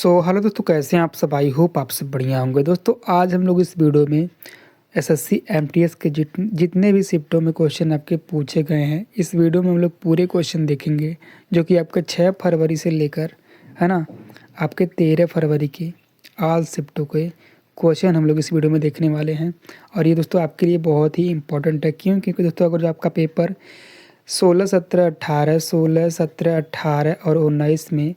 Hello दोस्तों, कैसे हैं आप सब। आई होप आप सब बढ़िया होंगे। दोस्तों आज हम लोग इस वीडियो में एसएससी एमटीएस के जितने भी शिफ्टों में क्वेश्चन आपके पूछे गए हैं, इस वीडियो में हम लोग पूरे क्वेश्चन देखेंगे जो कि आपका 6 फरवरी से लेकर है ना आपके 13 फरवरी के ऑल शिफ्टों के क्वेश्चन हम लोग इस वीडियो में देखने वाले हैं। और ये दोस्तों आपके लिए बहुत ही इंपॉर्टेंट है। क्यों? क्योंकि दोस्तों अगर जो आपका पेपर 16, 17, 18, 16, 17, 18 और 19 में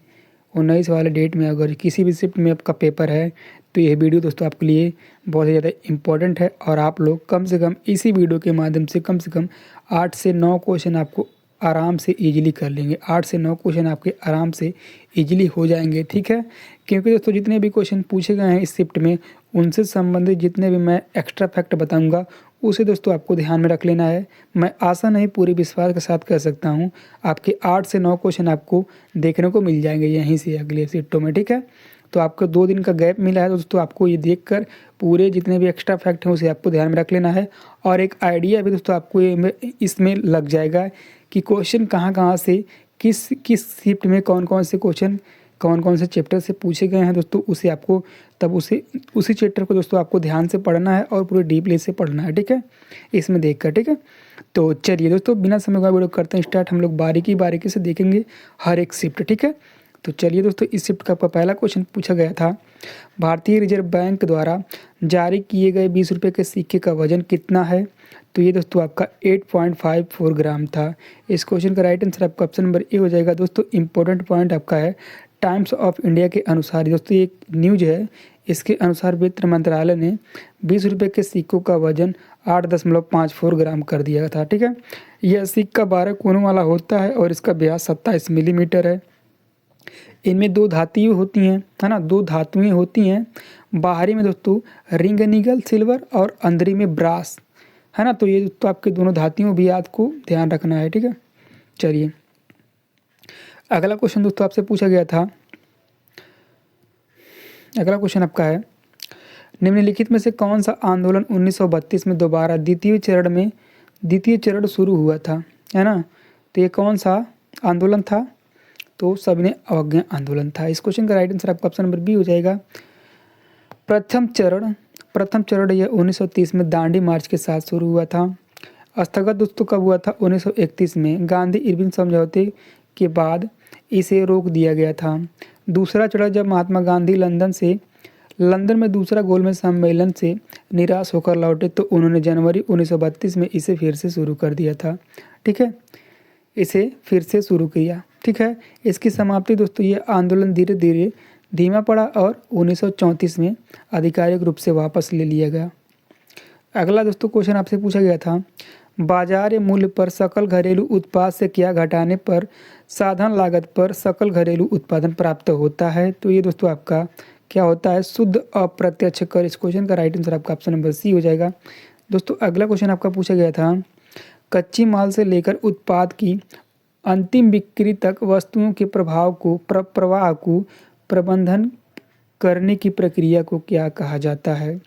19 वाले डेट में अगर किसी भी शिफ्ट में आपका पेपर है तो यह वीडियो दोस्तों आपके लिए बहुत ही ज़्यादा इम्पोर्टेंट है। और आप लोग कम से कम इसी वीडियो के माध्यम से कम 8 से 9 क्वेश्चन आपको आराम से इजीली कर लेंगे। 8 से 9 क्वेश्चन आपके आराम से इजीली हो जाएंगे, ठीक है। क्योंकि दोस्तों जितने भी क्वेश्चन पूछे गए हैं इस शिफ्ट में, उनसे संबंधित जितने भी मैं एक्स्ट्रा फैक्ट बताऊंगा उसे दोस्तों आपको ध्यान में रख लेना है। मैं आशा नहीं पूरे विश्वास के साथ कह सकता हूँ आपके 8 से 9 क्वेश्चन आपको देखने को मिल जाएंगे यहीं से अगले शिफ्टों में, ठीक है। तो आपको 2 दिन का गैप मिला है दोस्तों, आपको ये देखकर पूरे जितने भी एक्स्ट्रा फैक्ट हैं उसे आपको ध्यान में रख लेना है। और एक आइडिया भी दोस्तों आपको इसमें लग जाएगा कि क्वेश्चन कहाँ से किस किस शिफ्ट में कौन कौन से चैप्टर से पूछे गए हैं दोस्तों, उसे आपको तब उसी चैप्टर को दोस्तों आपको ध्यान से पढ़ना है और पूरे डीपली से पढ़ना है, ठीक है, इसमें देखकर, ठीक है। तो चलिए दोस्तों बिना समय गवाए वीडियो करते हैं स्टार्ट। हम लोग बारीकी बारीकी से देखेंगे हर एक शिफ्ट, ठीक है। तो चलिए दोस्तों, इस शिफ्ट का आपका पहला क्वेश्चन पूछा गया था, भारतीय रिजर्व बैंक द्वारा जारी किए गए 20 रुपये के सिक्के का वजन कितना है। तो ये दोस्तों आपका 8.54 ग्राम था। इस क्वेश्चन का राइट आंसर आपका ऑप्शन नंबर ए हो जाएगा। दोस्तों इंपॉर्टेंट पॉइंट आपका है, टाइम्स ऑफ इंडिया के अनुसार दोस्तों ये एक न्यूज है, इसके अनुसार वित्त मंत्रालय ने 20 रुपये के सिक्कों का वजन 8.54 ग्राम कर दिया था, ठीक है। यह सिक्का 12 कोनों वाला होता है और इसका व्यास 27 मिलीमीटर है। इनमें 2 धातुएं होती हैं, है ना, 2 धातुएं होती हैं। बाहरी में दोस्तों रिंग निगल सिल्वर और अंदरी में ब्रास, है ना। तो ये दोस्तों आपके दोनों धातुओं भी आपको ध्यान रखना है, ठीक है। चलिए अगला क्वेश्चन दोस्तों आपसे पूछा गया था, अगला क्वेश्चन आपका है, निम्नलिखित में से कौन सा आंदोलन 1932 में दोबारा द्वितीय चरण शुरू हुआ था, है ना। तो ये कौन सा आंदोलन था? तो सविनय अवज्ञा आंदोलन था। इस क्वेश्चन का राइट आंसर आपका ऑप्शन नंबर बी हो जाएगा। प्रथम चरण यह 1930 में दांडी मार्च के साथ शुरू हुआ था। स्थगत दोस्तों कब हुआ था? 1931 में गांधी इरविन समझौते के बाद इसे रोक दिया गया था। दूसरा चरण जब महात्मा गांधी लंदन में दूसरा गोलमेज सम्मेलन से निराश होकर लौटे तो उन्होंने जनवरी 1932 में इसे फिर से शुरू कर दिया था, ठीक है, इसे फिर से शुरू किया, ठीक है। इसकी समाप्ति दोस्तों ये आंदोलन धीरे धीरे धीमा पड़ा और 1934 में आधिकारिक रूप से वापस ले लिया गया। अगला दोस्तों क्वेश्चन आपसे पूछा गया था, बाजार मूल्य पर सकल घरेलू उत्पाद से क्या घटाने पर साधन लागत पर सकल घरेलू उत्पादन प्राप्त होता है। तो ये दोस्तों आपका क्या होता है? शुद्ध अप्रत्यक्ष कर। इस क्वेश्चन का राइट आंसर आपका ऑप्शन नंबर सी हो जाएगा। दोस्तों अगला क्वेश्चन आपका पूछा गया था, कच्ची माल से लेकर उत्पाद की अंतिम बिक्री तक वस्तुओं के प्रवाह को प्रबंधन करने की प्रक्रिया को क्या कहा जाता है।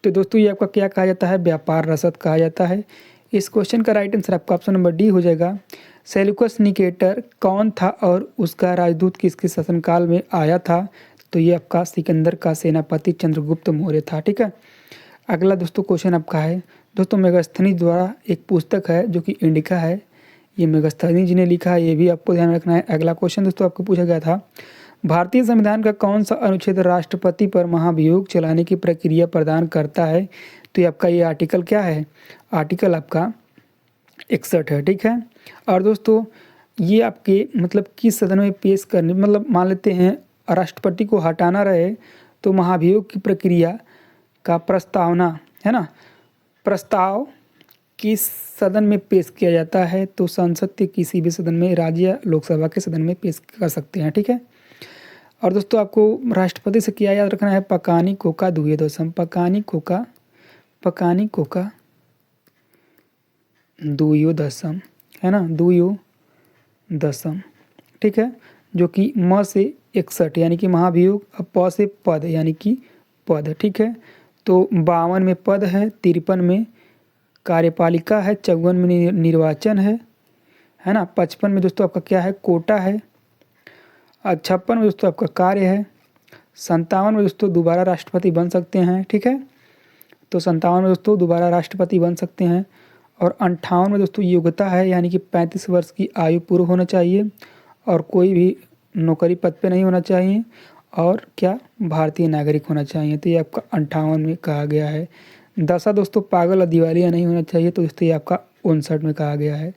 तो दोस्तों ये आपका क्या कहा जाता है? व्यापार रसद कहा जाता है। इस क्वेश्चन का राइट आंसर आपका ऑप्शन नंबर डी हो जाएगा। सेल्यूकस निकेटर कौन था और उसका राजदूत किसके शासनकाल में आया था? तो ये आपका सिकंदर का सेनापति चंद्रगुप्त मौर्य था, ठीक है। अगला दोस्तों क्वेश्चन आपका है, दोस्तों मेगास्थनीज द्वारा एक पुस्तक है जो कि इंडिका है, ये मेगास्थनीज ने लिखा है, ये भी आपको ध्यान रखना है। अगला क्वेश्चन दोस्तों आपको पूछा गया था, भारतीय संविधान का कौन सा अनुच्छेद राष्ट्रपति पर महाभियोग चलाने की प्रक्रिया प्रदान करता है। तो ये आपका ये आर्टिकल क्या है? आर्टिकल आपका 61 है, ठीक है। और दोस्तों ये आपके मतलब किस सदन में पेश करने, मतलब मान लेते हैं राष्ट्रपति को हटाना रहे तो महाभियोग की प्रक्रिया का प्रस्तावना, है ना, प्रस्ताव किस सदन में पेश किया जाता है? तो संसद के किसी भी सदन में, राज्य या लोकसभा के सदन में पेश कर सकते हैं, ठीक है। और दोस्तों आपको राष्ट्रपति से क्या याद रखना है? पकानी कोका दुए दशम, पकानी कोका दुयो दशम, है ना, दुयो दशम, ठीक है, जो कि म से 61 यानी कि महाभियोग, अब प से पद यानी कि पद, ठीक है। तो 52 में पद है, 53 में कार्यपालिका है, 54 में निर्वाचन है ना, 55 में दोस्तों आपका क्या है? कोटा है, और 56 में दोस्तों आपका कार्य है, 57 में दोस्तों दोबारा राष्ट्रपति बन सकते हैं, ठीक है। तो 57 में दोस्तों दोबारा राष्ट्रपति बन सकते हैं। और 58 में दोस्तों योग्यता है, यानी कि 35 वर्ष की आयु पूर्ण होना चाहिए और कोई भी नौकरी पद पे नहीं होना चाहिए और क्या भारतीय नागरिक होना चाहिए। तो ये आपका 58 में कहा गया है। दशा दोस्तों पागल और दिवालिया नहीं होना चाहिए, तो दोस्तों ये आपका 59 में कहा गया है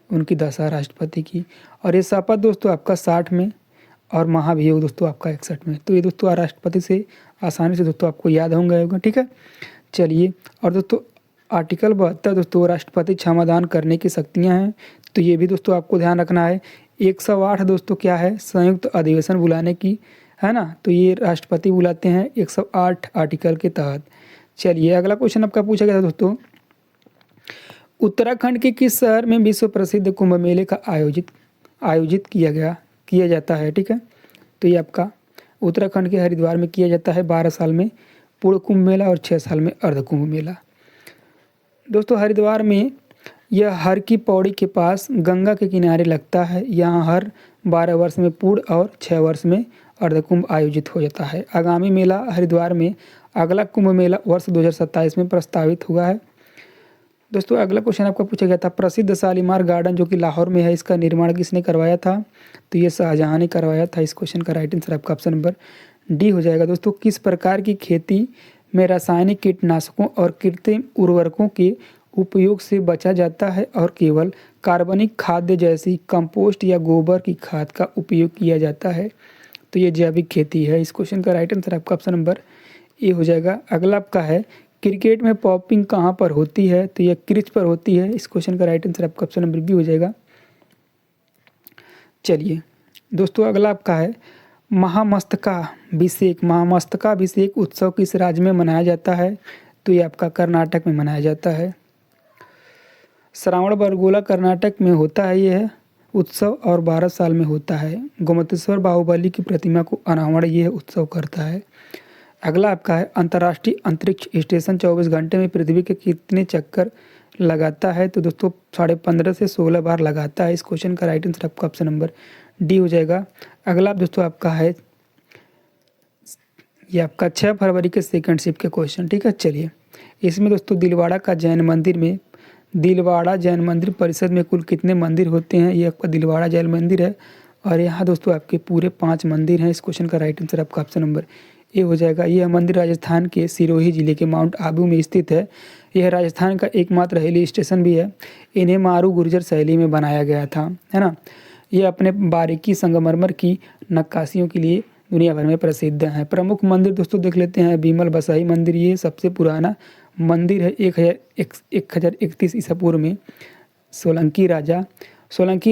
उनकी दशा राष्ट्रपति की। और ये शपथ दोस्तों आपका 60 में और महाभियोग दोस्तों आपका 61 में। तो ये दोस्तों राष्ट्रपति से आसानी से दोस्तों आपको याद होगा, ठीक है। चलिए, और दोस्तों आर्टिकल 72 दोस्तों राष्ट्रपति क्षमादान करने की शक्तियाँ हैं, तो ये भी दोस्तों आपको ध्यान रखना है। 108 दोस्तों क्या है, संयुक्त अधिवेशन बुलाने की, है ना। तो ये राष्ट्रपति बुलाते हैं 108 आर्टिकल के तहत। चलिए, अगला क्वेश्चन आपका पूछा गया था दोस्तों, उत्तराखंड के किस शहर में विश्व प्रसिद्ध कुंभ मेले का आयोजित किया जाता है, ठीक है। तो ये आपका उत्तराखंड के हरिद्वार में किया जाता है 12 साल में पूर्ण कुंभ मेला और 6 साल में अर्ध कुंभ मेला। दोस्तों हरिद्वार में यह हर की पौड़ी के पास गंगा के किनारे लगता है। यहाँ हर 12 वर्ष में पूर्ण और 6 वर्ष में अर्ध कुंभ आयोजित हो जाता है। आगामी मेला हरिद्वार में अगला कुंभ मेला वर्ष 2027 में प्रस्तावित हुआ है। दोस्तों अगला क्वेश्चन आपका पूछा गया था, प्रसिद्ध शालीमार गार्डन जो कि लाहौर में है, इसका निर्माण किसने करवाया था। तो ये शाहजहां ने करवाया था। इस क्वेश्चन का राइट आंसर आपका ऑप्शन नंबर डी हो जाएगा। दोस्तों किस प्रकार की खेती में रासायनिक कीटनाशकों और कृत्रिम उर्वरकों के उपयोग से बचा जाता है और केवल कार्बनिक खाद्य जैसी कंपोस्ट या गोबर की खाद का उपयोग किया जाता है। तो ये जैविक खेती है। इस क्वेश्चन का राइट आंसर आपका ऑप्शन नंबर ए हो जाएगा। अगला आपका है, क्रिकेट में पॉपिंग कहाँ पर होती है। तो यह क्रिच पर होती है। इस क्वेश्चन का राइट आंसर आपका ऑप्शन नंबर बी हो जाएगा। चलिए दोस्तों अगला आपका है, महामस्तकाभिषेक उत्सव किस राज्य में मनाया जाता है। तो ये आपका कर्नाटक में मनाया जाता है। श्रावण बरगोला कर्नाटक में होता है यह उत्सव और 12 साल में होता है। गोमतेश्वर बाहुबली की प्रतिमा को अनावरण यह उत्सव करता है। अगला आपका है, अंतर्राष्ट्रीय अंतरिक्ष स्टेशन 24 घंटे में पृथ्वी के कितने चक्कर लगाता है। तो दोस्तों 15.5 से 16 बार लगाता है। इस क्वेश्चन का राइट आंसर आपका ऑप्शन नंबर डी हो जाएगा। अगला दोस्तों आपका है, ये आपका 6 फरवरी के सेकंड शिफ्ट के क्वेश्चन, ठीक है। चलिए, इसमें दोस्तों दिलवाड़ा जैन मंदिर परिषद में कुल कितने मंदिर होते हैं। ये आपका दिलवाड़ा जैन मंदिर है और यहाँ दोस्तों आपके पूरे 5 मंदिर हैं। इस क्वेश्चन का राइट आंसर आपका ऑप्शन नंबर ए हो जाएगा। यह मंदिर राजस्थान के सिरोही जिले के माउंट आबू में स्थित है। यह राजस्थान का एकमात्र हिल स्टेशन भी है। इन्हें मारू गुर्जर शैली में बनाया गया था, है ना। ये अपने बारीकी संगमरमर की नक्काशियों के लिए दुनिया भर में प्रसिद्ध हैं। प्रमुख मंदिर दोस्तों देख लेते हैं। बीमल बसाई मंदिर, ये सबसे पुराना मंदिर है। 1031 ईसा पूर्व में सोलंकी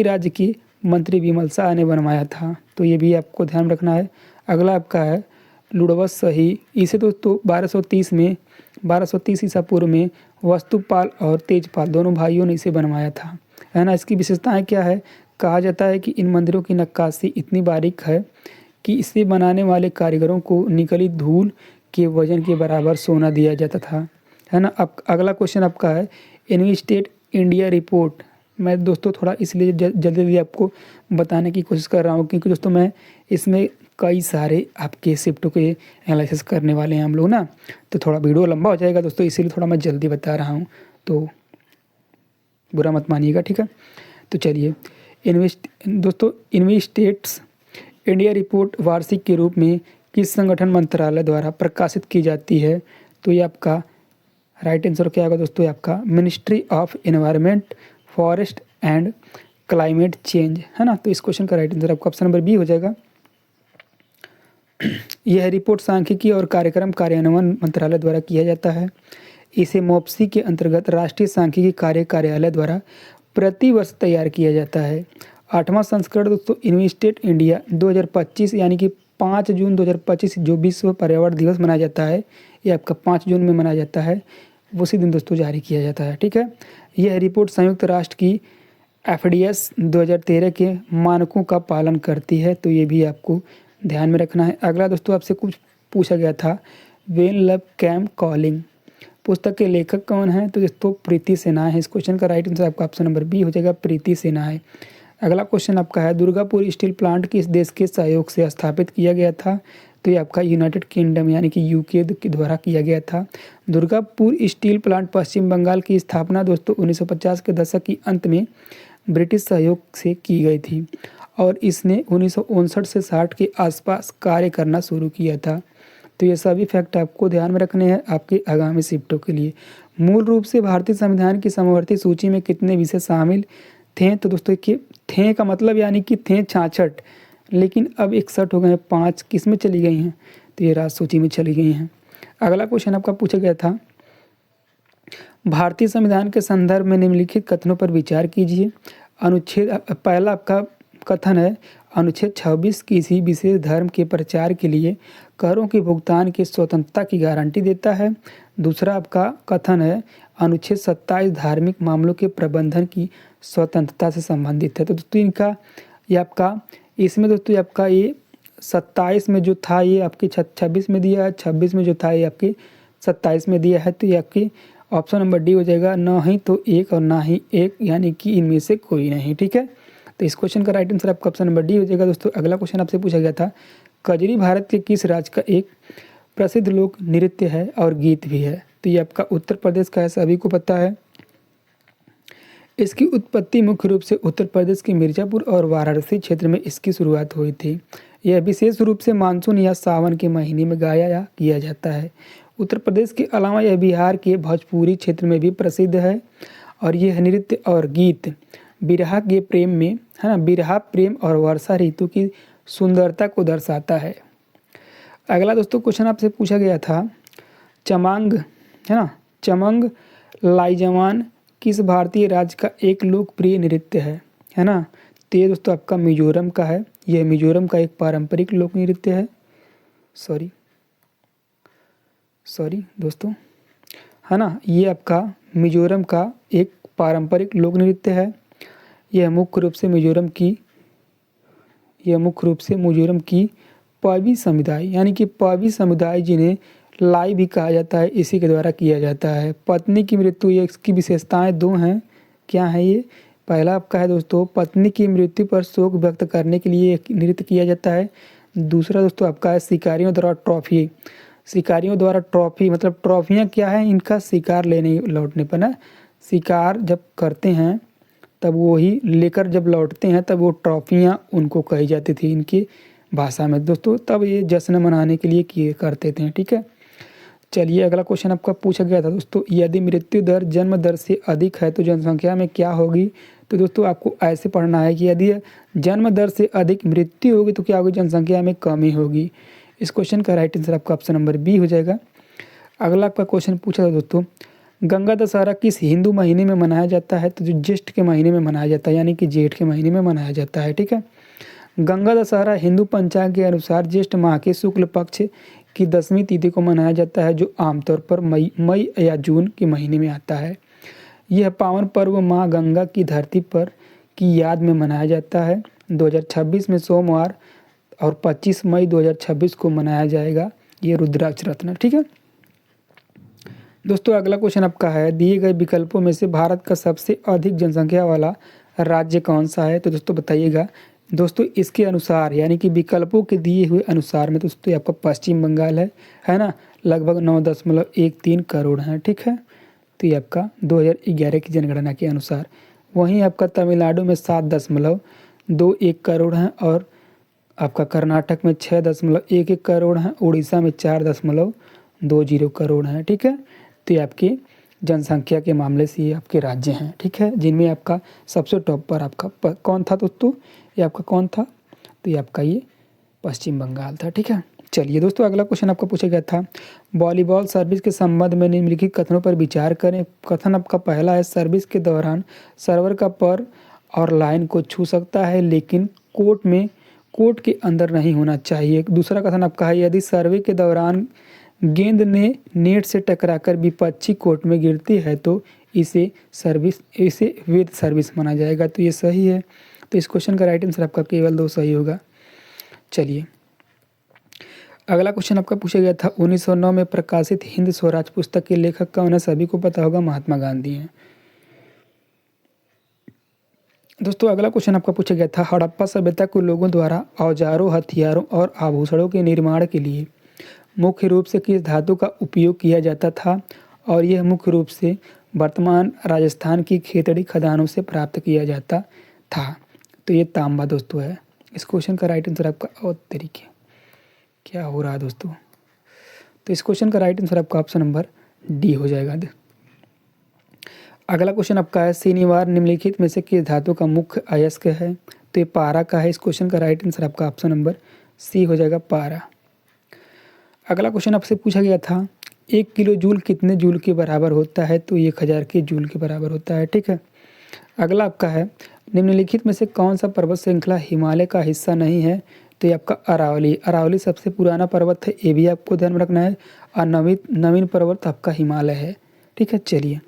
राज्य की मंत्री विमल शाह ने बनवाया था। तो ये भी आपको ध्यान रखना है। अगला आपका है लुड़वस सही, इसे दोस्तों 1230 ईसा पूर्व में वस्तुपाल और तेजपाल दोनों भाइयों ने इसे बनवाया था, है ना। इसकी विशेषताएं क्या है, कहा जाता है कि इन मंदिरों की नक्काशी इतनी बारीक है कि इसे बनाने वाले कारीगरों को निकली धूल के वजन के बराबर सोना दिया जाता था, है ना। अब अगला क्वेश्चन आपका है, इन्वेस्टेड इंडिया रिपोर्ट। मैं दोस्तों थोड़ा इसलिए जल्दी आपको बताने की कोशिश कर रहा हूँ क्योंकि दोस्तों मैं इसमें कई सारे आपके शिफ्टों के एनालिसिस करने वाले हैं हम लोग ना, तो थोड़ा वीडियो लंबा हो जाएगा दोस्तों, इसीलिए थोड़ा मैं जल्दी बता रहा हूँ, तो बुरा मत मानिएगा, ठीक है। तो चलिए, इन्वेस्टेड्स इंडिया रिपोर्ट वार्षिक के रूप में किस संगठन मंत्रालय द्वारा प्रकाशित की जाती है। तो ये आपका राइट आंसर क्या होगा दोस्तों, ये आपका ministry of environment, forest and climate change, है ना। तो इस क्वेश्चन का राइट आंसर आपका ऑप्शन नंबर बी हो जाएगा। यह रिपोर्ट सांख्यिकी और कार्यक्रम कार्यान्वयन मंत्रालय द्वारा किया जाता है। इसे मोप्सी के अंतर्गत राष्ट्रीय सांख्यिकी कार्यालय द्वारा प्रति वर्ष तैयार किया जाता है। 8वां संस्करण दोस्तों इन्वेस्टेड इंडिया 2025 यानी कि 5 जून 2025 जो विश्व पर्यावरण दिवस मनाया जाता है, ये आपका 5 जून में मनाया जाता है, उसी दिन दोस्तों जारी किया जाता है, ठीक है। यह रिपोर्ट संयुक्त राष्ट्र की FDS 2013 के मानकों का पालन करती है। तो ये भी आपको ध्यान में रखना है। अगला दोस्तों आपसे कुछ पूछा गया था, व्हेन लव कैम कॉलिंग पुस्तक के लेखक कौन है। तो दोस्तों प्रीति सेना है। इस क्वेश्चन का राइट आंसर आपका ऑप्शन नंबर बी हो जाएगा, प्रीति सेना है। अगला क्वेश्चन आपका है, दुर्गापुर स्टील प्लांट किस देश के सहयोग से स्थापित किया गया था। तो ये आपका यूनाइटेड किंगडम यानी कि यूके के द्वारा किया गया था। दुर्गापुर स्टील प्लांट पश्चिम बंगाल की स्थापना दोस्तों 1950 के दशक के अंत में ब्रिटिश सहयोग से की गई थी और इसने 1959 से 60 के आसपास कार्य करना शुरू किया था। तो ये सभी फैक्ट आपको ध्यान में रखने हैं आपके आगामी शिफ्टों के लिए। मूल रूप से भारतीय संविधान की समवर्ती सूची में कितने विषय शामिल थे? तो दोस्तों कि थे का मतलब यानी कि थे 66, लेकिन अब 61 हो गए हैं। 5 किस में चली गई हैं? तो ये राज सूची में चली गई हैं। अगला क्वेश्चन आपका पूछा गया था, भारतीय संविधान के संदर्भ में निम्नलिखित कथनों पर विचार कीजिए। अनुच्छेद पहला आपका कथन है, अनुच्छेद 26 किसी विशेष धर्म के प्रचार के लिए करों के भुगतान की स्वतंत्रता की गारंटी देता है। दूसरा आपका कथन है, अनुच्छेद 27 धार्मिक मामलों के प्रबंधन की स्वतंत्रता से संबंधित है। तो दोस्तों इनका ये आपका इसमें दोस्तों आपका ये 27 में जो था ये आपके 26 में दिया है, 26 में जो था ये आपके 27 में दिया है। तो ये आपके ऑप्शन नंबर डी हो जाएगा, ना ही तो एक और ना ही एक, यानी कि इनमें से कोई नहीं। ठीक है, तो इस क्वेश्चन का राइट आंसर आपका ऑप्शन नंबर डी हो जाएगा। दोस्तों अगला क्वेश्चन आपसे पूछा गया था, कजरी भारत के किस राज्य का एक प्रसिद्ध लोक नृत्य है और गीत भी है? तो ये आपका उत्तर प्रदेश का है, सभी को पता है। इसकी उत्पत्ति मुख्य रूप से उत्तर प्रदेश के मिर्जापुर और वाराणसी क्षेत्र में इसकी शुरुआत हुई थी। यह विशेष रूप से मानसून या सावन के महीने में गाया या किया जाता है। उत्तर प्रदेश के अलावा यह बिहार के भोजपुरी क्षेत्र में भी प्रसिद्ध है और यह नृत्य और गीत बिरहा के प्रेम में है ना, बिरहा प्रेम और वर्षा ऋतु की सुंदरता को दर्शाता है। अगला दोस्तों क्वेश्चन आपसे पूछा गया था, चमांग है ना, चमंग लाइजवान किस भारतीय राज्य का एक लोकप्रिय नृत्य है ना? तो ये दोस्तों आपका मिजोरम का है। यह मिजोरम का एक पारंपरिक लोक नृत्य है। सॉरी दोस्तों, है ना, ये आपका मिजोरम का एक पारंपरिक लोक नृत्य है। यह मुख्य रूप से मिजोरम की पवी समुदाय यानी कि पवी समुदाय जिन्हें लाई भी कहा जाता है, इसी के द्वारा किया जाता है। पत्नी की मृत्यु, ये इसकी विशेषताएं दो हैं। क्या है ये? पहला आपका है दोस्तों, पत्नी की मृत्यु पर शोक व्यक्त करने के लिए नृत्य किया जाता है। दूसरा दोस्तों आपका है शिकारियों द्वारा ट्रॉफी मतलब ट्रॉफियाँ क्या है? इनका शिकार लेने लौटने पर ना, शिकार जब करते हैं तब वो ही लेकर जब लौटते हैं तब वो ट्रॉफियाँ उनको कही जाती थी इनकी भाषा में दोस्तों। तब ये जश्न मनाने के लिए किए करते थे। ठीक है, चलिए अगला क्वेश्चन आपका पूछा गया था दोस्तों, यदि मृत्यु दर जन्म दर से अधिक है तो जनसंख्या में क्या होगी? तो दोस्तों आपको ऐसे पढ़ना है कि यदि जन्म दर से अधिक मृत्यु होगी तो क्या होगी? जनसंख्या में कमी होगी। इस क्वेश्चन का राइट आंसर आपका ऑप्शन नंबर बी हो जाएगा। अगला आपका क्वेश्चन पूछा था दोस्तों, गंगा दशहरा किस हिंदू महीने में मनाया जाता है? तो जो ज्येष्ठ के महीने में मनाया जाता है, यानी कि जेठ के महीने में मनाया जाता है। ठीक है, गंगा दशहरा हिंदू पंचांग के अनुसार ज्येष्ठ माह के शुक्ल पक्ष की 10वीं तिथि को मनाया जाता है, जो आमतौर पर मई या जून के महीने में आता है। यह पावन पर्व माँ गंगा की धरती पर की याद में मनाया जाता है। 2026 में सोमवार और 25 मई 2026 को मनाया जाएगा ये रुद्राक्ष रत्न। ठीक है दोस्तों, अगला क्वेश्चन आपका है, दिए गए विकल्पों में से भारत का सबसे अधिक जनसंख्या वाला राज्य कौन सा है? तो दोस्तों बताइएगा। दोस्तों इसके अनुसार यानी कि विकल्पों के दिए हुए अनुसार में दोस्तों आपका पश्चिम बंगाल है ना, लगभग 9.13 करोड़ हैं। ठीक है, तो ये आपका 2011 की जनगणना के अनुसार। वहीं आपका तमिलनाडु में 7.21 करोड़ हैं और आपका कर्नाटक में 6.11 करोड़ हैं, उड़ीसा में 4.20 करोड़ हैं। ठीक है, तो ये आपकी जनसंख्या के मामले से ये आपके राज्य हैं। ठीक है, जिनमें आपका सबसे टॉप पर आपका कौन था दोस्तों? ये आपका कौन था? तो ये आपका ये पश्चिम बंगाल था। ठीक है, चलिए दोस्तों अगला क्वेश्चन आपका पूछा गया था, वॉलीबॉल सर्विस के संबंध में निम्नलिखित कथनों पर विचार करें। कथन आपका पहला है, सर्विस के दौरान सर्वर का पर और लाइन को छू सकता है लेकिन कोर्ट के अंदर नहीं होना चाहिए। दूसरा कथन आपका है, यदि सर्वे के दौरान गेंद ने नेट से टकराकर विपक्षी कोर्ट में गिरती है तो इसे वैध सर्विस माना जाएगा। तो ये सही है। तो इस क्वेश्चन का राइट आंसर आपका केवल 2 सही होगा। चलिए अगला क्वेश्चन आपका पूछा गया था, 1909 में प्रकाशित हिंद स्वराज पुस्तक के लेखक कौन है? सभी को पता होगा, महात्मा गांधी हैं। दोस्तों अगला क्वेश्चन आपका पूछा गया था, हड़प्पा सभ्यता के लोगों द्वारा औजारों, हथियारों और आभूषणों के निर्माण के लिए मुख्य रूप से किस धातु का उपयोग किया जाता था, और यह मुख्य रूप से वर्तमान राजस्थान की खेतड़ी खदानों से प्राप्त किया जाता था। तो ये तांबा दोस्तों है। इस क्वेश्चन का राइट आंसर आपका, और तरीके क्या हो रहा है दोस्तों, तो इस क्वेश्चन का राइट आंसर आपका ऑप्शन नंबर डी हो जाएगा। अगला क्वेश्चन आपका है, शनिवार निम्नलिखित में से किस धातु का मुख्य अयस्क है, तो ये पारा का है। इस क्वेश्चन का राइट आंसर आपका ऑप्शन नंबर सी हो जाएगा, पारा। अगला क्वेश्चन आपसे पूछा गया था, 1 किलो जूल कितने जूल के बराबर होता है, तो 1000 के जूल के बराबर होता है। ठीक है। अगला आपका है, निम्नलिखित में से कौन सा पर्वत श्रृंखला हिमालय का हिस्सा नहीं है, तो ये आपका अरावली। अरावली सबसे पुराना पर्वत है, ये भी आपको ध्यान में रखना है, और नवीन पर्वत आपका हिमालय है। ठीक है। चलिए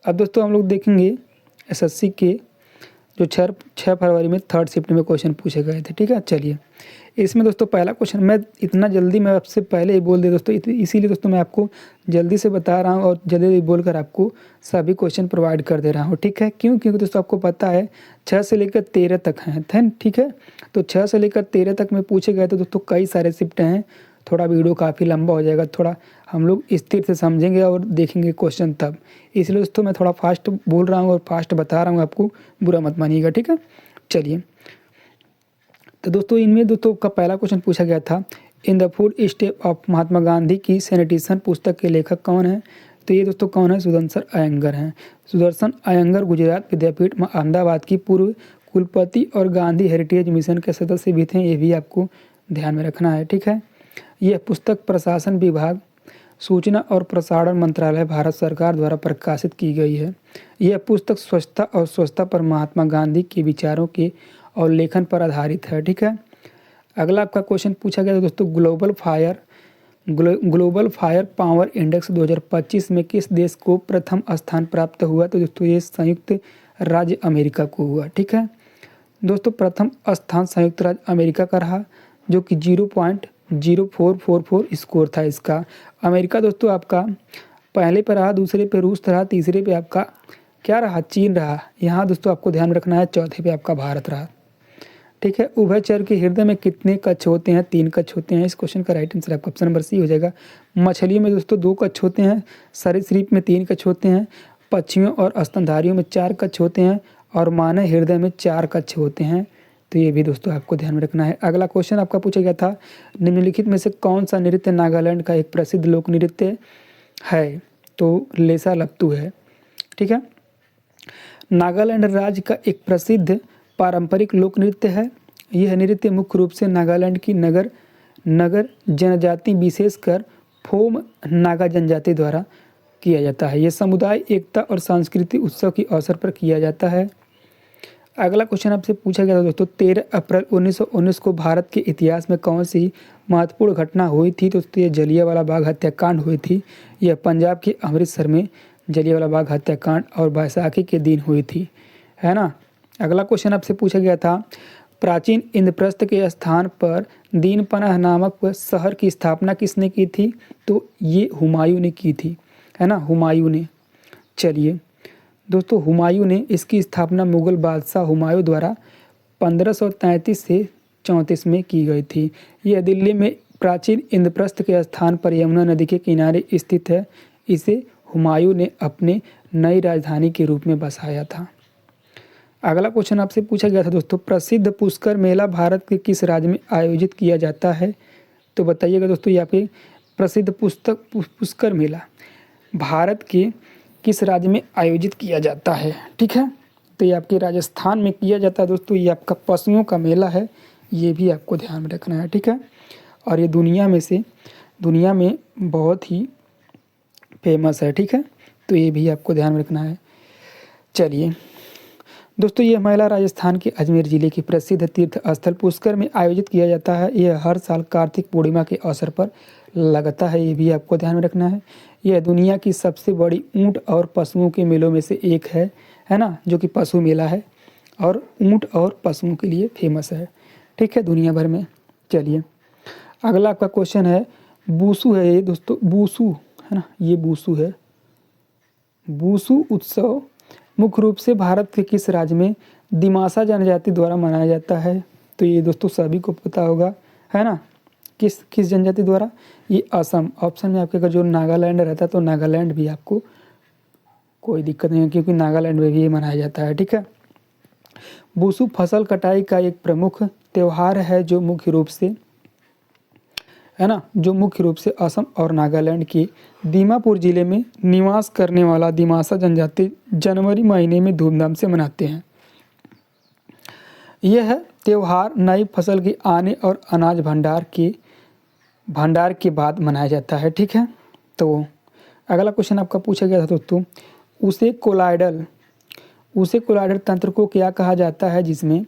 अब दोस्तों हम लोग देखेंगे एसएससी के जो 6 फरवरी में 3rd शिफ्ट में क्वेश्चन पूछे गए थे। ठीक है। चलिए इसमें दोस्तों पहला क्वेश्चन, मैं इतना जल्दी मैं आपसे पहले ही बोल दे दोस्तों, इसीलिए दोस्तों मैं आपको जल्दी से बता रहा हूँ और जल्दी बोलकर आपको सभी क्वेश्चन प्रोवाइड कर दे रहा हूँ। ठीक है। क्यों? क्योंकि दोस्तों आपको पता है 6 से लेकर 13 तक हैं। ठीक है। तो 6 से लेकर 13 तक में पूछे गए तो दोस्तों कई सारे शिफ्ट हैं, थोड़ा वीडियो काफ़ी लंबा हो जाएगा, थोड़ा हम लोग स्थिर से समझेंगे और देखेंगे क्वेश्चन तब, इसलिए दोस्तों मैं थोड़ा फास्ट बोल रहा हूँ और फास्ट बता रहा हूँ आपको, बुरा मत मानिएगा। ठीक है। चलिए तो दोस्तों इनमें दोस्तों का पहला क्वेश्चन पूछा गया था, in the food step of Mahatma Gandhi की सैनिटेशन पुस्तक के लेखक कौन है, तो ये दोस्तों कौन है, सुदर्शन अयंगर हैं। सुदर्शन अयंगर गुजरात विद्यापीठ अहमदाबाद की पूर्व कुलपति और गांधी हेरिटेज मिशन के सदस्य भी थे, ये भी आपको ध्यान में रखना है। ठीक है। यह पुस्तक प्रशासन विभाग, सूचना और प्रसारण मंत्रालय, भारत सरकार द्वारा प्रकाशित की गई है। यह पुस्तक स्वच्छता और स्वच्छता पर महात्मा गांधी के विचारों के और लेखन पर आधारित है। ठीक है। अगला आपका क्वेश्चन पूछा गया दोस्तों, ग्लोबल फायर पावर इंडेक्स 2025 में किस देश को प्रथम स्थान प्राप्त हुआ, तो दोस्तों ये संयुक्त राज्य अमेरिका को हुआ। ठीक है। दोस्तों प्रथम स्थान संयुक्त राज्य अमेरिका का रहा, जो कि 0.0444 स्कोर था इसका। अमेरिका दोस्तों आपका पहले पे रहा, दूसरे पे रूस रहा, तीसरे पे आपका क्या रहा, चीन रहा। यहाँ दोस्तों आपको ध्यान रखना है, चौथे पे आपका भारत रहा। ठीक है। उभयचर के हृदय में कितने कक्ष होते हैं, 3 कक्ष होते हैं। इस क्वेश्चन का राइट आंसर आपका ऑप्शन नंबर सी हो जाएगा। मछलियों में दोस्तों 2 कक्ष होते हैं, सरीसृप में 3 कक्ष होते हैं, पक्षियों और स्तनधारियों में 4 कक्ष होते हैं, और मानव हृदय में 4 कक्ष होते हैं। तो ये भी दोस्तों आपको ध्यान में रखना है। अगला क्वेश्चन आपका पूछा गया था, निम्नलिखित में से कौन सा नृत्य नागालैंड का एक प्रसिद्ध लोक नृत्य है, तो लेसा लप्तू है। ठीक है। नागालैंड राज्य का एक प्रसिद्ध पारंपरिक लोक नृत्य है। यह नृत्य मुख्य रूप से नागालैंड की नगर जनजाति, विशेषकर फोम नागा जनजाति द्वारा किया जाता है। यह समुदाय एकता और सांस्कृतिक उत्सव के अवसर पर किया जाता है। अगला क्वेश्चन आपसे पूछा गया था दोस्तों, 13 अप्रैल 1919 को भारत के इतिहास में कौन सी महत्वपूर्ण घटना हुई थी, तो दोस्तों ये जलियांवाला बाग हत्याकांड हुई थी। यह पंजाब के अमृतसर में जलियांवाला बाग हत्याकांड और बैसाखी के दिन हुई थी, है ना। अगला क्वेश्चन आपसे पूछा गया था, प्राचीन इंद्रप्रस्थ के स्थान पर दीनपनाह नामक शहर की स्थापना किसने की थी, तो ये हुमायूं ने की थी, है ना, हुमायूं ने। चलिए दोस्तों हुमायूं ने इसकी स्थापना मुगल बादशाह हुमायूं द्वारा 1533 से 34 में की गई थी। यह दिल्ली में प्राचीन इंद्रप्रस्थ के स्थान पर यमुना नदी के किनारे स्थित है। इसे हुमायूं ने अपने नई राजधानी के रूप में बसाया था। अगला क्वेश्चन आपसे पूछा गया था दोस्तों, प्रसिद्ध पुष्कर मेला भारत के किस राज्य में आयोजित किया जाता है, तो बताइएगा दोस्तों यहाँ पे प्रसिद्ध पुष्कर मेला भारत के किस राज्य में आयोजित किया जाता है। ठीक है। तो ये आपके राजस्थान में किया जाता है दोस्तों। ये आपका पशुओं का मेला है, ये भी आपको ध्यान में रखना है। ठीक है। और ये दुनिया में बहुत ही फेमस है। ठीक है। तो ये भी आपको ध्यान में रखना है। चलिए दोस्तों ये मेला राजस्थान के अजमेर जिले के प्रसिद्ध तीर्थ स्थल पुष्कर में आयोजित किया जाता है। यह हर साल कार्तिक पूर्णिमा के अवसर पर लगता है, ये भी आपको ध्यान में रखना है। यह दुनिया की सबसे बड़ी ऊंट और पशुओं के मेलों में से एक है ना, जो कि पशु मेला है और ऊंट और पशुओं के लिए फेमस है। ठीक है, दुनिया भर में। चलिए अगला आपका क्वेश्चन है, वुशु है ये दोस्तों, वुशु है ना, ये वुशु है। वुशु उत्सव मुख्य रूप से भारत के किस राज्य में दिमासा जनजाति द्वारा मनाया जाता है? तो ये दोस्तों सभी को पता होगा, है ना। किस जनजाति द्वारा? ये असम। ऑप्शन में आपके अगर जो नागालैंड रहता है तो नागालैंड भी आपको कोई दिक्कत नहीं है, क्योंकि नागालैंड में भी ये मनाया जाता है, ठीक है। वुशु फसल कटाई का एक प्रमुख त्यौहार है जो मुख्य रूप से, है ना, जो मुख्य रूप से असम और नागालैंड के दीमापुर जिले में निवास करने वाला दिमासा जनजाति जनवरी महीने में धूमधाम से मनाते हैं। यह त्यौहार नई फसल के आने और अनाज भंडार के बाद मनाया जाता है, ठीक है। तो अगला क्वेश्चन आपका पूछा गया था दोस्तों, उसे कोलाइडर तंत्र को क्या कहा जाता है जिसमें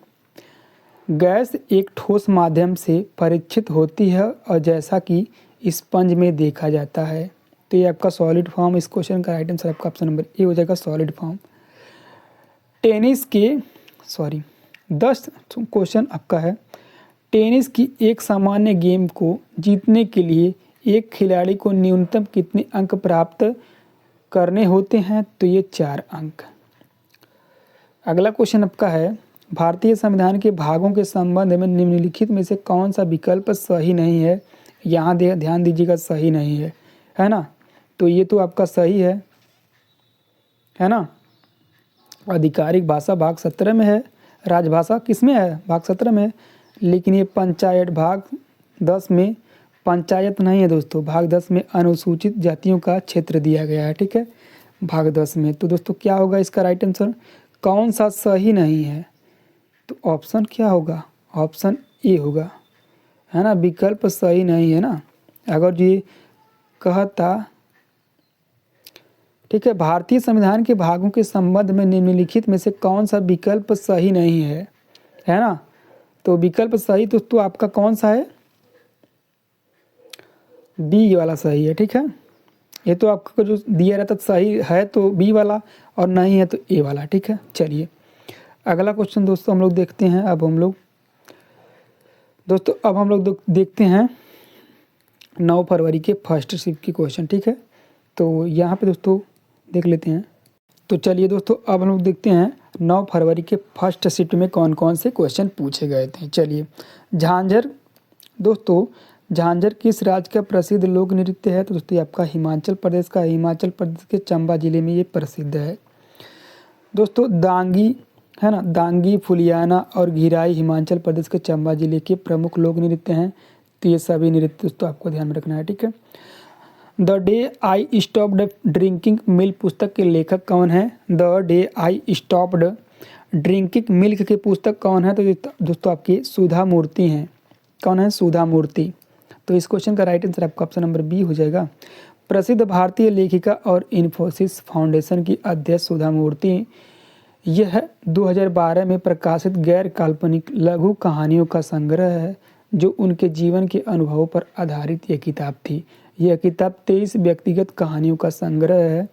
गैस एक ठोस माध्यम से परीक्षित होती है और जैसा कि स्पंज में देखा जाता है? तो ये आपका सॉलिड फॉर्म। इस क्वेश्चन का राइट आंसर आपका ऑप्शन नंबर ए हो जाएगा, सॉलिड फॉर्म। 10 क्वेश्चन आपका है, टेनिस की एक सामान्य गेम को जीतने के लिए एक खिलाड़ी को न्यूनतम कितने अंक प्राप्त करने होते हैं? तो ये 4 अंक। अगला क्वेश्चन आपका है, भारतीय संविधान के भागों के संबंध में निम्नलिखित में से कौन सा विकल्प सही नहीं है? यहाँ ध्यान दीजिएगा, सही नहीं है ना। तो ये तो आपका सही है ना। आधिकारिक भाषा भाग 17 में है, राजभाषा किस में है? भाग 17 में। लेकिन ये पंचायत भाग 10 में पंचायत नहीं है दोस्तों, भाग 10 में अनुसूचित जातियों का क्षेत्र दिया गया है, ठीक है, भाग 10 में। तो दोस्तों क्या होगा इसका राइट आंसर? कौन सा सही नहीं है? तो ऑप्शन क्या होगा? ऑप्शन ए होगा, है ना, विकल्प सही नहीं है ना। अगर ये कहता, ठीक है, भारतीय संविधान के भागों के संबंध में निम्नलिखित में से कौन सा विकल्प सही नहीं है ना। तो विकल्प सही दोस्तों आपका कौन सा है? बी वाला सही है, ठीक है। ये तो आपका जो दिया रहता सही है तो बी वाला, और नहीं है तो ए वाला, ठीक है। चलिए अगला क्वेश्चन दोस्तों हम लोग देखते हैं। अब हम लोग देखते हैं 9 फरवरी के फर्स्ट शिफ्ट की क्वेश्चन, ठीक है। तो यहाँ पे दोस्तों देख लेते हैं। तो चलिए दोस्तों अब हम लोग देखते हैं 9 फरवरी के फर्स्ट शिफ्ट में कौन कौन से क्वेश्चन पूछे गए थे। चलिए, झांझर दोस्तों, झांझर किस राज्य का प्रसिद्ध लोक नृत्य है? तो दोस्तों आपका हिमाचल प्रदेश का, हिमाचल प्रदेश के चंबा जिले में ये प्रसिद्ध है। दोस्तों दांगी, है ना, दांगी, फुलियाना और घिराई हिमाचल प्रदेश के चंबा जिले के प्रमुख लोक नृत्य हैं। तो ये सभी नृत्य दोस्तों आपको ध्यान में रखना है, ठीक है। The day I stopped drinking milk पुस्तक के लेखक कौन है? The day I stopped drinking milk के पुस्तक कौन है? तो दोस्तों आपकी सुधा मूर्ति हैं। कौन है? सुधा मूर्ति। तो इस क्वेश्चन का राइट आंसर आपका ऑप्शन नंबर बी हो जाएगा। प्रसिद्ध भारतीय लेखिका और इन्फोसिस फाउंडेशन की अध्यक्ष सुधा मूर्ति, यह 2012 में प्रकाशित गैर काल्पनिक लघु कहानियों का संग्रह है जो उनके जीवन के अनुभवों पर आधारित यह किताब थी। यह किताब 23 व्यक्तिगत कहानियों का संग्रह है।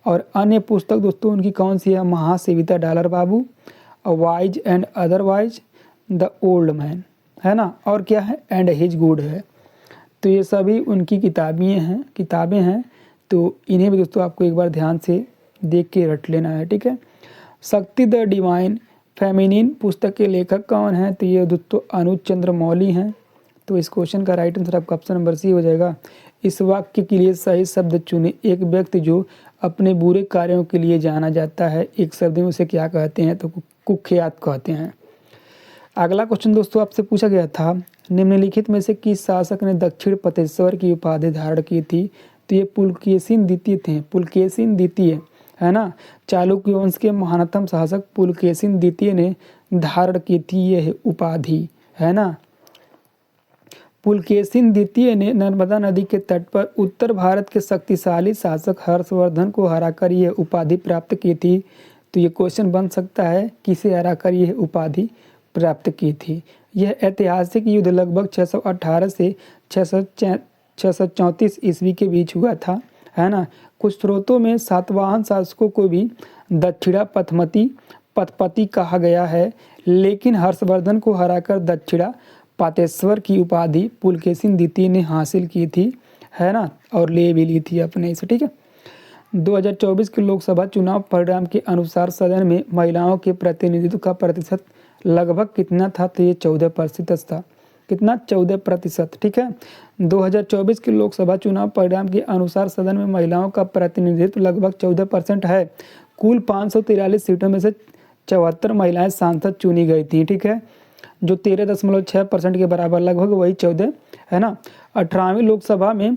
और अन्य पुस्तक दोस्तों उनकी कौन सी है? महासेविता डॉलर बाबू, wise and otherwise, the old man, है ना, और क्या है? एंड हिज गुड है। तो ये सभी उनकी किताबें हैं। तो इन्हें भी दोस्तों आपको एक बार ध्यान से देख के रट लेना है, ठीक है। शक्ति द डिवाइन फेमिनिन पुस्तक के लेखक कौन है? तो ये दोस्तों अनुज चंद्र मौली हैं। तो इस क्वेश्चन का राइट आंसर आपका ऑप्शन नंबर सी हो जाएगा। इस वाक्य के लिए सही शब्द चुने। एक व्यक्ति जो अपने बुरे कार्यों के लिए जाना जाता है, एक शब्द में उसे क्या कहते हैं? तो कुख्यात कहते हैं। अगला क्वेश्चन दोस्तों आपसे पूछा गया था, निम्नलिखित में से किस शासक ने दक्षिण पतेश्वर की उपाधि धारण की थी? तो ये पुलकेशिन द्वितीय थे। पुलकेशिन द्वितीय, है ना, चालुक्य वंश के महानतम शासक पुलकेशिन द्वितीय ने धारण की थी यह उपाधि, है ना। पुलकेशिन द्वितीय ने नर्मदा नदी के तट पर उत्तर भारत के शक्तिशाली शासक हर्षवर्धन को हराकर यह उपाधि प्राप्त की थी। तो ये क्वेश्चन बन सकता है, किसे हराकर यह उपाधि प्राप्त की थी? यह ऐतिहासिक युद्ध लगभग 618 से 634 ईस्वी के बीच हुआ था, है ना। कुछ स्रोतों में सातवाहन शासकों को भी दक्षिणा पथपति कहा गया है, लेकिन हर्षवर्धन को हराकर दक्षिणा पातेश्वर की उपाधि पुलकेशिन द्वितीय ने हासिल की थी, है ना, और ले भी ली थी अपने से, ठीक है। 2024 के लोकसभा चुनाव परिणाम के अनुसार सदन में महिलाओं के प्रतिनिधित्व का प्रतिशत लगभग कितना था? तो ये 14% था। कितना? 14%। ठीक है। 2024 के लोकसभा चुनाव परिणाम के अनुसार सदन में महिलाओं का प्रतिनिधित्व लगभग 14% है। कुल 543 सीटों में से 74 महिलाएं सांसद चुनी गई थी। ठीक है, जो 13.6% के बराबर, लगभग वही 14 है ना। 18वीं लोकसभा में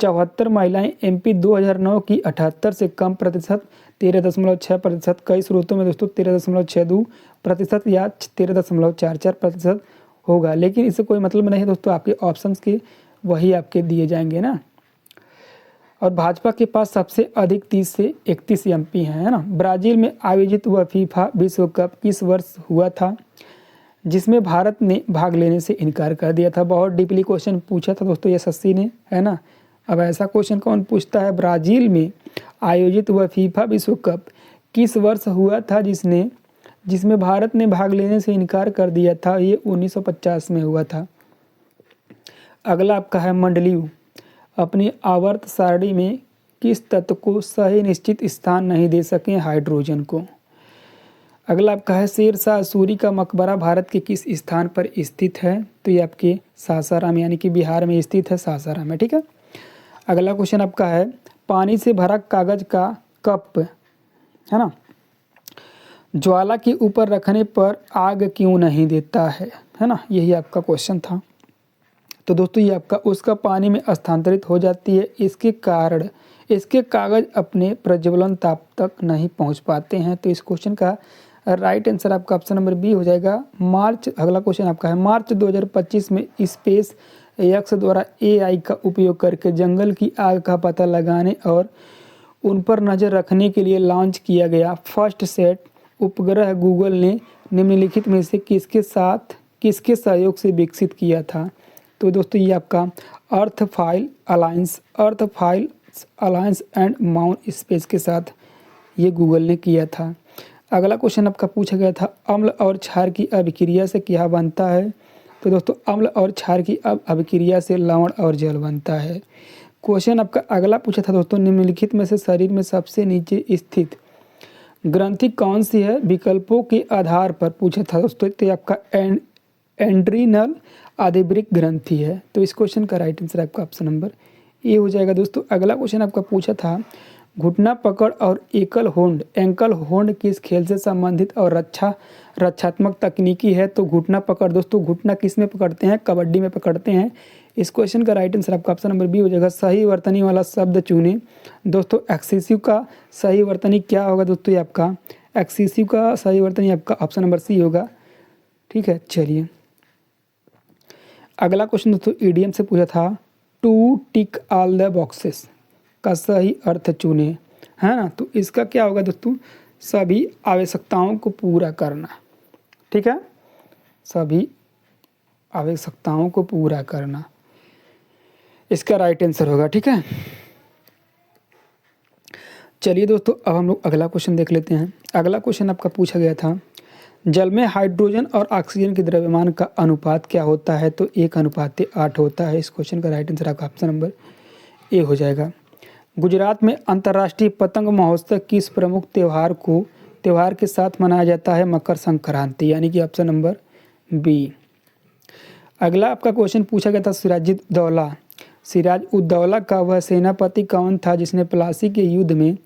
74 महिलाएं MP 2009 की 78 से कम प्रतिशत 13.6%, कई स्रोतों में दोस्तों 13.62% या 13.44% होगा, लेकिन इससे कोई मतलब नहीं दोस्तों, आपके ऑप्शंस के वही आपके दिए जाएंगे ना। और भाजपा के पास सबसे अधिक 30 से 31 MP हैं, है ना। ब्राज़ील में आयोजित हुआ फीफा विश्व कप किस वर्ष हुआ था, जिसमें भारत ने भाग लेने से इनकार कर दिया था? बहुत डीपली क्वेश्चन पूछा था दोस्तों SSC ने, है ना। अब ऐसा क्वेश्चन कौन पूछता है? ब्राज़ील में आयोजित हुआ फीफा विश्व कप किस वर्ष हुआ था जिसमें भारत ने भाग लेने से इनकार कर दिया था? ये 1950 में हुआ था। अगला आपका है मंडलीय अपनी आवर्त सारणी में किस तत्व को सही निश्चित स्थान नहीं दे सके? हाइड्रोजन को। अगला आपका है शेरशाह सूरी का मकबरा भारत के किस स्थान पर स्थित है? तो ये आपके सासाराम यानी कि बिहार में स्थित है, सासाराम में। ठीक है। अगला क्वेश्चन आपका है पानी से भरा कागज का कप, है ना, ज्वाला के ऊपर रखने पर आग क्यों नहीं देता है ना। यही आपका क्वेश्चन था। तो दोस्तों ये आपका उसका पानी में स्थानांतरित हो जाती है, इसके कारण इसके कागज अपने प्रज्वलन ताप तक नहीं पहुंच पाते हैं। तो इस क्वेश्चन का राइट आंसर आपका ऑप्शन नंबर बी हो जाएगा, मार्च। अगला क्वेश्चन आपका है मार्च 2025 में स्पेस एक्स द्वारा AI का उपयोग करके जंगल की आग का पता लगाने और उन पर नज़र रखने के लिए लॉन्च किया गया फर्स्ट सेट उपग्रह गूगल ने निम्नलिखित में से किसके सहयोग से विकसित किया था? तो दोस्तों ये आपका earth file alliance and mount space के साथ ये गूगल ने किया था। अगला क्वेश्चन आपका पूछा गया था अम्ल और क्षार की अभिक्रिया से क्या बनता है? तो दोस्तों अम्ल और क्षार की अभिक्रिया से लवण और जल बनता है। क्वेश्चन आपका अगला पूछा था दोस्तों निम्नलिखित में से शरीर में सबसे नीचे स्थित ग्रंथि कौन सी है? विकल्पों के आधार पर पूछा था दोस्तों। तो आपका एंड्रीनल आदिवृक्क ग्रंथि है। तो इस क्वेश्चन का राइट आंसर आपका ऑप्शन नंबर ए हो जाएगा दोस्तों। अगला क्वेश्चन आपका पूछा था घुटना पकड़ और एंकल होल्ड किस खेल से संबंधित और रक्षात्मक तकनीकी है? तो घुटना पकड़ दोस्तों, घुटना किस में पकड़ते हैं? कबड्डी में पकड़ते हैं। इस क्वेश्चन का राइट आंसर आपका ऑप्शन नंबर बी हो जाएगा। सही वर्तनी वाला शब्द चुने दोस्तों। एक्सेसिव का सही वर्तनी क्या होगा दोस्तों? ये आपका एक्सेसिव का सही वर्तनी आपका ऑप्शन नंबर सी होगा। ठीक है, चलिए अगला क्वेश्चन दोस्तों ईडीएम से पूछा था to tick all the boxes का सही अर्थ चुने, है ना। तो इसका क्या होगा दोस्तों? सभी आवश्यकताओं को पूरा करना। ठीक है, सभी आवश्यकताओं को पूरा करना इसका राइट आंसर होगा। ठीक है, चलिए दोस्तों अब हम लोग अगला क्वेश्चन देख लेते हैं। अगला क्वेश्चन आपका पूछा गया था जल में हाइड्रोजन और ऑक्सीजन के द्रव्यमान का अनुपात क्या होता है? तो 1:8 होता है। इस क्वेश्चन का राइट आंसर आपका ऑप्शन नंबर ए हो जाएगा। गुजरात में अंतर्राष्ट्रीय पतंग महोत्सव किस प्रमुख त्योहार के साथ मनाया जाता है? मकर संक्रांति, यानी कि ऑप्शन नंबर बी। अगला आपका क्वेश्चन पूछा गया था सिराज उद दौला का वह सेनापति कौन था जिसने प्लासी के युद्ध में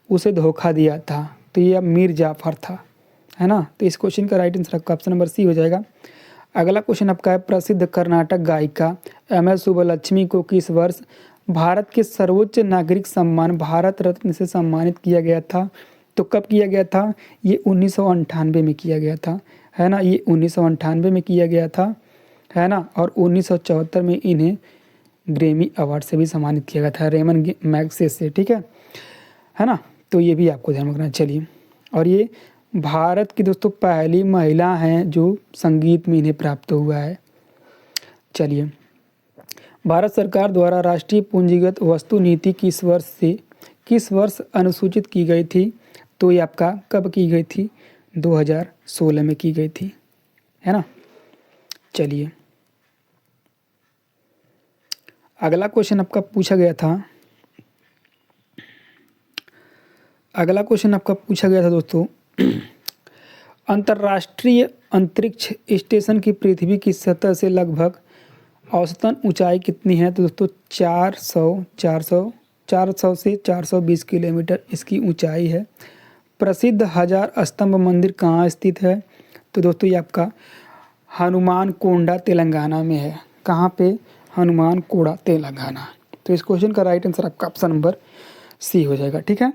उसे धोखा दिया था? तो ये मीर जाफर था, है ना। तो इस क्वेश्चन का राइट आंसर आपका ऑप्शन नंबर सी हो जाएगा। अगला क्वेश्चन आपका है प्रसिद्ध कर्नाटक गायिका MS सुब्बलक्ष्मी को किस वर्ष भारत के सर्वोच्च नागरिक सम्मान भारत रत्न से सम्मानित किया गया था? तो कब किया गया था? ये 1998 में किया गया था, है ना। ये 1998 में किया गया था, है ना। और 1974 में इन्हें ग्रैमी अवार्ड से भी सम्मानित किया गया था, रेमन मैग्सेसे से। ठीक है ना। तो ये भी आपको ध्यान रखना। चलिए, और ये भारत की दोस्तों पहली महिला हैं जो संगीत में इन्हें प्राप्त हुआ है। चलिए, भारत सरकार द्वारा राष्ट्रीय पूंजीगत वस्तु नीति किस वर्ष अनुसूचित की गई थी? तो ये आपका कब की गई थी? 2016 में की गई थी, है ना। चलिए, अगला क्वेश्चन आपका पूछा गया था अगला क्वेश्चन आपका पूछा गया था दोस्तों, अंतर्राष्ट्रीय अंतरिक्ष स्टेशन की पृथ्वी की सतह से लगभग औसतन ऊंचाई कितनी है? तो दोस्तों 400 से 420 किलोमीटर इसकी ऊंचाई है। प्रसिद्ध हजार स्तंभ मंदिर कहाँ स्थित है? तो दोस्तों ये आपका हनुमान कोंडा तेलंगाना में है। कहाँ पे? हनुमान कोंडा तेलंगाना। तो इस क्वेश्चन का राइट आंसर आपका ऑप्शन नंबर सी हो जाएगा। ठीक है,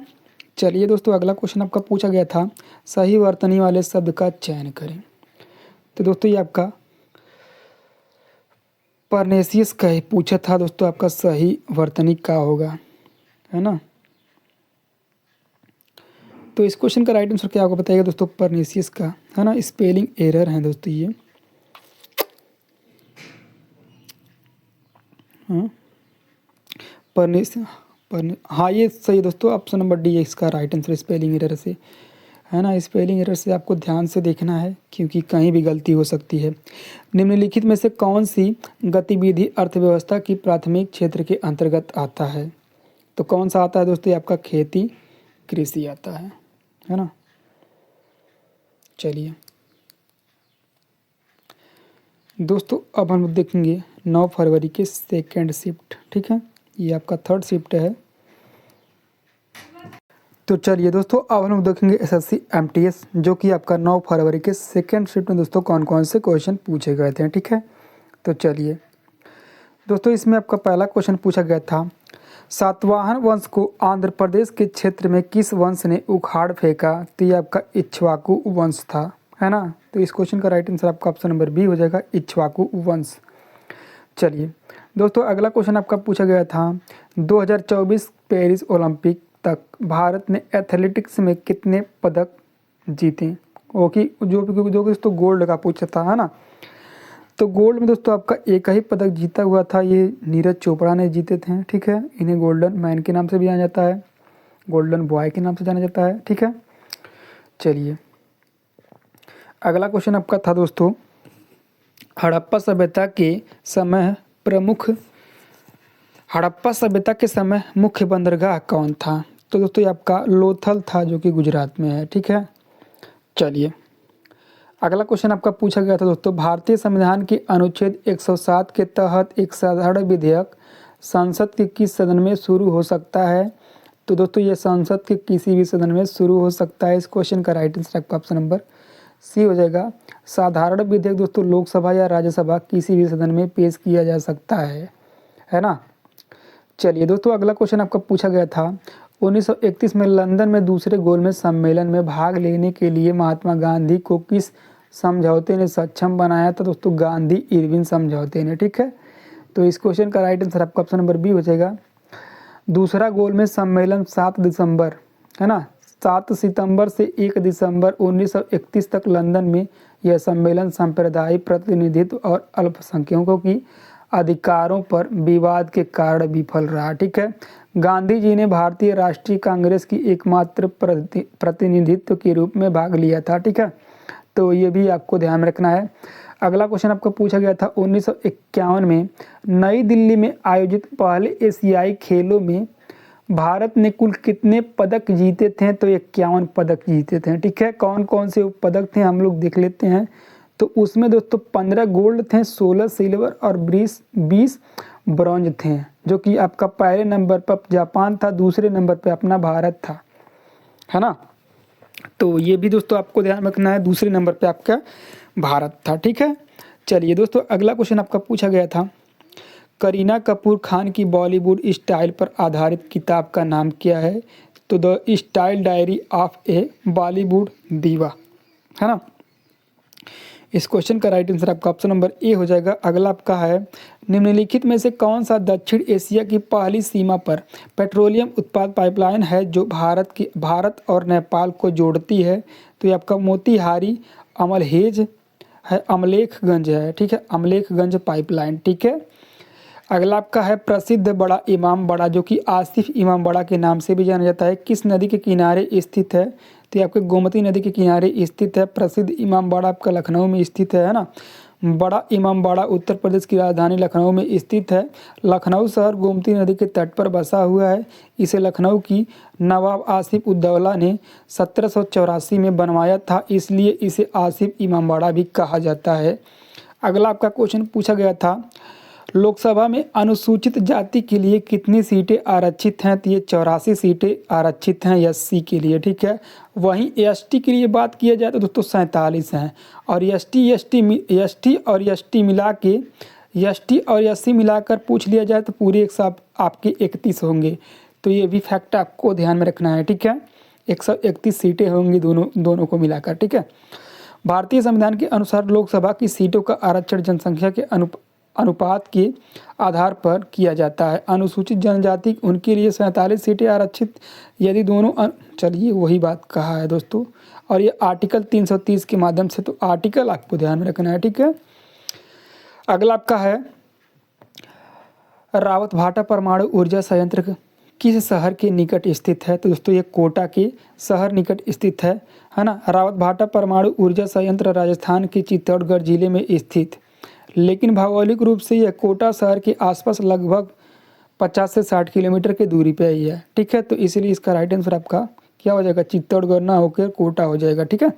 चलिए दोस्तों अगला क्वेश्चन आपका पूछा गया था, सही वर्तनी वाले शब्द का चयन करें। तो दोस्तों ये आपका परनेसियस का ही पूछा था दोस्तों, आपका सही वर्तनी क्या होगा, है ना। तो इस क्वेश्चन का राइट आंसर क्या होगा बताइएगा दोस्तों, परनेसियस का, है ना। स्पेलिंग एरर है दोस्तों ये। हाँ हाँ ये सही है दोस्तों, ऑप्शन नंबर डी है इसका राइट आंसर, स्पेलिंग एरर से, है ना। स्पेलिंग एरर से आपको ध्यान से देखना है क्योंकि कहीं भी गलती हो सकती है। निम्नलिखित में से कौन सी गतिविधि अर्थव्यवस्था की प्राथमिक क्षेत्र के अंतर्गत आता है? तो कौन सा आता है दोस्तों? ये आपका खेती कृषि आता है ना। चलिए दोस्तों अब हम देखेंगे 9 फरवरी के सेकेंड शिफ्ट। ठीक है, ये आपका थर्ड शिफ्ट है। तो चलिए दोस्तों अब हम देखेंगे एसएससी एमटीएस, जो कि आपका 9 फरवरी के सेकेंड शिफ्ट में दोस्तों कौन कौन से क्वेश्चन पूछे गए थे। ठीक है, तो चलिए दोस्तों इसमें आपका पहला क्वेश्चन पूछा गया था, सातवाहन वंश को आंध्र प्रदेश के क्षेत्र में किस वंश ने उखाड़ फेंका? तो ये आपका इक्ष्वाकु वंश था, है ना। तो इस क्वेश्चन का राइट आंसर आपका ऑप्शन नंबर बी हो जाएगा, इक्ष्वाकु वंश। चलिए दोस्तों अगला क्वेश्चन आपका पूछा गया था, 2024 पेरिस ओलंपिक तक भारत ने एथलेटिक्स में कितने पदक जीते? ओके, जो दोस्तों गोल्ड का पूछा था, है ना। तो गोल्ड में दोस्तों आपका एक ही पदक जीता हुआ था, ये नीरज चोपड़ा ने जीते थे। ठीक है, इन्हें गोल्डन मैन के नाम से भी जाना जाता है, गोल्डन बॉय के नाम से जाना जाता है। ठीक है, चलिए अगला क्वेश्चन आपका था दोस्तों, हड़प्पा सभ्यता के समय मुख्य बंदरगाह कौन था? तो दोस्तों ये आपका लोथल था, जो कि गुजरात में है। ठीक है, चलिए अगला क्वेश्चन आपका पूछा गया था दोस्तों, भारतीय संविधान के अनुच्छेद 107 के तहत एक साधारण विधेयक संसद के किस सदन में शुरू हो सकता है? तो दोस्तों ये संसद के किसी भी सदन में शुरू हो सकता है। इस क्वेश्चन का राइट आंसर आपका ऑप्शन नंबर सी हो जाएगा। साधारण विधेयक दोस्तों लोकसभा या राज्यसभा किसी भी सदन में पेश किया जा सकता है ना। चलिए दोस्तों अगला क्वेश्चन आपका पूछा गया था, 1931 में लंदन में दूसरे गोलमेज सम्मेलन में भाग लेने के लिए महात्मा गांधी को किस समझौते ने सक्षम बनाया था? दोस्तों गांधी इरविन समझौते ने। ठीक है, तो इस क्वेश्चन का राइट आंसर आपका ऑप्शन नंबर बी हो जाएगा। दूसरा गोलमेज सम्मेलन 7 दिसंबर, है ना, 7 सितंबर से 1 दिसंबर 1931 तक लंदन में यह सम्मेलन सांप्रदायिक प्रतिनिधित्व और अल्पसंख्यकों की अधिकारों पर विवाद के कारण विफल रहा। ठीक है, गांधी जी ने भारतीय राष्ट्रीय कांग्रेस की एकमात्र प्रतिनिधित्व के रूप में भाग लिया था। ठीक है, तो ये भी आपको ध्यान में रखना है। अगला क्वेश्चन आपको पूछा गया था, 1951 में नई दिल्ली में आयोजित पहले एशियाई खेलों में भारत ने कुल कितने पदक जीते थे? तो 51 पदक जीते थे। ठीक है, कौन कौन से पदक थे हम लोग देख लेते हैं। तो उसमें दोस्तों 15 गोल्ड थे, 16 सिल्वर और 20 ब्रॉन्ज थे, जो कि आपका पहले नंबर पर जापान था, दूसरे नंबर पर अपना भारत था, है ना। तो ये भी दोस्तों आपको ध्यान रखना है, दूसरे नंबर पे आपका भारत था। ठीक है, चलिए दोस्तों अगला क्वेश्चन आपका पूछा गया था, करीना कपूर खान की बॉलीवुड स्टाइल पर आधारित किताब का नाम क्या है? तो द स्टाइल डायरी ऑफ ए बॉलीवुड दीवा, है ना। इस क्वेश्चन का राइट आंसर आपका ऑप्शन नंबर ए हो जाएगा। अगला आपका है, निम्नलिखित में से कौन सा दक्षिण एशिया की पहली सीमा पर पेट्रोलियम उत्पाद पाइपलाइन है जो भारत और नेपाल को जोड़ती है? तो ये आपका मोतीहारी अमलहेज है, अमलेखगंज है। ठीक है, अमलेखगंज पाइपलाइन। ठीक है, अगला आपका है, प्रसिद्ध बड़ा इमाम बड़ा, जो कि आसिफ इमाम बड़ा के नाम से भी जाना जाता है, किस नदी के किनारे स्थित है? तो ये आपके गोमती नदी के किनारे स्थित है। प्रसिद्ध इमाम बाड़ा आपका लखनऊ में स्थित है ना। बड़ा इमामबाड़ा उत्तर प्रदेश की राजधानी लखनऊ में स्थित है। लखनऊ शहर गोमती नदी के तट पर बसा हुआ है। इसे लखनऊ की नवाब आसिफ उद्दौला ने 1784 में बनवाया था, इसलिए इसे आसिफ इमामबाड़ा भी कहा जाता है। अगला आपका क्वेश्चन पूछा गया था, लोकसभा में अनुसूचित जाति के लिए कितनी सीटें आरक्षित हैं? तो ये 84 सीटें आरक्षित हैं एससी के लिए, ठीक है। वहीं एसटी के लिए बात किया जाए तो दोस्तों 47 हैं। और एसटी मिला के एसटी और एससी मिलाकर पूछ लिया जाए तो पूरे एक साथ आपके 31 होंगे। तो ये भी फैक्ट आपको ध्यान में रखना है, ठीक है। 131 सीटें होंगी दोनों को मिलाकर, ठीक है। भारतीय संविधान के अनुसार लोकसभा की सीटों का आरक्षण जनसंख्या के अनुपात के आधार पर किया जाता है। अनुसूचित जनजाति उनके लिए 47 सीटें आरक्षित यदि दोनों चलिए वही बात कहा है दोस्तों। और ये आर्टिकल 330 के माध्यम से, तो आर्टिकल आपको ध्यान में रखना है, ठीक है। अगला आपका है, रावतभाटा परमाणु ऊर्जा संयंत्र किस शहर के निकट स्थित है? तो दोस्तों ये कोटा के शहर निकट स्थित है ना। रावतभाटा परमाणु ऊर्जा संयंत्र राजस्थान के चित्तौड़गढ़ जिले में स्थित, लेकिन भौगोलिक रूप से यह कोटा शहर के आसपास लगभग 50 से 60 किलोमीटर की दूरी पे ही है, ठीक है। तो इसीलिए इसका राइट आंसर आपका क्या हो जाएगा? चित्तौड़गढ़ ना होकर कोटा हो जाएगा, ठीक है।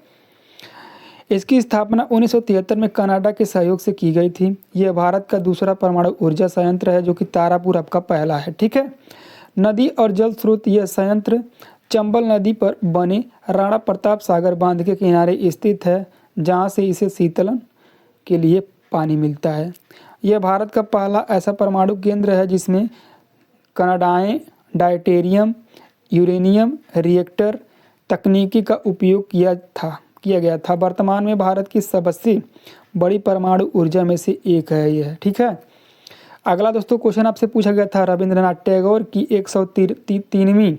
इसकी स्थापना 1973 में कनाडा के सहयोग से की गई थी। यह भारत का दूसरा परमाणु ऊर्जा संयंत्र है, जो कि तारापुर आपका पहला है, ठीक है। नदी और जल स्रोत, यह संयंत्र चंबल नदी पर बने राणा प्रताप सागर बांध के किनारे स्थित है, जहां से इसे शीतलन के लिए पानी मिलता है। यह भारत का पहला ऐसा परमाणु केंद्र है जिसमें कनाडाई डायटेरियम यूरेनियम रिएक्टर तकनीकी का उपयोग किया गया था। वर्तमान में भारत की सबसे बड़ी परमाणु ऊर्जा में से एक है यह, ठीक है। अगला दोस्तों क्वेश्चन आपसे पूछा गया था, रविंद्रनाथ टैगोर की 103वीं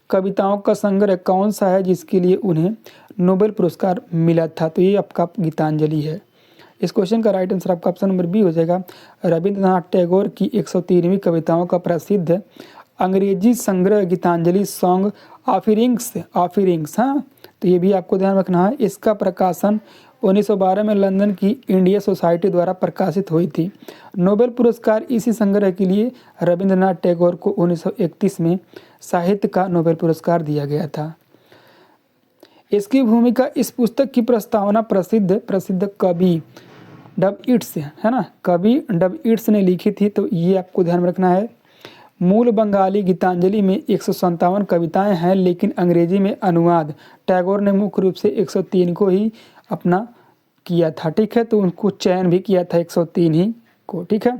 कविताओं का संग्रह कौन सा है जिसके लिए उन्हें नोबेल पुरस्कार मिला था? तो ये आपका गीतांजलि है। इस क्वेश्चन का राइट आंसर आपका ऑप्शन नंबर बी हो जाएगा। रविंद्रनाथ टैगोर की 103वीं कविताओं का प्रसिद्ध अंग्रेजी संग्रह गीतांजलि सॉन्ग ऑफरिंग्स, हाँ, तो ये भी आपको ध्यान रखना है। इसका प्रकाशन 1912 में लंदन की इंडिया सोसाइटी द्वारा प्रकाशित हुई थी। नोबेल पुरस्कार इसी संग्रह के लिए रविंद्रनाथ टैगोर को 1931 में साहित्य का नोबेल पुरस्कार दिया गया था। इसकी भूमिका इस पुस्तक की प्रस्तावना प्रसिद्ध कवि डब इट्स, है ना, कवि डब इट्स ने लिखी थी। तो ये आपको ध्यान में रखना है। मूल बंगाली गीतांजलि में 157 कविताएं हैं, लेकिन अंग्रेजी में अनुवाद टैगोर ने मुख्य रूप से 103 को ही अपना किया था, ठीक है। तो उनको चयन भी किया था 103 ही को, ठीक है।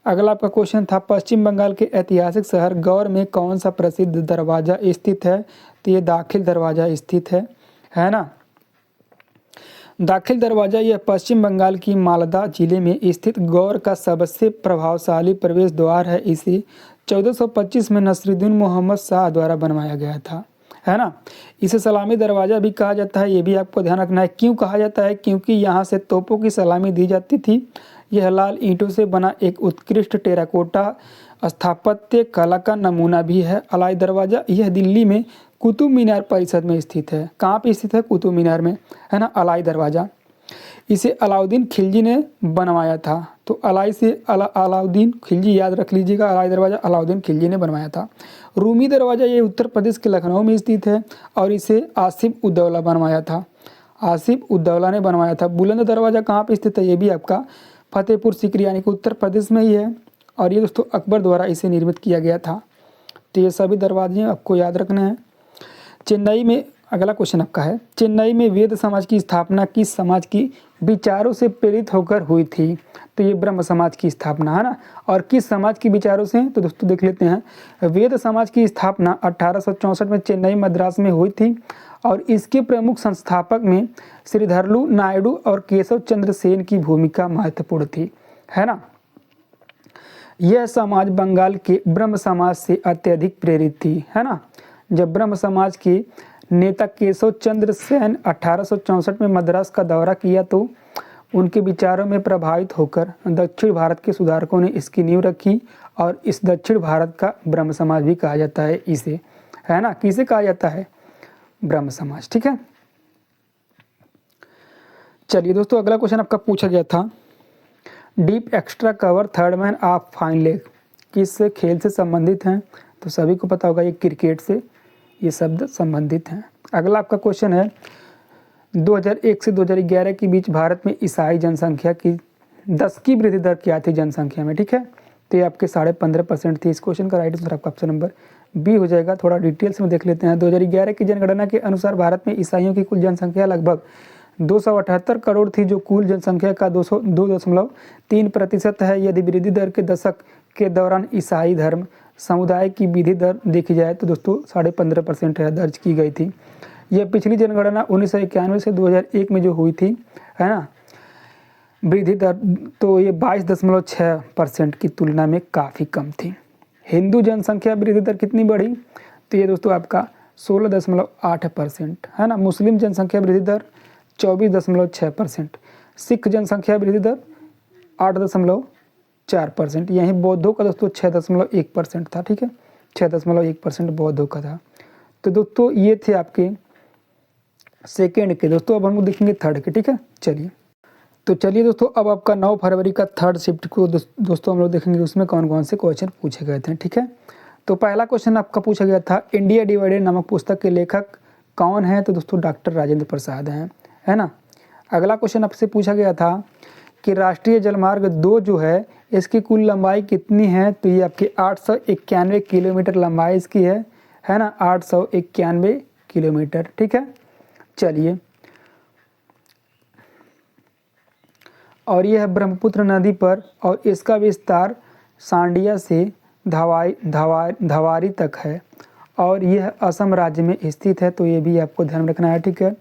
अगला आपका क्वेश्चन था, पश्चिम बंगाल के ऐतिहासिक शहर गौर में कौन सा प्रसिद्ध दरवाजा स्थित है? तो ये दाखिल दरवाजा स्थित है ना। दाखिल दरवाजा यह पश्चिम बंगाल की मालदा जिले में स्थित गौर का सबसे प्रभावशाली प्रवेश द्वार है। इसे 1425 में नसरुद्दीन मोहम्मद शाह द्वारा बनवाया गया था, है ना। इसे सलामी दरवाज़ा भी कहा जाता है, ये भी आपको ध्यान रखना है। क्यों कहा जाता है? क्योंकि यहाँ से तोपों की सलामी दी जाती थी। यह लाल ईंटों से बना एक उत्कृष्ट टेराकोटा स्थापत्य कला का नमूना भी है। अलाई दरवाज़ा यह दिल्ली में कुतुब मीनार परिसर में स्थित है। कहाँ पे स्थित है? कुतुब मीनार में, है ना, अलाई दरवाज़ा। इसे अलाउद्दीन खिलजी ने बनवाया था। तो अलाई से अलाउद्दीन खिलजी, याद रख लीजिएगा, अलाई दरवाज़ा अलाउद्दीन खिलजी ने बनवाया था। रूमी दरवाज़ा ये उत्तर प्रदेश के लखनऊ में स्थित है और इसे आसिफ उद्दौला बनवाया था। आसिफ उद्दौला ने बनवाया था। बुलंद दरवाज़ा कहाँ पे स्थित है? ये भी आपका फतेहपुर सीकरी यानी कि उत्तर प्रदेश में ही है और ये दोस्तों अकबर द्वारा इसे निर्मित किया गया था। तो ये सभी दरवाजे आपको याद रखने हैं। चेन्नई में, अगला क्वेश्चन आपका है, चेन्नई में वेद समाज की स्थापना किस समाज की विचारों से प्रेरित होकर हुई थी? तो ये ब्रह्म समाज की स्थापना, है ना। और किस समाज की विचारों से? तो दोस्तों देख लेते हैं। वेद समाज की स्थापना 1864 में चेन्नई मद्रास में हुई थी और इसके प्रमुख संस्थापक में श्रीधरलू नायडू और केशव चंद्र सेन की भूमिका महत्वपूर्ण थी, है ना। यह समाज बंगाल के ब्रह्म समाज से अत्यधिक प्रेरित थी, है ना। जब ब्रह्म समाज के नेता केशव चंद्र सेन 1864 में मद्रास का दौरा किया तो उनके विचारों में प्रभावित होकर दक्षिण भारत के सुधारकों ने इसकी नींव रखी और इस दक्षिण भारत का ब्रह्म समाज भी कहा जाता है इसे, है ना। किसे कहा जाता है? ब्रह्म समाज, ठीक है। चलिए दोस्तों, अगला क्वेश्चन आपका पूछा गया था, deep extra cover third man of fine leg किस खेल से संबंधित हैं? तो सभी को पता होगा ये क्रिकेट से ये शब्द संबंधित हैं। अगला आपका क्वेश्चन है 2001 से 2011 के बीच भारत में ईसाई जनसंख्या की 10 की वृद्धि दर क्या थी जनसंख्या में? ठीक है, तो ये आपके 15.5% थी। इस क्वेश्चन का राइट आंसर आपका ऑप्शन नंबर बी हो जाएगा। थोड़ा डिटेल्स में देख लेते हैं। 2011 की जनगणना के अनुसार भारत में ईसाइयों की कुल जनसंख्या लगभग 278 करोड़ थी, जो कुल जनसंख्या का 2.3% है। यदि वृद्धि दर के दशक के दौरान ईसाई धर्म समुदाय की वृद्धि दर देखी जाए तो दोस्तों 15.5% है दर्ज की गई थी। यह पिछली जनगणना 1991 से 2001 में जो हुई थी, है ना, वृद्धि दर, तो ये 22.6% की तुलना में काफ़ी कम थी। हिंदू जनसंख्या वृद्धि दर कितनी बढ़ी? तो ये दोस्तों आपका 16.8% है ना। मुस्लिम जनसंख्या वृद्धि दर 24.6%। सिख जनसंख्या वृद्धि दर 8.4%। यहीं बौद्धों का दोस्तों 6.1% था। ठीक है, 6.1% बौद्धों का था। तो दोस्तों ये थे आपके सेकेंड के। दोस्तों अब हम लोग देखेंगे थर्ड के। ठीक है, चलिए दोस्तों अब आपका 9 फरवरी का थर्ड शिफ्ट को दोस्तों हम लोग देखेंगे उसमें कौन कौन से क्वेश्चन पूछे गए थे। ठीक है, तो पहला क्वेश्चन आपका पूछा गया था इंडिया डिवाइडेड नामक पुस्तक के लेखक कौन है? तो दोस्तों डॉक्टर राजेंद्र प्रसाद हैं, है ना। अगला क्वेश्चन आपसे पूछा गया था कि राष्ट्रीय जलमार्ग 2 जो है इसकी कुल लंबाई कितनी है? तो ये आपकी 891 किलोमीटर लंबाई इसकी है ना, 891 किलोमीटर। ठीक है, चलिए, और यह ब्रह्मपुत्र नदी पर और इसका विस्तार सांडिया से धवारी तक है और यह असम राज्य में स्थित है। तो ये भी आपको ध्यान रखना है। ठीक है,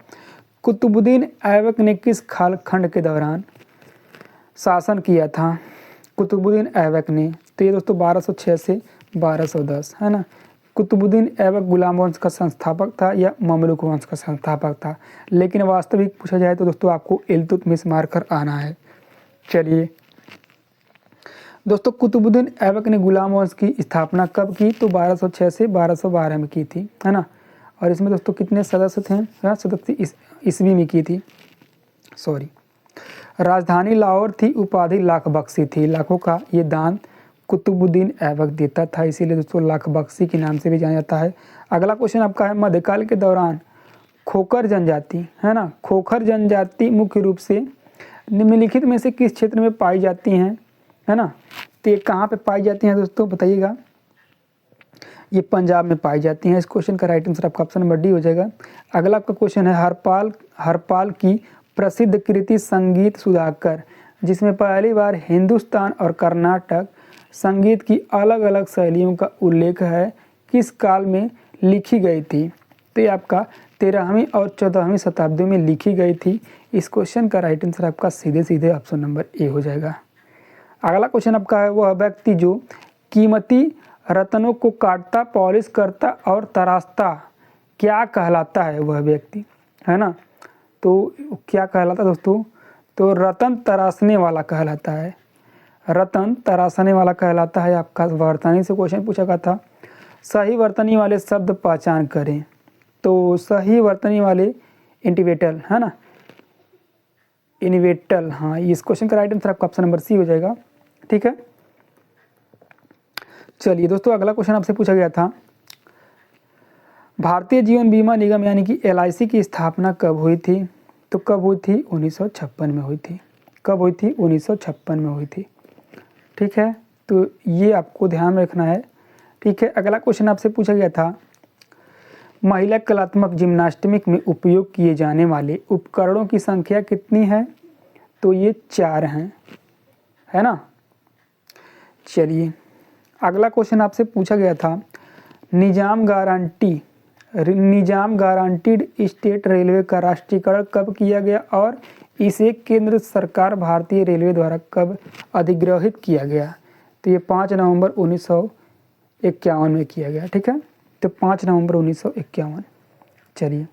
कुतुबुद्दीन ऐबक ने किस कालखंड के दौरान शासन किया था? कुतुबुद्दीन ऐबक ने, तो ये दोस्तों 1206 से 1210, है ना। कुतुबुद्दीन ऐबक गुलाम वंश का संस्थापक था या ममलूक वंश का संस्थापक था? लेकिन वास्तविक पूछा जाए तो दोस्तों आपको इल्तुतमिश मारकर आना है। चलिए दोस्तों, कुतुबुद्दीन ऐबक ने गुलाम वंश की स्थापना कब की? तो 1206 से 1212 में की थी, है ना। और इसमें दोस्तों कितने सदस्य थे? सदस्य ईस्वी में की थी, सॉरी। राजधानी लाहौर थी, उपाधि लाख बख्शी थी। लाखों का ये दान कुतुबुद्दीन ऐबक देता था, इसीलिए दोस्तों लाख बख्शी के नाम से भी जाना जाता है। अगला क्वेश्चन आपका है मध्यकाल के दौरान खोखर जनजाति, है ना, खोखर जनजाति मुख्य रूप से निम्नलिखित में से किस क्षेत्र में पाई जाती हैं, है ना। तो ये कहाँ पे पाई जाती हैं दोस्तों बताइएगा? ये पंजाब में पाई जाती हैं। इस क्वेश्चन का राइट आंसर आपका ऑप्शन नंबर डी हो जाएगा। अगला आपका क्वेश्चन है हरपाल की प्रसिद्ध कृति संगीत सुधाकर, जिसमें पहली बार हिंदुस्तान और कर्नाटक संगीत की अलग अलग शैलियों का उल्लेख है, किस काल में लिखी गई थी? तो ये आपका 13वीं और 14वीं शताब्दी में लिखी गई थी। इस क्वेश्चन का राइट आंसर आपका सीधे ऑप्शन नंबर ए हो जाएगा। अगला क्वेश्चन आपका है वह व्यक्ति जो कीमती रत्नों को काटता, पॉलिश करता और तराशता क्या कहलाता है? वह व्यक्ति, है ना, तो क्या कहलाता दोस्तों? तो रतन तराशने वाला कहलाता है। रतन तराशने वाला कहलाता है। आपका वर्तनी से क्वेश्चन पूछा गया था। सही वर्तनी वाले शब्द पहचान करें। तो सही वर्तनी वाले इंटिवेटल, है ना, इनिवेटल, हाँ, इस क्वेश्चन का राइट आंसर आपका ऑप्शन नंबर सी हो जाएगा। ठीक है, चलिए दोस्तों अगला क्वेश्चन आपसे पूछा गया था भारतीय जीवन बीमा निगम यानी कि LIC की स्थापना कब हुई थी? तो कब हुई थी? 1956 में हुई थी। कब हुई थी? 1956 में हुई थी। ठीक है, तो ये आपको ध्यान में रखना है। ठीक है, अगला क्वेश्चन आपसे पूछा गया था महिला कलात्मक जिम्नास्टिक में उपयोग किए जाने वाले उपकरणों की संख्या कितनी है? तो ये 4 हैं, है ना। चलिए अगला क्वेश्चन आपसे पूछा गया था निजाम गारंटीड स्टेट रेलवे का राष्ट्रीयकरण कब किया गया और इसे केंद्र सरकार भारतीय रेलवे द्वारा कब अधिग्रहित किया गया? तो ये 5 नवंबर 1951 में किया गया। ठीक है, तो 5 नवंबर 1951। चलिए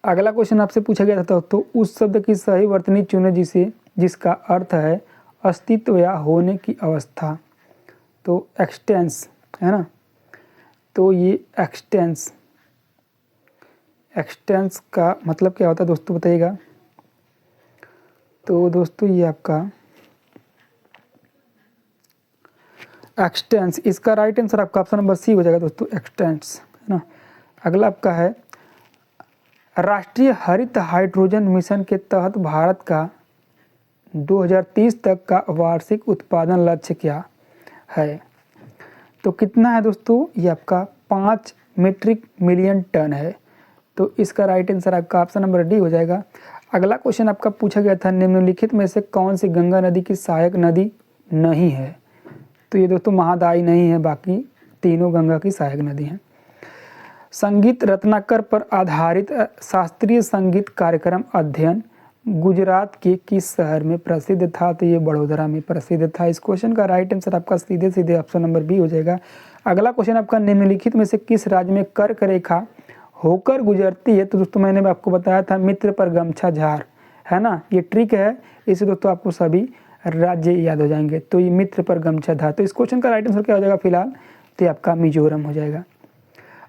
अगला क्वेश्चन आपसे पूछा गया था तो उस शब्द की सही वर्तनी चुने जिसका अर्थ है अस्तित्व या होने की अवस्था। तो एक्सटेंस, है ना, तो ये एक्सटेंस का मतलब क्या होता है दोस्तों बताइएगा? तो दोस्तों ये आपका एक्सटेंस, इसका राइट आंसर आपका ऑप्शन नंबर सी हो जाएगा दोस्तों, एक्सटेंस, है ना। अगला आपका है राष्ट्रीय हरित हाइड्रोजन मिशन के तहत भारत का 2030 तक का वार्षिक उत्पादन लक्ष्य क्या है? तो कितना है दोस्तों? ये आपका 5 मीट्रिक मिलियन टन है। तो इसका राइट आंसर आपका ऑप्शन नंबर डी हो जाएगा। अगला क्वेश्चन आपका पूछा गया था निम्नलिखित में से कौन सी गंगा नदी की सहायक नदी नहीं है? तो ये दोस्तों महादायी नहीं है, बाकी तीनों गंगा की सहायक नदी हैं। संगीत रत्नाकर पर आधारित शास्त्रीय संगीत कार्यक्रम अध्ययन गुजरात के किस शहर में प्रसिद्ध था? तो ये बड़ोदरा में प्रसिद्ध था। इस क्वेश्चन का राइट आंसर आपका सीधे सीधे ऑप्शन नंबर बी हो जाएगा। अगला क्वेश्चन आपका निम्नलिखित में से किस राज्य में कर्क रेखा होकर गुजरती है? तो दोस्तों मैंने आपको बताया था मित्र पर गमछा झार, है ना, ये ट्रिक है, इसे दोस्तों आपको सभी राज्य याद हो जाएंगे। तो ये मित्र पर गमछा धार, तो इस क्वेश्चन का राइट आंसर क्या हो जाएगा फिलहाल? तो ये आपका मिजोरम हो जाएगा।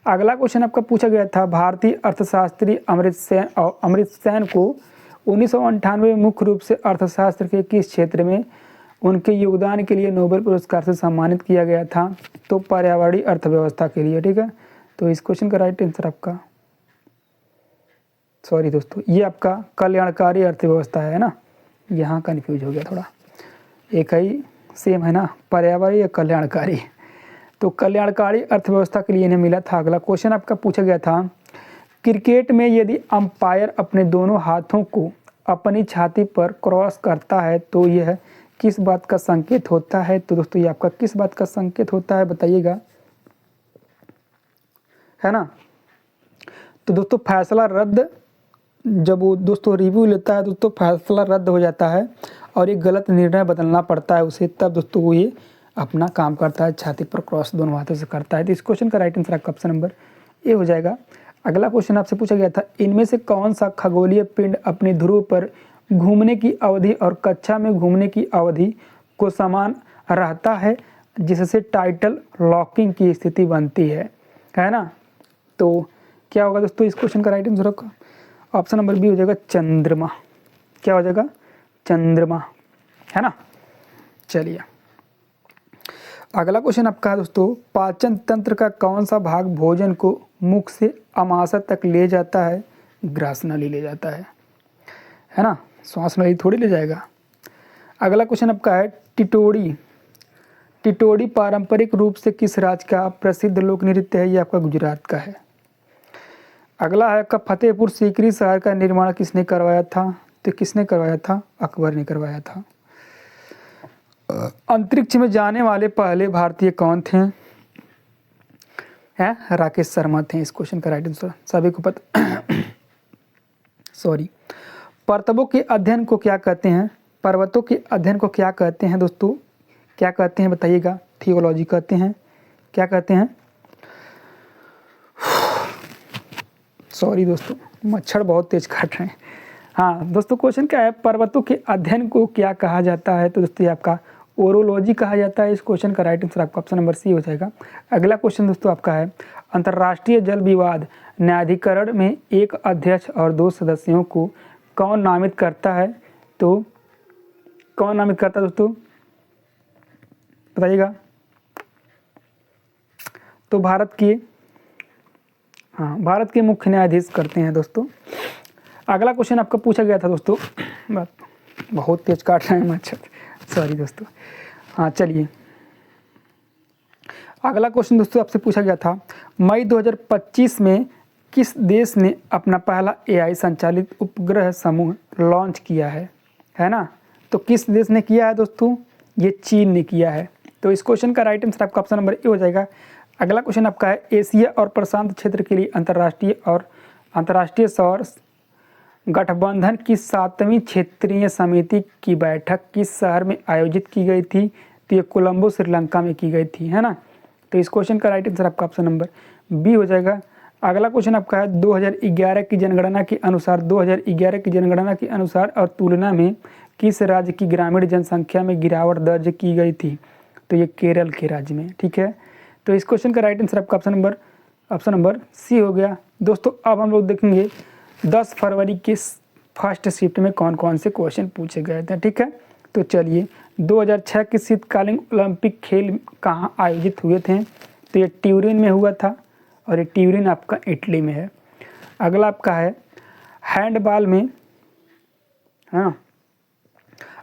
अगला क्वेश्चन आपका पूछा गया था भारतीय अर्थशास्त्री अमृत सेन को 1998 में मुख्य रूप से अर्थशास्त्र के किस क्षेत्र में उनके योगदान के लिए नोबेल पुरस्कार से सम्मानित किया गया था? तो पर्यावरणीय अर्थव्यवस्था के लिए, ठीक है। तो इस क्वेश्चन का राइट आंसर आपका, सॉरी दोस्तों, ये आपका कल्याणकारी अर्थव्यवस्था है ना, यहाँ कन्फ्यूज हो गया थोड़ा, एक ही सेम है ना, पर्यावरणीय या कल्याणकारी। तो कल्याणकारी अर्थव्यवस्था के लिए इन्हें मिला था। अगला क्वेश्चन आपका पूछा गया था क्रिकेट में यदि अंपायर अपने दोनों हाथों को अपनी छाती पर क्रॉस करता है तो यह किस बात का संकेत होता है? तो दोस्तों ये आपका किस बात का संकेत होता है बताइएगा, है ना। तो दोस्तों फैसला रद्द, जब वो दोस्तों रिव्यू लेता है दोस्तों फैसला रद्द हो जाता है और एक गलत निर्णय बदलना पड़ता है उसे, तब दोस्तों वो ये अपना काम करता है, छाती पर क्रॉस दोनों हाथों से करता है। तो इस क्वेश्चन का राइट आंसर आपका ऑप्शन नंबर ए हो जाएगा। अगला क्वेश्चन आपसे पूछा गया था इनमें से कौन सा खगोलीय पिंड अपनी ध्रुव पर घूमने की अवधि और कक्षा में घूमने की अवधि को समान रहता है जिससे टाइटल लॉकिंग की स्थिति बनती है ना। तो क्या होगा दोस्तों इस क्वेश्चन का राइट आंसर होगा ऑप्शन नंबर बी हो जाएगा, चंद्रमा। क्या हो जाएगा? चंद्रमा, है ना। चलिए अगला क्वेश्चन आपका है दोस्तों पाचन तंत्र का कौन सा भाग भोजन को मुख से अमाशय तक ले जाता है? ग्रास नली ले जाता है ना, श्वास नली थोड़ी ले जाएगा। अगला क्वेश्चन आपका है टिटोड़ी। टिटोड़ी पारंपरिक रूप से किस राज्य का प्रसिद्ध लोक नृत्य है? ये आपका गुजरात का है। अगला है आपका फतेहपुर सीकरी शहर का निर्माण किसने करवाया था? तो किसने करवाया था? अकबर ने करवाया था। अंतरिक्ष में जाने वाले पहले भारतीय कौन थे? हैं राकेश शर्मा थे। इस क्वेश्चन का राइट आंसर सभी को पता सॉरी। पर्वतों के अध्ययन को क्या कहते हैं? पर्वतों के अध्ययन को क्या कहते हैं दोस्तों? क्या कहते हैं बताइएगा? थियोलॉजी कहते हैं। क्या कहते हैं? सॉरी दोस्तों, मच्छर बहुत तेज काट रहे हैं। हाँ दोस्तों क्वेश्चन क्या है, पर्वतों के अध्ययन को क्या कहा जाता है? तो दोस्तों ये आपका ओरोलॉजी कहा जाता है। इस क्वेश्चन का राइट आंसर आपका ऑप्शन नंबर सी हो जाएगा। अगला क्वेश्चन दोस्तों आपका है अंतर्राष्ट्रीय जल विवाद न्यायाधिकरण में एक अध्यक्ष और 2 सदस्यों को कौन नामित करता है? तो कौन नामित करता है दोस्तों बताइएगा? तो भारत के मुख्य न्यायाधीश करते हैं दोस्तों। अगला क्वेश्चन आपका पूछा गया था दोस्तों, बहुत तेज काट रहे हैं मच्छर, सॉरी दोस्तों। हाँ चलिए अगला क्वेश्चन दोस्तों आपसे पूछा गया था मई 2025 में किस देश ने अपना पहला AI संचालित उपग्रह समूह लॉन्च किया है ना। तो किस देश ने किया है दोस्तों? ये चीन ने किया है। तो इस क्वेश्चन का राइट आंसर आपका ऑप्शन नंबर ए हो जाएगा। अगला क्वेश्चन आपका है एशिया और प्रशांत क्षेत्र के लिए अंतर्राष्ट्रीय सौर गठबंधन की 7वीं क्षेत्रीय समिति की बैठक किस शहर में आयोजित की गई थी? तो ये कोलंबो श्रीलंका में की गई थी, है ना। तो इस क्वेश्चन का राइट आंसर आपका ऑप्शन नंबर बी हो जाएगा। अगला क्वेश्चन आपका है 2011 की जनगणना के अनुसार और तुलना में किस राज्य की ग्रामीण जनसंख्या में गिरावट दर्ज की गई थी? तो ये केरल के राज्य में, ठीक है। तो इस क्वेश्चन का राइट आंसर आपका ऑप्शन नंबर सी हो गया। दोस्तों अब हम लोग देखेंगे 10 फरवरी के फर्स्ट शिफ्ट में कौन कौन से क्वेश्चन पूछे गए थे। ठीक है, तो चलिए 2006 के शीतकालीन ओलंपिक खेल कहाँ आयोजित हुए थे। तो ये ट्यूरिन में हुआ था और ये ट्यूरिन आपका इटली में है। अगला आपका है हैंडबॉल में, हाँ,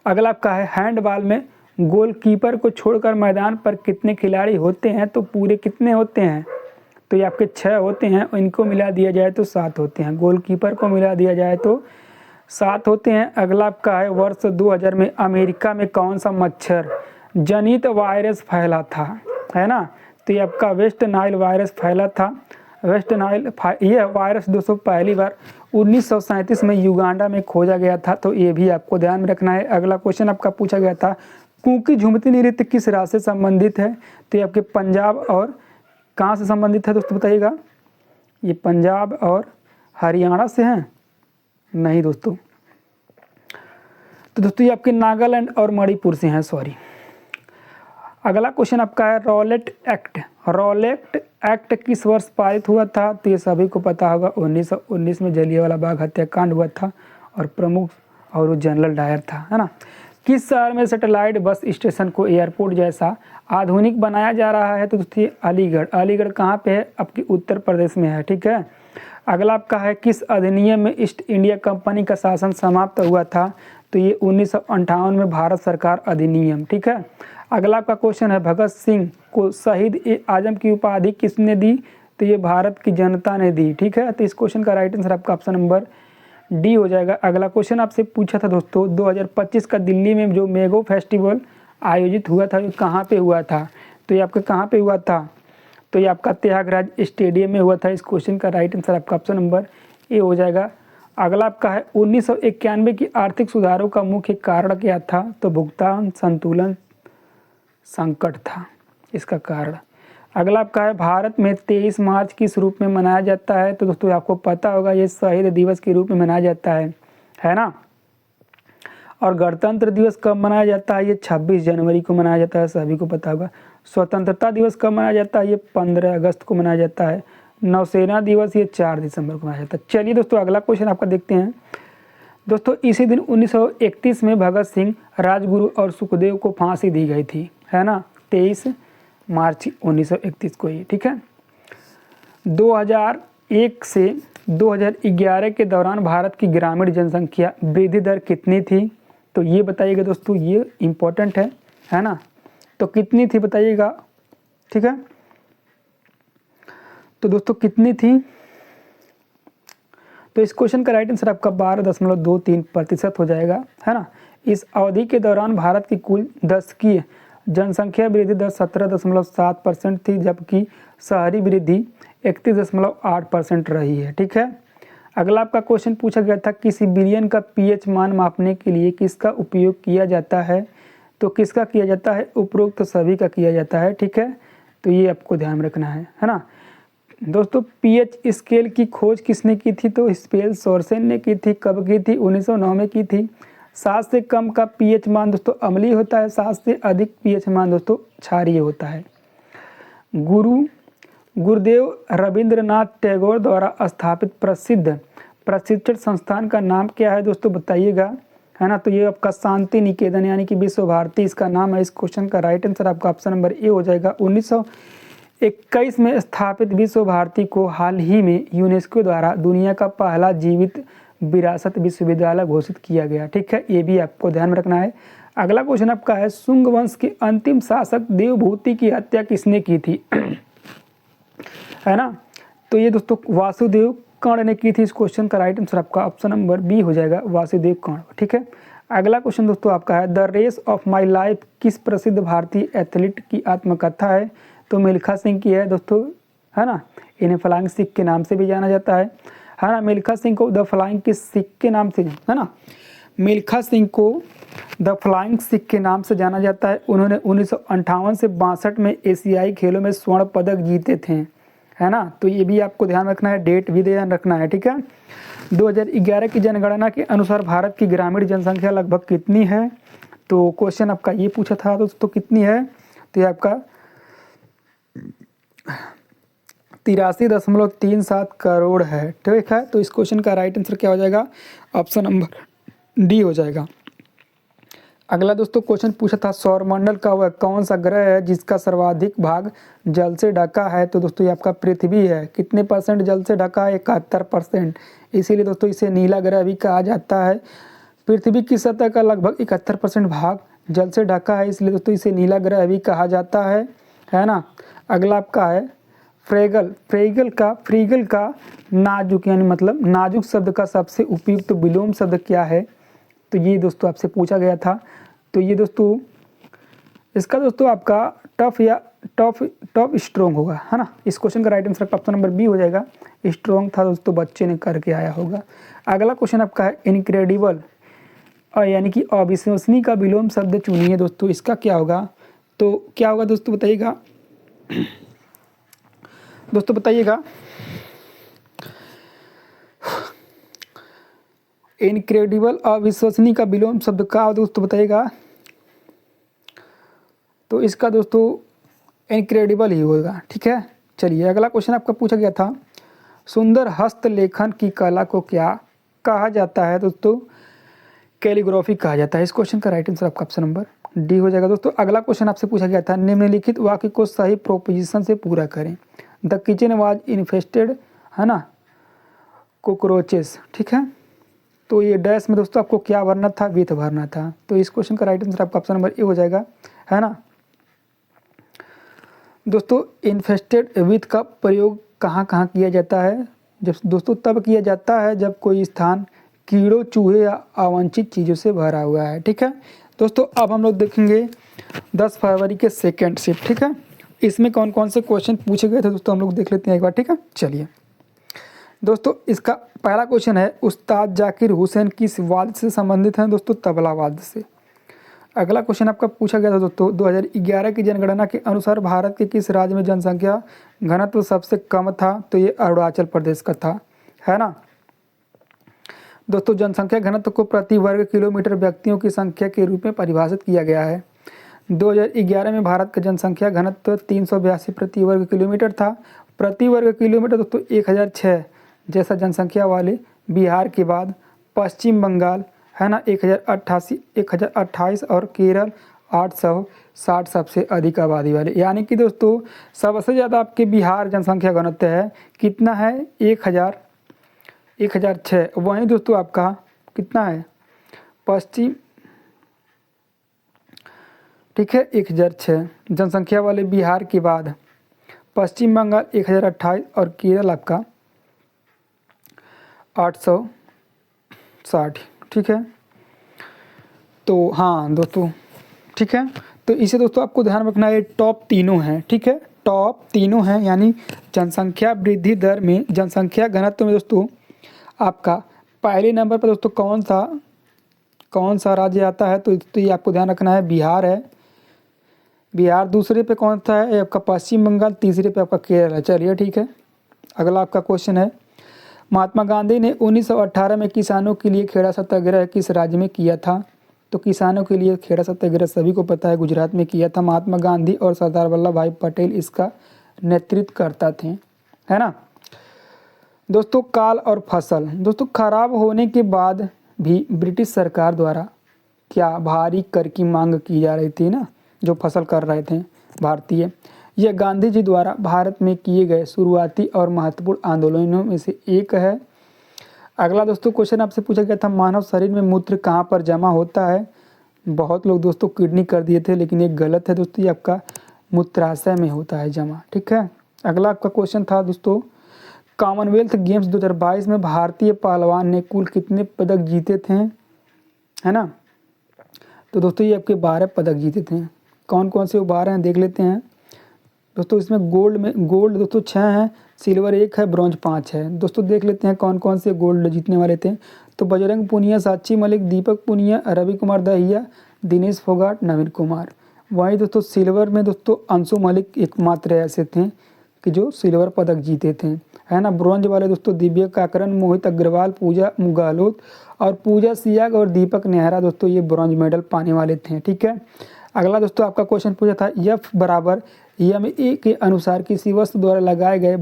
अगला आपका है हैंडबॉल में गोलकीपर को छोड़कर मैदान पर कितने खिलाड़ी होते हैं। तो पूरे कितने होते हैं। तो ये आपके 6 होते हैं, इनको मिला दिया जाए तो 7 होते हैं, गोलकीपर को मिला दिया जाए तो 7 होते हैं। अगला आपका है वर्ष 2000 में अमेरिका में कौन सा मच्छर जनित वायरस फैला था, है ना। तो ये आपका वेस्ट नाइल वायरस फैला था। वेस्ट नाइल ये वायरस दोस्तों पहली बार 1937 में युगांडा में खोजा गया था। तो ये भी आपको ध्यान में रखना है। अगला क्वेश्चन आपका पूछा गया था कुकी झुमती नृत्य किस राज्य से संबंधित है। तो ये आपके पंजाब और कहाँ से संबंधित है दोस्तों बताइएगा। ये पंजाब और हरियाणा से हैं, नहीं दोस्तों। तो दोस्तों ये आपके नागालैंड और मणिपुर से हैं, सॉरी। अगला क्वेश्चन आपका है रॉलेट एक्ट। रॉलेट एक्ट किस वर्ष पारित हुआ था। तो ये सभी को पता होगा 1919 में जलियांवाला बाग हत्याकांड हुआ था और प्रमुख और वो जनरल डायर था, है ना। किस शहर में सैटेलाइट बस स्टेशन को एयरपोर्ट जैसा आधुनिक बनाया जा रहा है। तो दोस्तों अलीगढ़। अलीगढ़ कहाँ पे है, आपके उत्तर प्रदेश में है। ठीक है, अगला आपका है किस अधिनियम में ईस्ट इंडिया कंपनी का शासन समाप्त हुआ था। तो ये 1958 में भारत सरकार अधिनियम। ठीक है, अगला आपका क्वेश्चन है भगत सिंह को शहीद ए आजम की उपाधि किसने दी। तो ये भारत की जनता ने दी। ठीक है, तो इस क्वेश्चन का राइट आंसर आपका ऑप्शन नंबर डी हो जाएगा। अगला क्वेश्चन आपसे पूछा था दोस्तों 2025 का दिल्ली में जो मैंगो फेस्टिवल आयोजित हुआ था, ये कहाँ पे हुआ था। तो ये आपका कहाँ पे हुआ था। तो ये आपका त्यागराज स्टेडियम में हुआ था। इस क्वेश्चन का राइट आंसर आपका ऑप्शन नंबर ए हो जाएगा। अगला आपका है 1991 की आर्थिक सुधारों का मुख्य कारण क्या था। तो भुगतान संतुलन संकट था इसका कारण। अगला आपका है भारत में 23 मार्च किस रूप में मनाया जाता है। तो दोस्तों आपको पता होगा ये शहीद दिवस के रूप में मनाया जाता है ना। और गणतंत्र दिवस कब मनाया जाता है। ये 26 जनवरी को मनाया जाता है, सभी को पता होगा। स्वतंत्रता दिवस कब मनाया जाता है। ये 15 अगस्त को मनाया जाता है। नौसेना दिवस ये 4 दिसंबर को मनाया जाता है। चलिए दोस्तों अगला क्वेश्चन आपका देखते हैं। दोस्तों इसी दिन 1931 में भगत सिंह, राजगुरु और सुखदेव को फांसी दी गई थी, है ना। 23 मार्च 1931 को ही। ठीक है, 2001 से 2011 के दौरान भारत की ग्रामीण जनसंख्या वृद्धि दर कितनी थी। तो ये बताइएगा दोस्तों, ये इम्पोर्टेंट है ना। तो कितनी थी बताइएगा। ठीक है, तो दोस्तों कितनी थी। तो इस क्वेश्चन का राइट आंसर आपका 12.23% हो जाएगा, है ना। इस अवधि के दौरान भारत की कुल दशकीय जनसंख्या वृद्धि दर 17.7% थी, जबकि शहरी वृद्धि 31.8% रही है। ठीक है, अगला आपका क्वेश्चन पूछा गया था किसी विलयन का पीएच मान मापने के लिए किसका उपयोग किया जाता है। तो किसका किया जाता है, उपरोक्त सभी का किया जाता है। ठीक है, तो ये आपको ध्यान में रखना है ना। दोस्तों पीएच स्केल की खोज किसने की थी। तो स्पेल सोर्सेन ने की थी। कब की थी, 1909 में की थी। 7 से कम का पीएच मान दोस्तों अम्लीय होता है, 7 से अधिक पीएच मान दोस्तों क्षारीय होता है। गुरुदेव रविंद्रनाथ टैगोर द्वारा स्थापित प्रसिद्ध प्रशिक्षण संस्थान का नाम क्या है दोस्तों बताइएगा, है ना। तो ये आपका शांति निकेतन यानी कि विश्व भारती इसका नाम है। इस क्वेश्चन का राइट आंसर आपका ऑप्शन नंबर ए हो जाएगा। 1921 में स्थापित विश्व भारती को हाल ही में यूनेस्को द्वारा दुनिया का पहला जीवित विरासत विश्वविद्यालय घोषित किया गया। ठीक है, ये भी आपको ध्यान में रखना है। अगला क्वेश्चन आपका है शुंग वंश के अंतिम शासक देवभूति की हत्या किसने की थी, है ना। तो ये दोस्तों वासुदेव कर्ण ने की थी। इस क्वेश्चन का राइट आंसर आपका ऑप्शन नंबर बी हो जाएगा, वासुदेव कर्ण। ठीक है, अगला क्वेश्चन दोस्तों आपका है the race of my life किस प्रसिद्ध भारतीय एथलीट की आत्मकथा है। तो मिल्खा सिंह की है दोस्तों, है ना। इन्हें फ्लाइंग सिख के नाम से भी जाना जाता है ना। मिल्खा सिंह को द फ्लाइंग के सिख के नाम से, है ना। मिल्खा सिंह को द फ्लाइंग सिख के नाम से जाना जाता है। उन्होंने 1958 से 62 में एशियाई खेलों में स्वर्ण पदक जीते थे, है ना। तो ये भी आपको ध्यान रखना है, डेट भी ध्यान रखना है। ठीक है, 2011 की जनगणना के अनुसार भारत की ग्रामीण जनसंख्या लगभग कितनी है। तो क्वेश्चन आपका ये पूछा था दोस्तों कितनी है। तो ये आपका 83.37 करोड़ है। ठीक है, तो इस क्वेश्चन का राइट आंसर क्या हो जाएगा? ऑप्शन नंबर डी हो जाएगा। अगला दोस्तों क्वेश्चन पूछा था सौरमंडल का वह कौन सा ग्रह है जिसका सर्वाधिक भाग जल से ढका है? तो दोस्तों ये आपका पृथ्वी है। कितने परसेंट जल से ढका है? 71%। इसीलिए दोस्तों इसे नीला ग्रह भी कहा जाता है। पृथ्वी की सतह का लगभग 71% भाग जल से ढका है, इसलिए दोस्तों इसे नीला ग्रह भी कहा जाता है ना। अगला आपका है फ्रेगल। फ्रीगल का नाजुक यानी मतलब नाजुक शब्द का सबसे उपयुक्त विलोम शब्द क्या है? तो ये दोस्तों आपसे पूछा गया था। तो ये दोस्तों इसका दोस्तों आपका टफ स्ट्रोंग होगा, है ना। इस क्वेश्चन का right answer option number B हो जाएगा। स्ट्रोंग था दोस्तों बच्चे ने करके आया होगा। अगला क्वेश्चन आपका है इनक्रेडिबल यानी कि अविश्वसनीय का विलोम शब्द चुनिए दोस्तों, इसका क्या होगा? तो क्या होगा दोस्तों बताइएगा, दोस्तों बताइएगा। इनक्रेडिबल अविश्वसनीय का विलोम शब्द का दोस्तों बताइएगा। तो इसका दोस्तों इनक्रेडिबल ही होगा। ठीक है, चलिए अगला क्वेश्चन आपका पूछा गया था सुंदर हस्तलेखन की कला को क्या कहा जाता है? दोस्तों कैलीग्राफी कहा जाता है। इस क्वेश्चन का राइट आंसर आपका ऑप्शन नंबर डी हो जाएगा। दोस्तों अगला क्वेश्चन आपसे पूछा गया था निम्नलिखित वाक्य को सही प्रोपोजिशन से पूरा करें। द किचन वाज इन्फेस्टेड, है ना, कोक्रोचेस। ठीक है, तो ये डैश में दोस्तों आपको क्या भरना था? विथ भरना था। तो इस क्वेश्चन का राइट आंसर आपका ऑप्शन नंबर ए हो जाएगा, है ना। दोस्तों इन्फेस्टेड विथ का प्रयोग कहाँ कहाँ किया जाता है? जब दोस्तों तब किया जाता है जब कोई स्थान कीड़ों, चूहे या अवांछित चीज़ों से भरा हुआ है। ठीक है दोस्तों, अब हम लोग देखेंगे 10 फरवरी के सेकेंड शिफ्ट। ठीक है, इसमें कौन कौन से क्वेश्चन पूछे गए थे दोस्तों हम लोग देख लेते हैं एक बार। ठीक है, चलिए दोस्तों इसका पहला क्वेश्चन है उस्ताद जाकिर हुसैन किस वाद्य से संबंधित हैं? दोस्तों तबला वाद्य से। अगला क्वेश्चन आपका पूछा गया था दोस्तों 2011 की जनगणना के अनुसार भारत के किस राज्य में जनसंख्या घनत्व सबसे कम था? तो ये अरुणाचल प्रदेश का था, है ना। दोस्तों जनसंख्या घनत्व को प्रति वर्ग किलोमीटर व्यक्तियों की संख्या के रूप में परिभाषित किया गया है। 2011 में भारत का जनसंख्या घनत्व 382 प्रति वर्ग किलोमीटर था। प्रति वर्ग किलोमीटर दोस्तों 1006 जैसा जनसंख्या वाले बिहार के बाद पश्चिम बंगाल, है ना, 1028 और केरल 860 सबसे अधिक आबादी वाले। यानी कि दोस्तों सबसे ज़्यादा आपके बिहार जनसंख्या घनत्व है, कितना है? 1006। वहीं दोस्तों आपका कितना है पश्चिम, ठीक है, 1006 जनसंख्या वाले बिहार के बाद पश्चिम बंगाल 1028 और केरल आपका 860। ठीक है, तो हाँ दोस्तों, ठीक है, तो इसे दोस्तों आपको ध्यान रखना है टॉप तीनों हैं। ठीक है, टॉप तीनों हैं यानी जनसंख्या वृद्धि दर में, जनसंख्या घनत्व में दोस्तों आपका पहले नंबर पर दोस्तों कौन सा राज्य आता है? तो ये आपको ध्यान रखना है बिहार है। बिहार दूसरे पे कौन सा है? आपका पश्चिम बंगाल। तीसरे पे आपका केरल है। चलिए ठीक है, अगला आपका क्वेश्चन है महात्मा गांधी ने 1918 में किसानों के लिए खेड़ा सत्याग्रह किस राज्य में किया था? तो किसानों के लिए खेड़ा सत्याग्रह सभी को पता है गुजरात में किया था। महात्मा गांधी और सरदार वल्लभ भाई पटेल इसका नेतृत्व करता थे, है ना। दोस्तों काल और फसल, दोस्तों खराब होने के बाद भी ब्रिटिश सरकार द्वारा क्या भारी कर की मांग की जा रही थी ना, जो फसल कर रहे थे भारतीय। यह गांधी जी द्वारा भारत में किए गए शुरुआती और महत्वपूर्ण आंदोलनों में से एक है। अगला दोस्तों क्वेश्चन आपसे पूछा गया था मानव शरीर में मूत्र कहाँ पर जमा होता है? बहुत लोग दोस्तों किडनी कर दिए थे, लेकिन ये गलत है दोस्तों, ये आपका मूत्राशय में होता है जमा। ठीक है, अगला आपका क्वेश्चन था दोस्तों कॉमनवेल्थ गेम्स 2022 में भारतीय पहलवान ने कुल कितने पदक जीते थे, है ना। तो दोस्तों ये आपके 12 पदक जीते थे। कौन कौन से वो 12 हैं देख लेते हैं दोस्तों। इसमें गोल्ड दोस्तों 6 हैं, सिल्वर 1 है, ब्रॉन्ज 5 है। दोस्तों देख लेते हैं कौन कौन से गोल्ड जीतने वाले थे। तो बजरंग पुनिया, साक्षी मलिक, दीपक पुनिया, रवि कुमार दहिया, दिनेश फोगाट, नवीन कुमार। वहीं दोस्तों सिल्वर में दोस्तों अंशु मलिक एकमात्र ऐसे थे कि जो सिल्वर पदक जीते थे, है ना। ब्रॉन्ज वाले दोस्तों दिव्या काकरन, मोहित अग्रवाल, पूजा मुगालोत और पूजा सियाग और दीपक नेहरा दोस्तों ये ब्रॉन्ज मेडल पाने वाले थे। ठीक है, अगला दोस्तों आपका क्वेश्चन पूछा था F बराबर यम ए के अनुसार किसी वस्तु द्वारा लगाए गए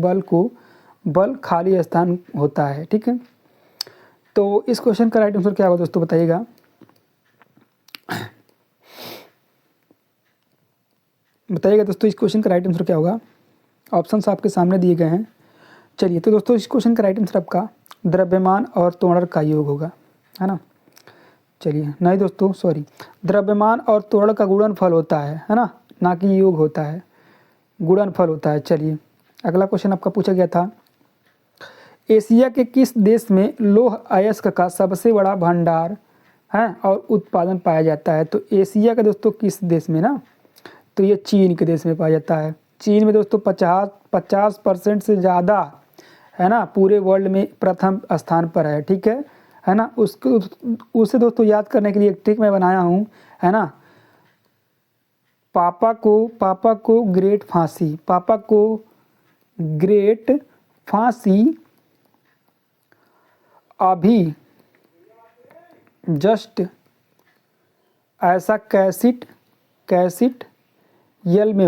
बल खाली स्थान होता है। ठीक है, तो इस क्वेश्चन का राइट आंसर क्या होगा दोस्तों, बताइएगा। बताइएगा दोस्तों, इस क्वेश्चन का राइट आंसर क्या होगा। ऑप्शंस आपके सामने दिए गए हैं। चलिए, तो दोस्तों इस क्वेश्चन का राइट आंसर आपका द्रव्यमान और त्वरण का योग होगा, है ना। चलिए, नहीं दोस्तों, सॉरी, द्रव्यमान और त्वरण का गुणनफल होता है ना, ना कि योग होता है, गुणनफल होता है। चलिए, अगला क्वेश्चन आपका पूछा गया था, एशिया के किस देश में लौह अयस्क का सबसे बड़ा भंडार है और उत्पादन पाया जाता है। तो एशिया का दोस्तों किस देश में ना, तो ये चीन के देश में पाया जाता है। चीन में दोस्तों 50% से ज़्यादा, है ना, पूरे वर्ल्ड में प्रथम स्थान पर है। ठीक है ना। उसे दोस्तों याद करने के लिए एक ट्रिक मैं बनाया हूँ, है ना। पापा को ग्रेट फांसी, पापा को ग्रेट फांसी अभी जस्ट ऐसा कैसिट यल में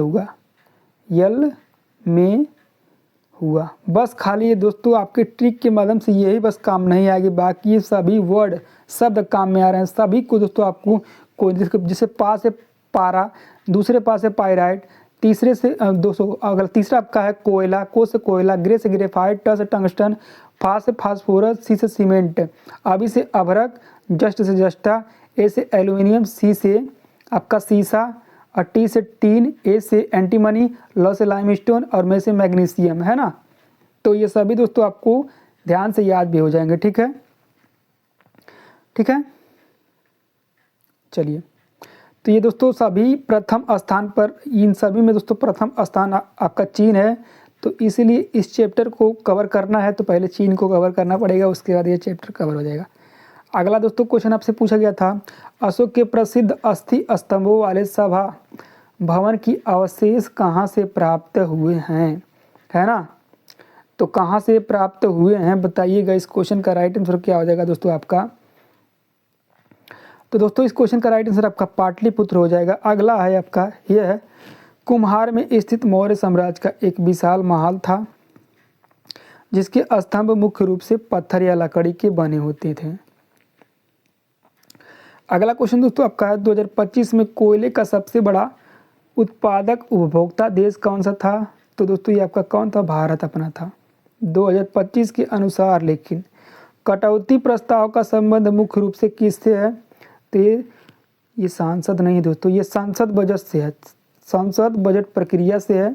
हुआ। बस खाली ये दोस्तों आपके ट्रिक के माध्यम से यही बस काम नहीं आएगी, बाकी सभी वर्ड शब्द काम में आ रहे हैं। सभी को दोस्तों आपको जिसे पा से पारा, दूसरे पा से पायराइट, तीसरे से दोस्तों अगर तीसरा आपका है कोयला, को से कोयला, ग्रे से ग्रेफाइट, ट से टंगस्टन, फा से फास्फोरस, सी से सीमेंट, अभी से अभ्रक, जस्ट से जस्टा, ए से एल्यूमिनियम, सी से आपका सीसा, और टी से टीन, ए से एंटीमनी, ल से लाइमस्टोन और में से मैग्नीशियम, है ना। तो ये सभी दोस्तों आपको ध्यान से याद भी हो जाएंगे। ठीक है, ठीक है। चलिए, तो ये दोस्तों सभी प्रथम स्थान पर, इन सभी में दोस्तों प्रथम स्थान आपका चीन है। तो इसीलिए इस चैप्टर को कवर करना है तो पहले चीन को कवर करना पड़ेगा, उसके बाद ये चैप्टर कवर हो जाएगा। अगला दोस्तों क्वेश्चन आपसे पूछा गया था, अशोक के प्रसिद्ध अस्थि स्तंभों वाले सभा भवन की अवशेष कहाँ से प्राप्त हुए हैं, है ना। तो कहाँ से प्राप्त हुए हैं बताइएगा। इस क्वेश्चन का राइट आंसर क्या हो जाएगा दोस्तों आपका। तो दोस्तों इस क्वेश्चन का राइट आंसर आपका पाटलिपुत्र हो जाएगा। अगला है आपका, यह है, कुम्हार में स्थित मौर्य साम्राज्य का एक विशाल महल था जिसके स्तंभ मुख्य रूप से पत्थर या लकड़ी के बने होते थे। अगला क्वेश्चन दोस्तों आपका है, 2025 में कोयले का सबसे बड़ा उत्पादक उपभोक्ता देश कौन सा था। तो दोस्तों ये आपका कौन था, भारत अपना था 2025 के अनुसार। लेकिन कटौती प्रस्ताव का संबंध मुख्य रूप से किससे है, तो ये सांसद नहीं दोस्तों, ये संसद बजट से है, संसद बजट प्रक्रिया से है।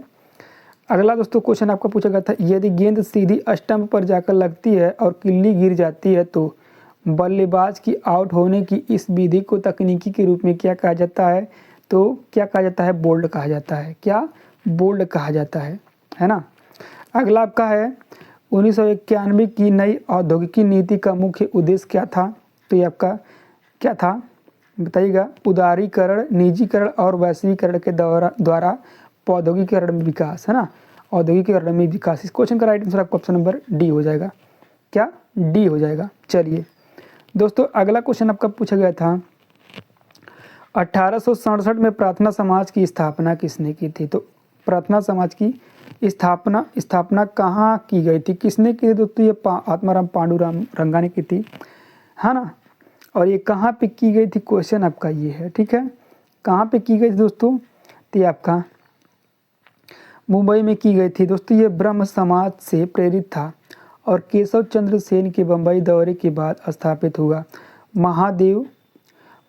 अगला दोस्तों क्वेश्चन आपका पूछा गया था, यदि गेंद सीधी स्टंप पर जाकर लगती है और किल्ली गिर जाती है तो बल्लेबाज की आउट होने की इस विधि को तकनीकी के रूप में क्या कहा जाता है। तो क्या कहा जाता है, बोल्ड कहा जाता है। क्या, बोल्ड कहा जाता है ना। अगला आपका है, 1991 की नई औद्योगिकी नीति का मुख्य उद्देश्य क्या था। तो ये आपका क्या था बताइएगा। उदारीकरण, निजीकरण और वैश्वीकरण के द्वारा औद्योगिकीकरण में विकास, है ना, औद्योगिकीकरण में विकास। इस क्वेश्चन का राइट आंसर आपका ऑप्शन नंबर डी हो जाएगा। क्या, डी हो जाएगा। चलिए दोस्तों अगला क्वेश्चन आपका पूछा गया था, 1867 में प्रार्थना समाज की स्थापना किसने की थी। तो प्रार्थना समाज की स्थापना कहाँ की गई थी, किसने की थी दोस्तों। ये आत्माराम पांडुरंग रंगा ने की थी, है ना। और ये कहाँ पे की गई थी, क्वेश्चन आपका ये है। ठीक है, कहाँ पे की गई थी दोस्तों, तो ये आपका मुंबई में की गई थी दोस्तों। ये ब्रह्म समाज से प्रेरित था और केशव चंद्र सेन के बम्बई दौरे के बाद स्थापित हुआ। महादेव,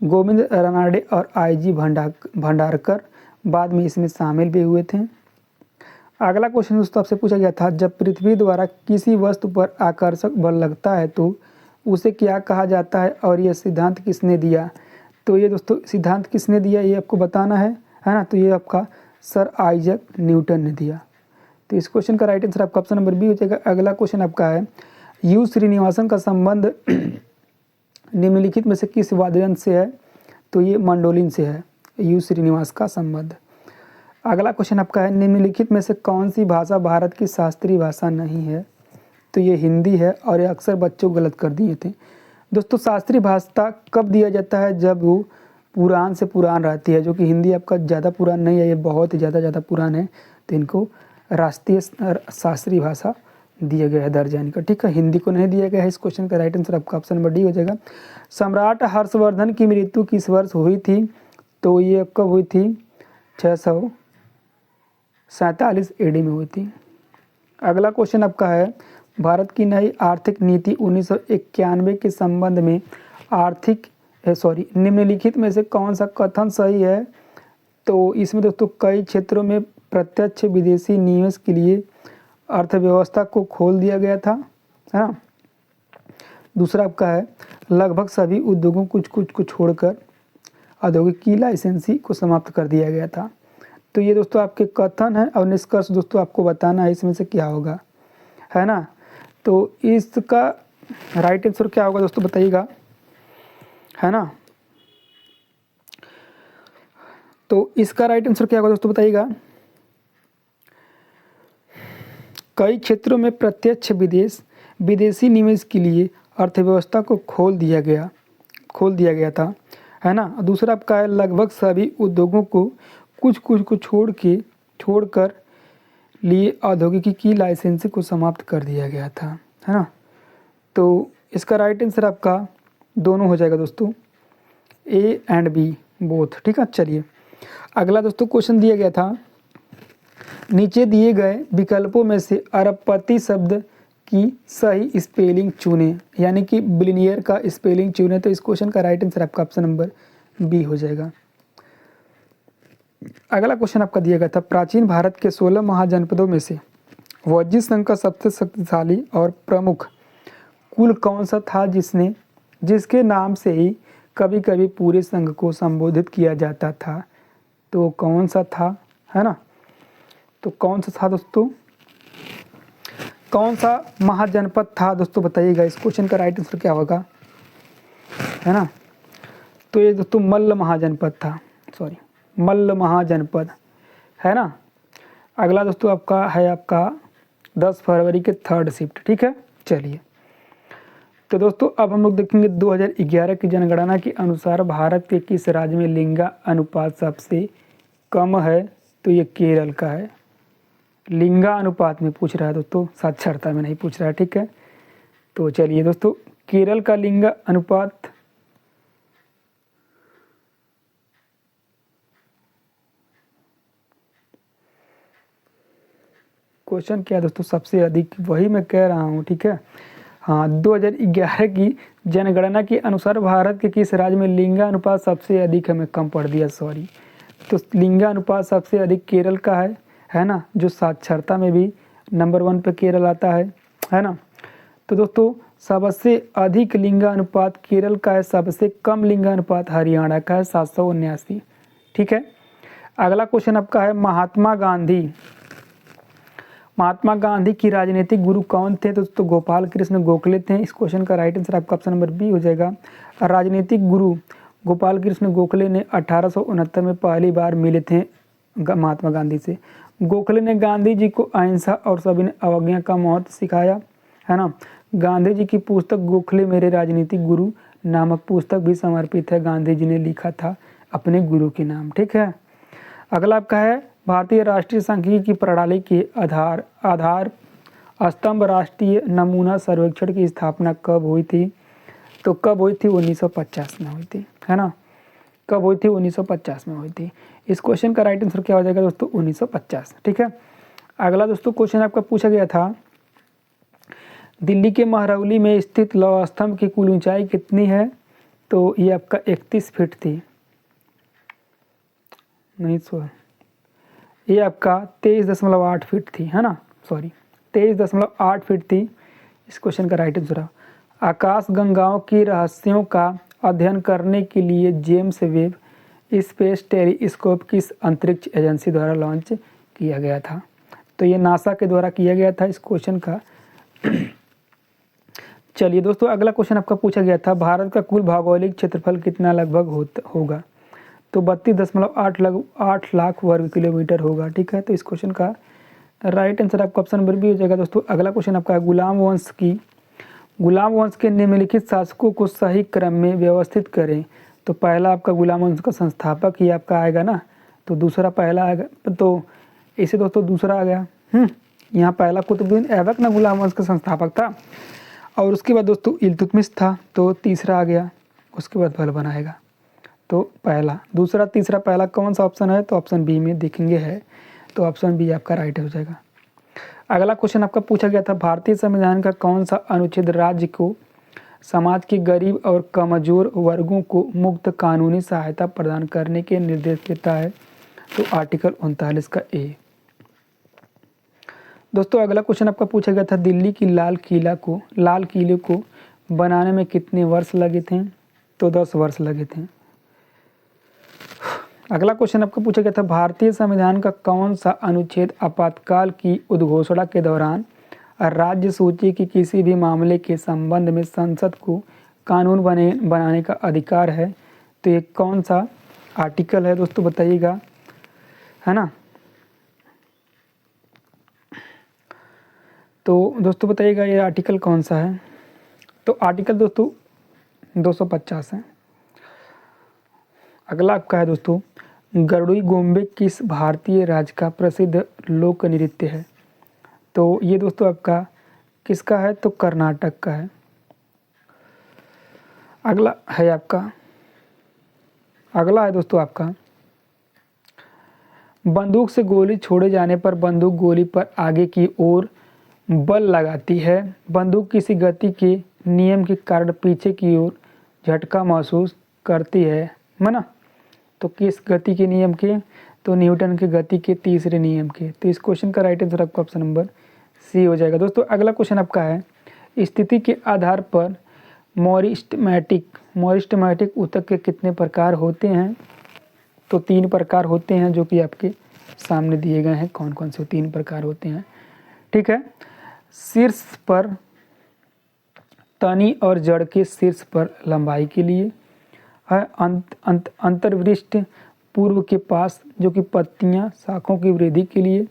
गोविंद रानाडे और आई.जी. भंडारकर बाद में इसमें शामिल भी हुए थे। अगला क्वेश्चन दोस्तों आपसे पूछा गया था, जब पृथ्वी द्वारा किसी वस्तु पर आकर्षक बल लगता है तो उसे क्या कहा जाता है और यह सिद्धांत किसने दिया। तो ये दोस्तों सिद्धांत किसने दिया ये आपको बताना है ना। तो ये आपका सर आइजैक न्यूटन ने दिया। तो इस क्वेश्चन का राइट आंसर आपका ऑप्शन नंबर बी हो जाएगा। अगला क्वेश्चन आपका है, यू श्रीनिवासन का संबंध निम्नलिखित में से किस वाद्य यंत्र से है। तो ये मंडोलिन से है, यू श्रीनिवास का संबंध। अगला क्वेश्चन आपका है, निम्नलिखित में से कौन सी भाषा भारत की शास्त्रीय भाषा नहीं है। तो ये हिंदी है और ये अक्सर बच्चों गलत कर दिए थे। दोस्तों शास्त्रीय भाषा कब दिया जाता है, जब वो पुरान से पुरान रहती है, जो कि हिंदी आपका ज़्यादा पुरान नहीं है, ये बहुत ही ज़्यादा पुरान है, तो इनको राष्ट्रीय शास्त्रीय भाषा दिया गया है दर्जा इनका, ठीक है। हिंदी को नहीं दिया गया है। इस क्वेश्चन का राइट आंसर आपका ऑप्शन नंबर डी हो जाएगा। सम्राट हर्षवर्धन की मृत्यु किस वर्ष हुई थी? तो ये कब हुई थी? 647 AD में हुई थी। अगला क्वेश्चन आपका है, भारत की नई आर्थिक नीति 1991 के संबंध में निम्नलिखित में से कौन सा कथन सही है? तो इसमें दोस्तों कई क्षेत्रों में प्रत्यक्ष विदेशी निवेश के लिए अर्थव्यवस्था को खोल दिया गया था, है ना। दूसरा आपका है, लगभग सभी उद्योगों कुछ को छोड़कर औद्योगिक की लाइसेंसी को समाप्त कर दिया गया था। तो ये दोस्तों आपके कथन है और निष्कर्ष दोस्तों आपको बताना है इसमें से क्या होगा, है ना। तो इसका राइट आंसर क्या होगा दोस्तों बताइएगा, है ना। तो इसका राइट आंसर क्या होगा दोस्तों बताइएगा। कई क्षेत्रों में प्रत्यक्ष विदेशी निवेश के लिए अर्थव्यवस्था को खोल दिया गया था, है ना। दूसरा आपका है, लगभग सभी उद्योगों को कुछ को छोड़कर लिए औद्योगिकी की लाइसेंस को समाप्त कर दिया गया था, है ना। तो इसका राइट आंसर आपका दोनों हो जाएगा दोस्तों, A एंड B बोथ, ठीक है। चलिए अगला दोस्तों क्वेश्चन दिया गया था, नीचे दिए गए विकल्पों में से अरबपति शब्द की सही स्पेलिंग चुनें, यानी कि बिलियनियर का स्पेलिंग चुनें। तो इस क्वेश्चन का राइट आंसर आपका ऑप्शन नंबर B हो जाएगा। अगला क्वेश्चन आपका दिया गया था, प्राचीन भारत के 16 महाजनपदों में से वज्जी संघ का सबसे शक्तिशाली और प्रमुख कुल कौन सा था जिसके नाम से ही कभी कभी पूरे संघ को संबोधित किया जाता था? तो कौन सा था, है ना। तो कौन सा था दोस्तों, कौन सा महाजनपद था दोस्तों बताइएगा। इस क्वेश्चन का राइट आंसर क्या होगा, है ना। तो ये दोस्तों मल्ल महाजनपद था, मल्ल महाजनपद, है ना। अगला दोस्तों आपका है आपका 10 फरवरी के 3rd शिफ्ट, ठीक है। चलिए तो दोस्तों अब हम लोग देखेंगे 2011 की जनगणना के अनुसार भारत के किस राज्य में लिंग अनुपात सबसे कम है? तो ये केरल का है। लिंगा अनुपात में पूछ रहा है दोस्तों, साक्षरता में नहीं पूछ रहा है, ठीक है। तो चलिए दोस्तों, केरल का लिंग अनुपात क्वेश्चन क्या है दोस्तों, सबसे अधिक, वही मैं कह रहा हूँ, ठीक है। हाँ, 2011 की जनगणना के अनुसार भारत के किस राज्य में लिंगानुपात सबसे अधिक है? मैं कम पढ़ दिया, सॉरी। तो लिंगानुपात सबसे अधिक केरल का है ना, जो साक्षरता में भी नंबर 1 पे केरल आता है ना। तो दोस्तों सबसे अधिक लिंगानुपात केरल का है, सबसे कम लिंगानुपात हरियाणा का है 779, ठीक है। अगला क्वेश्चन आपका है, महात्मा गांधी की राजनीतिक गुरु कौन थे? तो दोस्तों गोपाल कृष्ण गोखले थे। इस क्वेश्चन का राइट आंसर आपका ऑप्शन नंबर B हो जाएगा। राजनीतिक गुरु गोपाल कृष्ण गोखले ने 1869 में पहली बार मिले थे महात्मा गांधी से। गोखले ने गांधी जी को अहिंसा और सविनय अवज्ञा का महत्व सिखाया, है ना। गांधी जी की पुस्तक गोखले मेरे राजनीतिक गुरु नामक पुस्तक भी समर्पित है, गांधी जी ने लिखा था अपने गुरु के नाम, ठीक है। अगला आपका है, भारतीय राष्ट्रीय सांख्यिकी की प्रणाली के आधार स्तंभ राष्ट्रीय नमूना सर्वेक्षण की स्थापना कब हुई थी? तो कब हुई थी? 1950 में हुई थी, है ना। कब हुई थी? 1950 में हुई थी। इस क्वेश्चन का राइट आंसर क्या हो जाएगा दोस्तों? 1950, ठीक है। अगला दोस्तों क्वेश्चन आपका पूछा गया था, दिल्ली के महरौली में स्थित लौह स्तंभ की कुल ऊंचाई कितनी है? तो ये आपका 31 फीट थी, नहीं ये आपका 23.8 फीट थी, है ना, 23.8 फीट थी। इस क्वेश्चन का राइट आंसर है, आकाश गंगाओं की रहस्यों का अध्ययन करने के लिए जेम्स वेब स्पेस टेलीस्कोप किस अंतरिक्ष एजेंसी द्वारा लॉन्च किया गया था? तो ये नासा के द्वारा किया गया था। इस क्वेश्चन का चलिए दोस्तों अगला क्वेश्चन आपका पूछा गया था, भारत का कुल भौगोलिक क्षेत्रफल कितना लगभग होगा? तो 32.8 लाख वर्ग किलोमीटर होगा, ठीक है। तो इस क्वेश्चन का राइट आंसर आपका ऑप्शन नंबर B हो जाएगा दोस्तों। अगला क्वेश्चन आपका है, गुलाम वंश के निम्नलिखित शासकों को सही क्रम में व्यवस्थित करें। तो पहला आपका गुलाम वंश का संस्थापक ही आपका आएगा ना, तो दूसरा पहला आएगा, तो इसे दोस्तों दूसरा आ गया। यहाँ पहला कुतुबुद्दीन ऐबक ना गुलाम वंश का संस्थापक था, और उसके बाद दोस्तों इल्तुतमिश था, तो तीसरा आ गया। उसके बाद बलबन आएगा, तो पहला दूसरा तीसरा पहला कौन सा ऑप्शन है, तो ऑप्शन बी में देखेंगे है, तो ऑप्शन बी आपका राइट हो जाएगा। अगला क्वेश्चन आपका पूछा गया था, भारतीय संविधान का कौन सा अनुच्छेद राज्य को समाज के गरीब और कमजोर वर्गों को मुफ्त कानूनी सहायता प्रदान करने के निर्देश देता है, तो आर्टिकल 39 का ए। दोस्तों अगला क्वेश्चन आपका पूछा गया था, दिल्ली की लाल किले को बनाने में कितने वर्ष लगे थे, तो 10 वर्ष लगे थे। अगला क्वेश्चन आपका पूछा गया था, भारतीय संविधान का कौन सा अनुच्छेद आपातकाल की उद्घोषणा के दौरान राज्य सूची के किसी भी मामले के संबंध में संसद को कानून बनाने का अधिकार है, तो ये कौन सा आर्टिकल है दोस्तों बताइएगा, है ना। तो दोस्तों बताइएगा ये आर्टिकल कौन सा है, तो आर्टिकल दोस्तों 250 है। अगला आपका है दोस्तों, गरुड़ी गोम्बे किस भारतीय राज्य का प्रसिद्ध लोक नृत्य है, तो ये दोस्तों आपका किसका है, तो कर्नाटक का है। अगला है दोस्तों आपका, बंदूक से गोली छोड़े जाने पर बंदूक गोली पर आगे की ओर बल लगाती है, बंदूक किसी गति के नियम के कारण पीछे की ओर झटका महसूस करती है ना, तो किस गति के नियम के, तो न्यूटन के गति के तीसरे नियम के। तो इस क्वेश्चन का राइट आंसर आपका ऑप्शन नंबर सी हो जाएगा। दोस्तों अगला क्वेश्चन आपका है, स्थिति के आधार पर मोरिस्टेमेटिक ऊतक के कितने प्रकार होते हैं, तो 3 प्रकार होते हैं, जो कि आपके सामने दिए गए हैं कौन कौन से 3 प्रकार होते हैं। ठीक है, शीर्ष पर तनी और जड़ के शीर्ष पर लंबाई के लिए है, अंतर्वृष्ट पूर्व के पास जो कि पत्तियां शाखों की वृद्धि के लिए,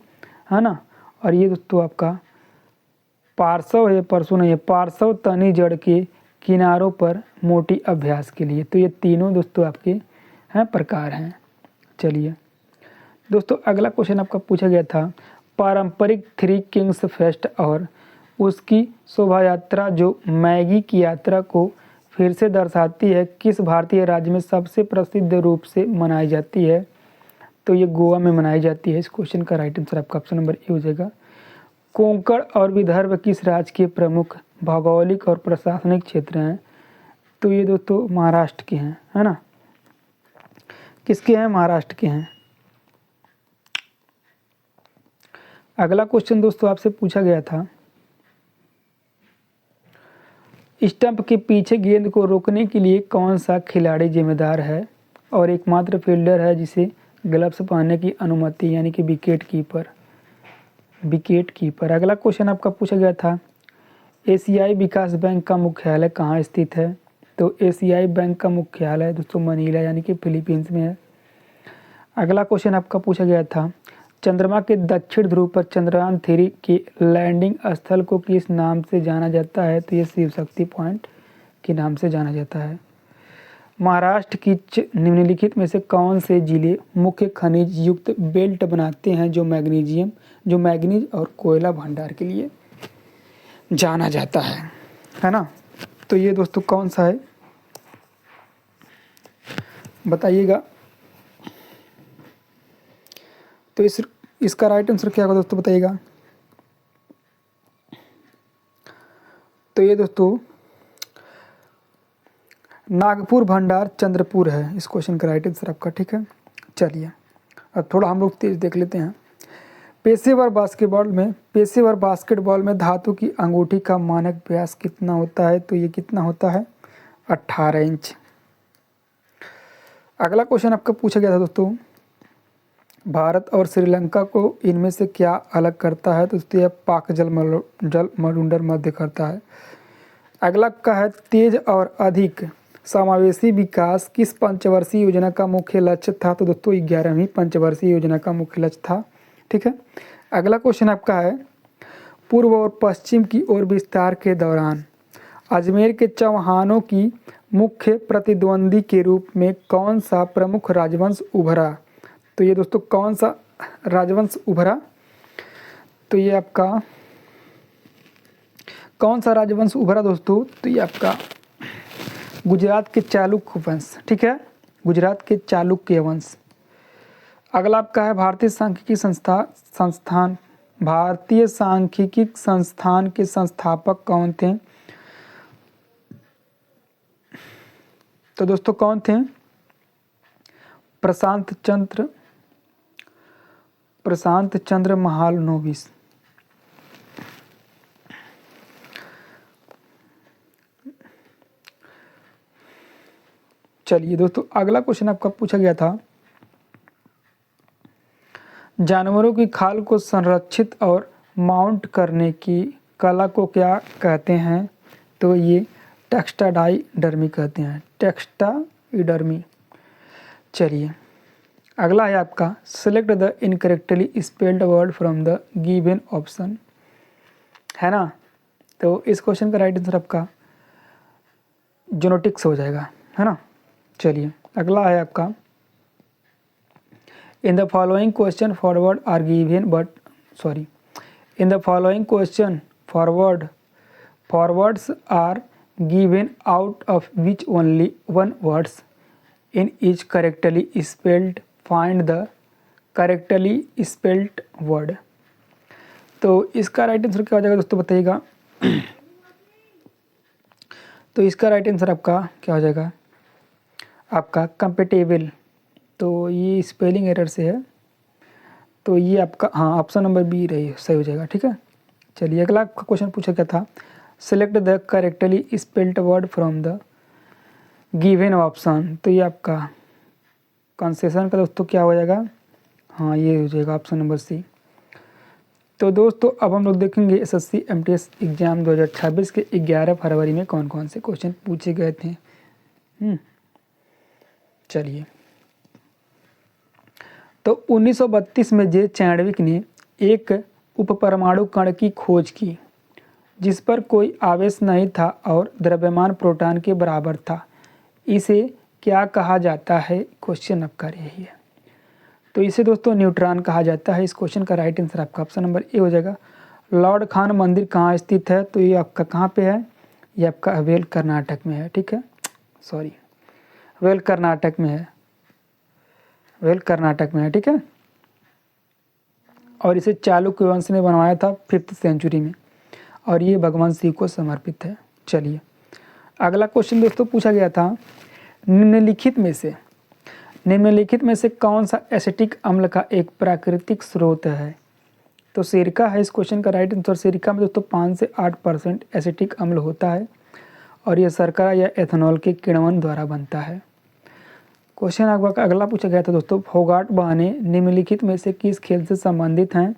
है ना, और ये दोस्तों आपका पार्श्व तनी जड़ के किनारों पर मोटी अभ्यास के लिए। तो ये तीनों दोस्तों आपके हैं प्रकार हैं। चलिए दोस्तों अगला क्वेश्चन आपका पूछा गया था, पारंपरिक 3 किंग्स फेस्ट और उसकी शोभा यात्रा जो मैगी की यात्रा को फिर से दर्शाती है, किस भारतीय राज्य में सबसे प्रसिद्ध रूप से मनाई जाती है, तो ये गोवा में मनाई जाती है। इस क्वेश्चन का राइट आंसर आपका ऑप्शन नंबर ए हो जाएगा। कोंकण और विदर्भ किस राज्य के प्रमुख भौगोलिक और प्रशासनिक क्षेत्र हैं, तो ये दोस्तों महाराष्ट्र के हैं, है ना, किसके हैं, महाराष्ट्र के हैं। अगला क्वेश्चन दोस्तों आपसे पूछा गया था, स्टंप के पीछे गेंद को रोकने के लिए कौन सा खिलाड़ी जिम्मेदार है और एकमात्र फील्डर है जिसे ग्लव्स पहनने की अनुमति, यानी कि विकेट कीपर। अगला क्वेश्चन आपका पूछा गया था, एशियाई विकास बैंक का मुख्यालय कहाँ स्थित है, तो एशियाई बैंक का मुख्यालय दोस्तों मनीला यानी कि फिलीपींस में है। अगला क्वेश्चन आपका पूछा गया था, चंद्रमा के दक्षिण ध्रुव पर चंद्रयान 3 के लैंडिंग स्थल को किस नाम से जाना जाता है, तो ये शिव शक्ति पॉइंट के नाम से जाना जाता है। महाराष्ट्र की निम्नलिखित में से कौन से जिले मुख्य खनिज युक्त बेल्ट बनाते हैं जो मैग्नीज और कोयला भंडार के लिए जाना जाता है ना, तो ये दोस्तों कौन सा है बताइएगा। तो इसका राइट आंसर क्या होगा दोस्तों बताइएगा। तो ये दोस्तों नागपुर भंडार चंद्रपुर है, इस क्वेश्चन का राइट आंसर आपका। ठीक है, चलिए अब थोड़ा हम लोग तेज देख लेते हैं। पेशेवर बास्केटबॉल में धातु की अंगूठी का मानक व्यास कितना होता है, तो ये कितना होता है, 18 इंच। अगला क्वेश्चन आपका पूछा गया था दोस्तों, भारत और श्रीलंका को इनमें से क्या अलग करता है, तो दोस्तों यह पाक जलमंडल मध्य करता है। अगला का है, तेज और अधिक समावेशी विकास किस पंचवर्षीय योजना का मुख्य लक्ष्य था, तो दोस्तों 11वीं पंचवर्षीय योजना का मुख्य लक्ष्य था। ठीक है, अगला क्वेश्चन आपका है, पूर्व और पश्चिम की ओर विस्तार के दौरान अजमेर के चौहानों की मुख्य प्रतिद्वंदी के रूप में कौन सा प्रमुख राजवंश उभरा? तो ये दोस्तों कौन सा राजवंश उभरा? तो ये आपका कौन सा राजवंश उभरा दोस्तों? तो ये आपका गुजरात के चालुक्य वंश, ठीक है, गुजरात के चालुक्य वंश। अगला आपका है भारतीय सांख्यिकी संस्थान के संस्थापक कौन थे? तो दोस्तों कौन थे? प्रशांत चंद्र महालनोबिस। चलिए दोस्तों अगला क्वेश्चन आपका पूछा गया था, जानवरों की खाल को संरक्षित और माउंट करने की कला को क्या कहते हैं? तो ये टेक्स्टाडाइडर्मी कहते हैं, टेक्स्टाइडर्मी। चलिए अगला है आपका, select the incorrectly spelled word from the given option, है ना। तो इस क्वेश्चन का राइट आंसर आपका जेनेटिक्स हो जाएगा, है ना। चलिए अगला है आपका, in the following question four word are given but sorry in the following question four words are given out of which only one words in each correctly spelled, find the correctly spelled word. तो इसका right answer क्या हो जाएगा दोस्तों बताइएगा। तो इसका right answer आपका क्या हो जाएगा? आपका कंपेटेबल। तो ये स्पेलिंग एरर से है, तो ये आपका हाँ ऑप्शन नंबर बी रही सही हो जाएगा, ठीक है। चलिए अगला आपका क्वेश्चन पूछा गया था, select the correctly spelled word from the given option. तो ये आपका कंसेशन का दोस्तों क्या हो जाएगा? हाँ ये हो जाएगा ऑप्शन नंबर सी। तो दोस्तों अब हम लोग देखेंगे एसएससी एमटीएस एग्जाम 2026 के 11 फरवरी में कौन कौन से क्वेश्चन पूछे गए थे। चलिए तो 1932 में जे चैडविक ने एक उपपरमाणु कण की खोज की जिस पर कोई आवेश नहीं था और द्रव्यमान प्रोटॉन के बराबर था। इसे क्या कहा जाता है? क्वेश्चन आपका यही है। तो इसे दोस्तों न्यूट्रॉन कहा जाता है। इस क्वेश्चन का राइट आंसर आपका ऑप्शन नंबर ए हो जाएगा। लॉर्ड खान मंदिर कहाँ स्थित है? तो ये आपका कहाँ पे है? ये आपका वेल कर्नाटक में है, ठीक है, सॉरी वेल कर्नाटक में है, वेल कर्नाटक में है, ठीक है। और इसे चालुक्य वंश ने बनवाया था 5th सेंचुरी में और ये भगवान शिव को समर्पित है। चलिए अगला क्वेश्चन दोस्तों पूछा गया था, निम्नलिखित में से कौन सा एसिटिक अम्ल का एक प्राकृतिक स्रोत है? तो सिरका है इस क्वेश्चन का राइट आंसर। सिरका में दोस्तों 5 से 8% एसिटिक अम्ल होता है और यह शर्करा या एथेनॉल के किण्वन द्वारा बनता है। क्वेश्चन आपका अगला पूछा गया था दोस्तों, फोगाट बहाने निम्नलिखित में से किस खेल से संबंधित हैं?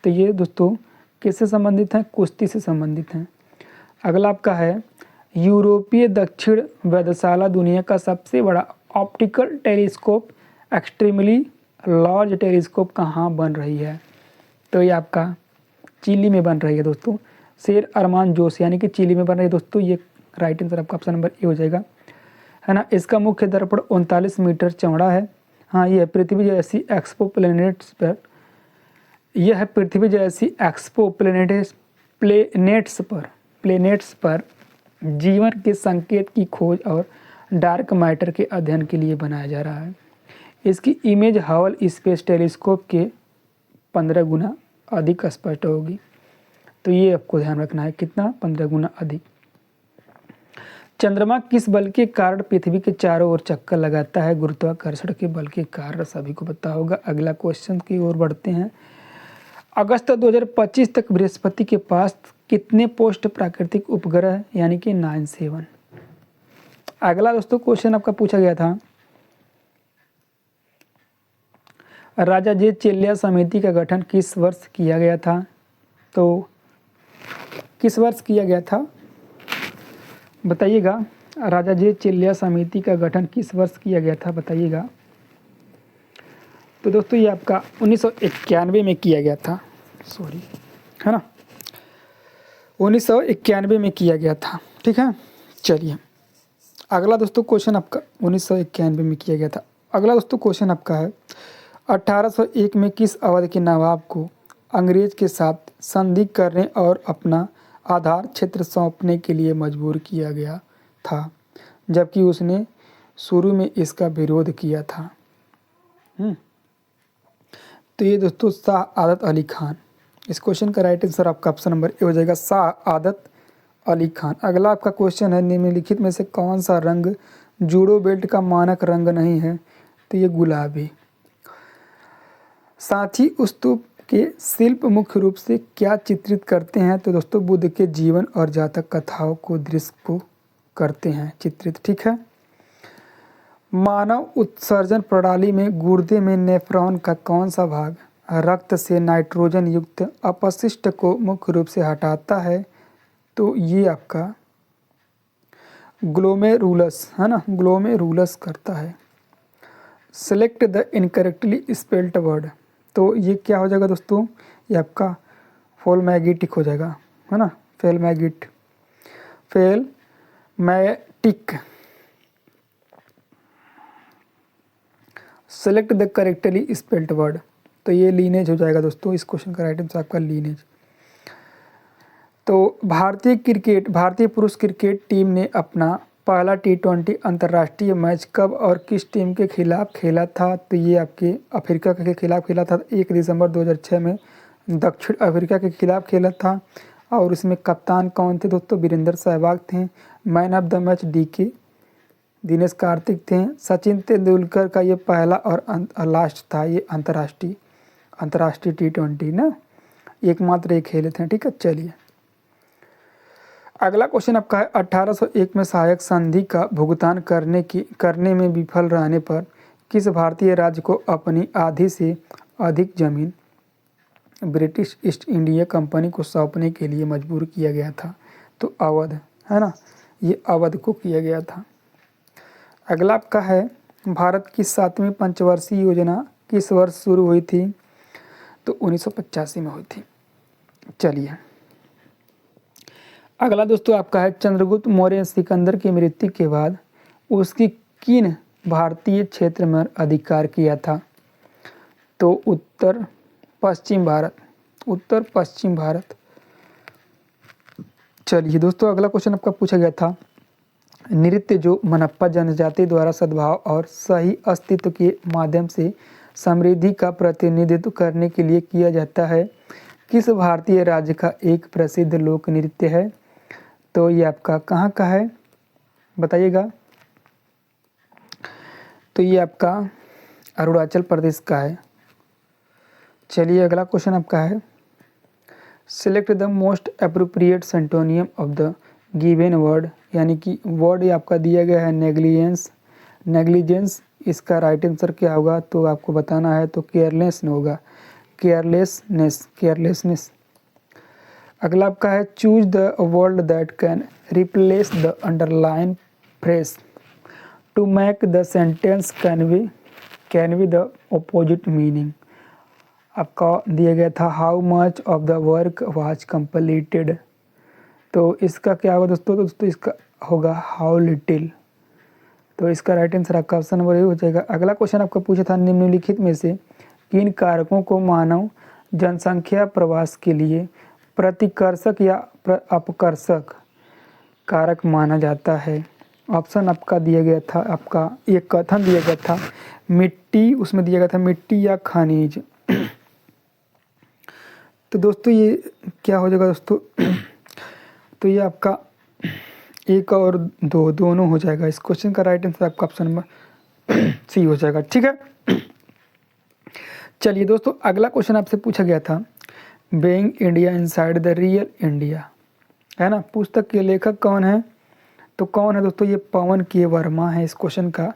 तो ये दोस्तों किससे संबंधित हैं? कुश्ती से संबंधित हैं। अगला आपका है, यूरोपीय दक्षिण वेधशाला दुनिया का सबसे बड़ा optical telescope extremely large telescope कहाँ बन रही है? तो ये आपका चिली में बन रही है दोस्तों, शेर अरमान जोश यानी कि चिली में बन रही है दोस्तों। ये राइट आंसर आपका ऑप्शन नंबर ए हो जाएगा, है ना। इसका मुख्य दर्पण 39 मीटर चौड़ा है। हाँ ये पृथ्वी जैसी एक्सपो प्लेनेट्स पर, यह है पृथ्वी जैसी एक्सपो प्लेनेट्स पर जीवन के संकेत की खोज और डार्क मैटर के अध्ययन के लिए बनाया जा रहा है। इसकी इमेज हबल स्पेस टेलीस्कोप के 15 गुना अधिक स्पष्ट होगी। तो ये आपको ध्यान रखना है, कितना? 15 गुना अधिक। चंद्रमा किस बल के कारण पृथ्वी के चारों ओर चक्कर लगाता है? गुरुत्वाकर्षण के बल के कारण, सभी को पता होगा। अगला क्वेश्चन की ओर बढ़ते हैं। अगस्त 2025 तक बृहस्पति के पास कितने पोस्ट प्राकृतिक उपग्रह यानी कि 97। अगला दोस्तों क्वेश्चन आपका पूछा गया था, राजा जे चेल्लिया समिति का गठन किस वर्ष किया गया था? तो किस वर्ष किया गया था बताइएगा। राजा जे चेल्लिया समिति का गठन किस वर्ष किया गया था बताइएगा। तो दोस्तों ये आपका 1991 में किया गया था, सॉरी, है ना, 1991 में किया गया था, ठीक है। चलिए अगला दोस्तों क्वेश्चन आपका 1991 में किया गया था। अगला दोस्तों क्वेश्चन आपका है 1801 में किस अवध के नवाब को अंग्रेज के साथ संधि करने और अपना आधार क्षेत्र सौंपने के लिए मजबूर किया गया था, जबकि उसने शुरू में इसका विरोध किया था? तो ये दोस्तों शाह आदत अली खान। इस क्वेश्चन का राइट आंसर आपका ऑप्शन नंबर ए हो जाएगा, शाह आदत अली खान। अगला आपका क्वेश्चन है निम्नलिखित में से कौन सा रंग जूडो बेल्ट का मानक रंग नहीं है? तो ये गुलाबी। सांची स्तूप के शिल्प मुख्य रूप से क्या चित्रित करते हैं? तो दोस्तों बुद्ध के जीवन और जातक कथाओं को दृश्य को करते हैं चित्रित, ठीक है। मानव उत्सर्जन प्रणाली में गुर्दे में नेफ्रॉन का कौन सा भाग रक्त से नाइट्रोजन युक्त अपशिष्ट को मुख्य रूप से हटाता है? तो ये आपका ग्लोमेरुलस है ना, ग्लोमेरुलस करता है। Select the incorrectly spelled word. तो ये क्या हो जाएगा दोस्तों? ये आपका फोलमैगिटिक हो जाएगा, है ना, फेलमैगिट, phlegmatic. Select the correctly spelled word. तो ये लीनेज हो जाएगा दोस्तों। इस क्वेश्चन का राइट आंसर आपका लीनेज। तो भारतीय पुरुष क्रिकेट टीम ने अपना पहला T20 अंतर्राष्ट्रीय मैच कब और किस टीम के खिलाफ खेला था? तो ये आपके अफ्रीका के खिलाफ खेला था। 1 दिसंबर 2006 में दक्षिण अफ्रीका के खिलाफ खेला था। और इसमें कप्तान कौन थे दोस्तों? वीरेंद्र सहवाग थे। Man of the match DK Dinesh Karthik थे। सचिन तेंदुलकर का ये पहला और लास्ट था ये अंतर्राष्ट्रीय T20 ना, एकमात्र एक खेले थे, ठीक है। चलिए अगला क्वेश्चन आपका है 1801 में सहायक संधि का भुगतान करने में विफल रहने पर किस भारतीय राज्य को अपनी आधी से अधिक जमीन ब्रिटिश ईस्ट इंडिया कंपनी को सौंपने के लिए मजबूर किया गया था? तो अवध, है ना, ये अवध को किया गया था। अगला आपका है भारत की 7वीं पंचवर्षीय योजना किस वर्ष शुरू हुई थी? तो 1985 में हुई थी। चलिए अगला दोस्तों आपका है चंद्रगुप्त मौर्य सिकंदर की मृत्यु के बाद उसकी किन भारतीय क्षेत्र में अधिकार किया था? तो उत्तर पश्चिम भारत। चलिए दोस्तों अगला क्वेश्चन आपका पूछा गया था नृत्य जो मनप्पा जनजाति द्वारा सद्भाव और सही अस्तित्व के माध्यम से समृद्धि का प्रतिनिधित्व करने के लिए किया जाता है, किस भारतीय राज्य का एक प्रसिद्ध लोक नृत्य है? तो ये आपका कहाँ का है बताइएगा? तो ये आपका अरुणाचल प्रदेश का है। चलिए अगला क्वेश्चन आपका है select the most appropriate synonym of the given word, यानी कि वर्ड आपका दिया गया है नेग्लिजेंस। इसका राइट आंसर क्या होगा? तो आपको बताना है, तो केयरलेस होगा, केयरलेसनेस। अगला आपका है choose the word that can replace the underline phrase to make the sentence can be the opposite meaning. आपका दिया गया था how much of the work was completed. तो इसका क्या होगा दोस्तों? दोस्तों इसका होगा हाउ लिटिल। तो इसका राइट आंसर आपका ऑप्शन नंबर ए हो जाएगा। अगला क्वेश्चन आपका पूछा था निम्नलिखित में से किन कारकों को मानव जनसंख्या प्रवास के लिए प्रतिकर्षक या अपकर्षक कारक माना जाता है? ऑप्शन आपका दिया गया था, आपका एक कथन दिया गया था मिट्टी, उसमें दिया गया था मिट्टी या खनिज। तो दोस्तों ये क्या हो जाएगा दोस्तों? तो ये आपका 1 और 2 दोनों हो जाएगा। इस क्वेश्चन का राइट आंसर आपका ऑप्शन नंबर सी हो जाएगा, ठीक है। चलिए दोस्तों अगला क्वेश्चन आपसे पूछा गया था being India inside the real India, है ना, पुस्तक के लेखक कौन है? तो कौन है दोस्तों? ये पवन के वर्मा है। इस क्वेश्चन का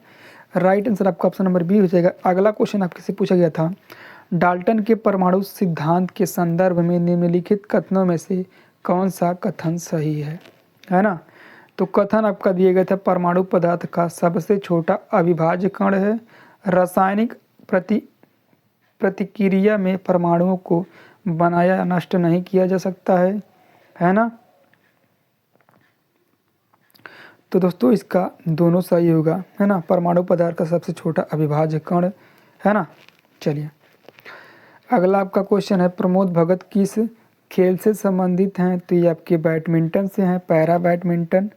राइट आंसर आपका ऑप्शन नंबर बी हो जाएगा। अगला क्वेश्चन आपके से पूछा गया था डाल्टन के परमाणु सिद्धांत के संदर्भ में निम्नलिखित कथनों में से कौन सा कथन सही है ना? तो कथन आपका दिया गया था परमाणु पदार्थ का सबसे छोटा अविभाज्य कण है, रासायनिक प्रतिक्रिया में परमाणुओं को बनाया या नष्ट नहीं किया जा सकता है ना? तो दोस्तों इसका दोनों सही होगा, है ना। परमाणु पदार्थ का सबसे छोटा अविभाज्य कण, है ना। चलिए अगला आपका क्वेश्चन है, प्रमोद भगत किस खेल से संबंधित हैं? तो ये आपके बैडमिंटन से हैं, पैरा बैडमिंटन।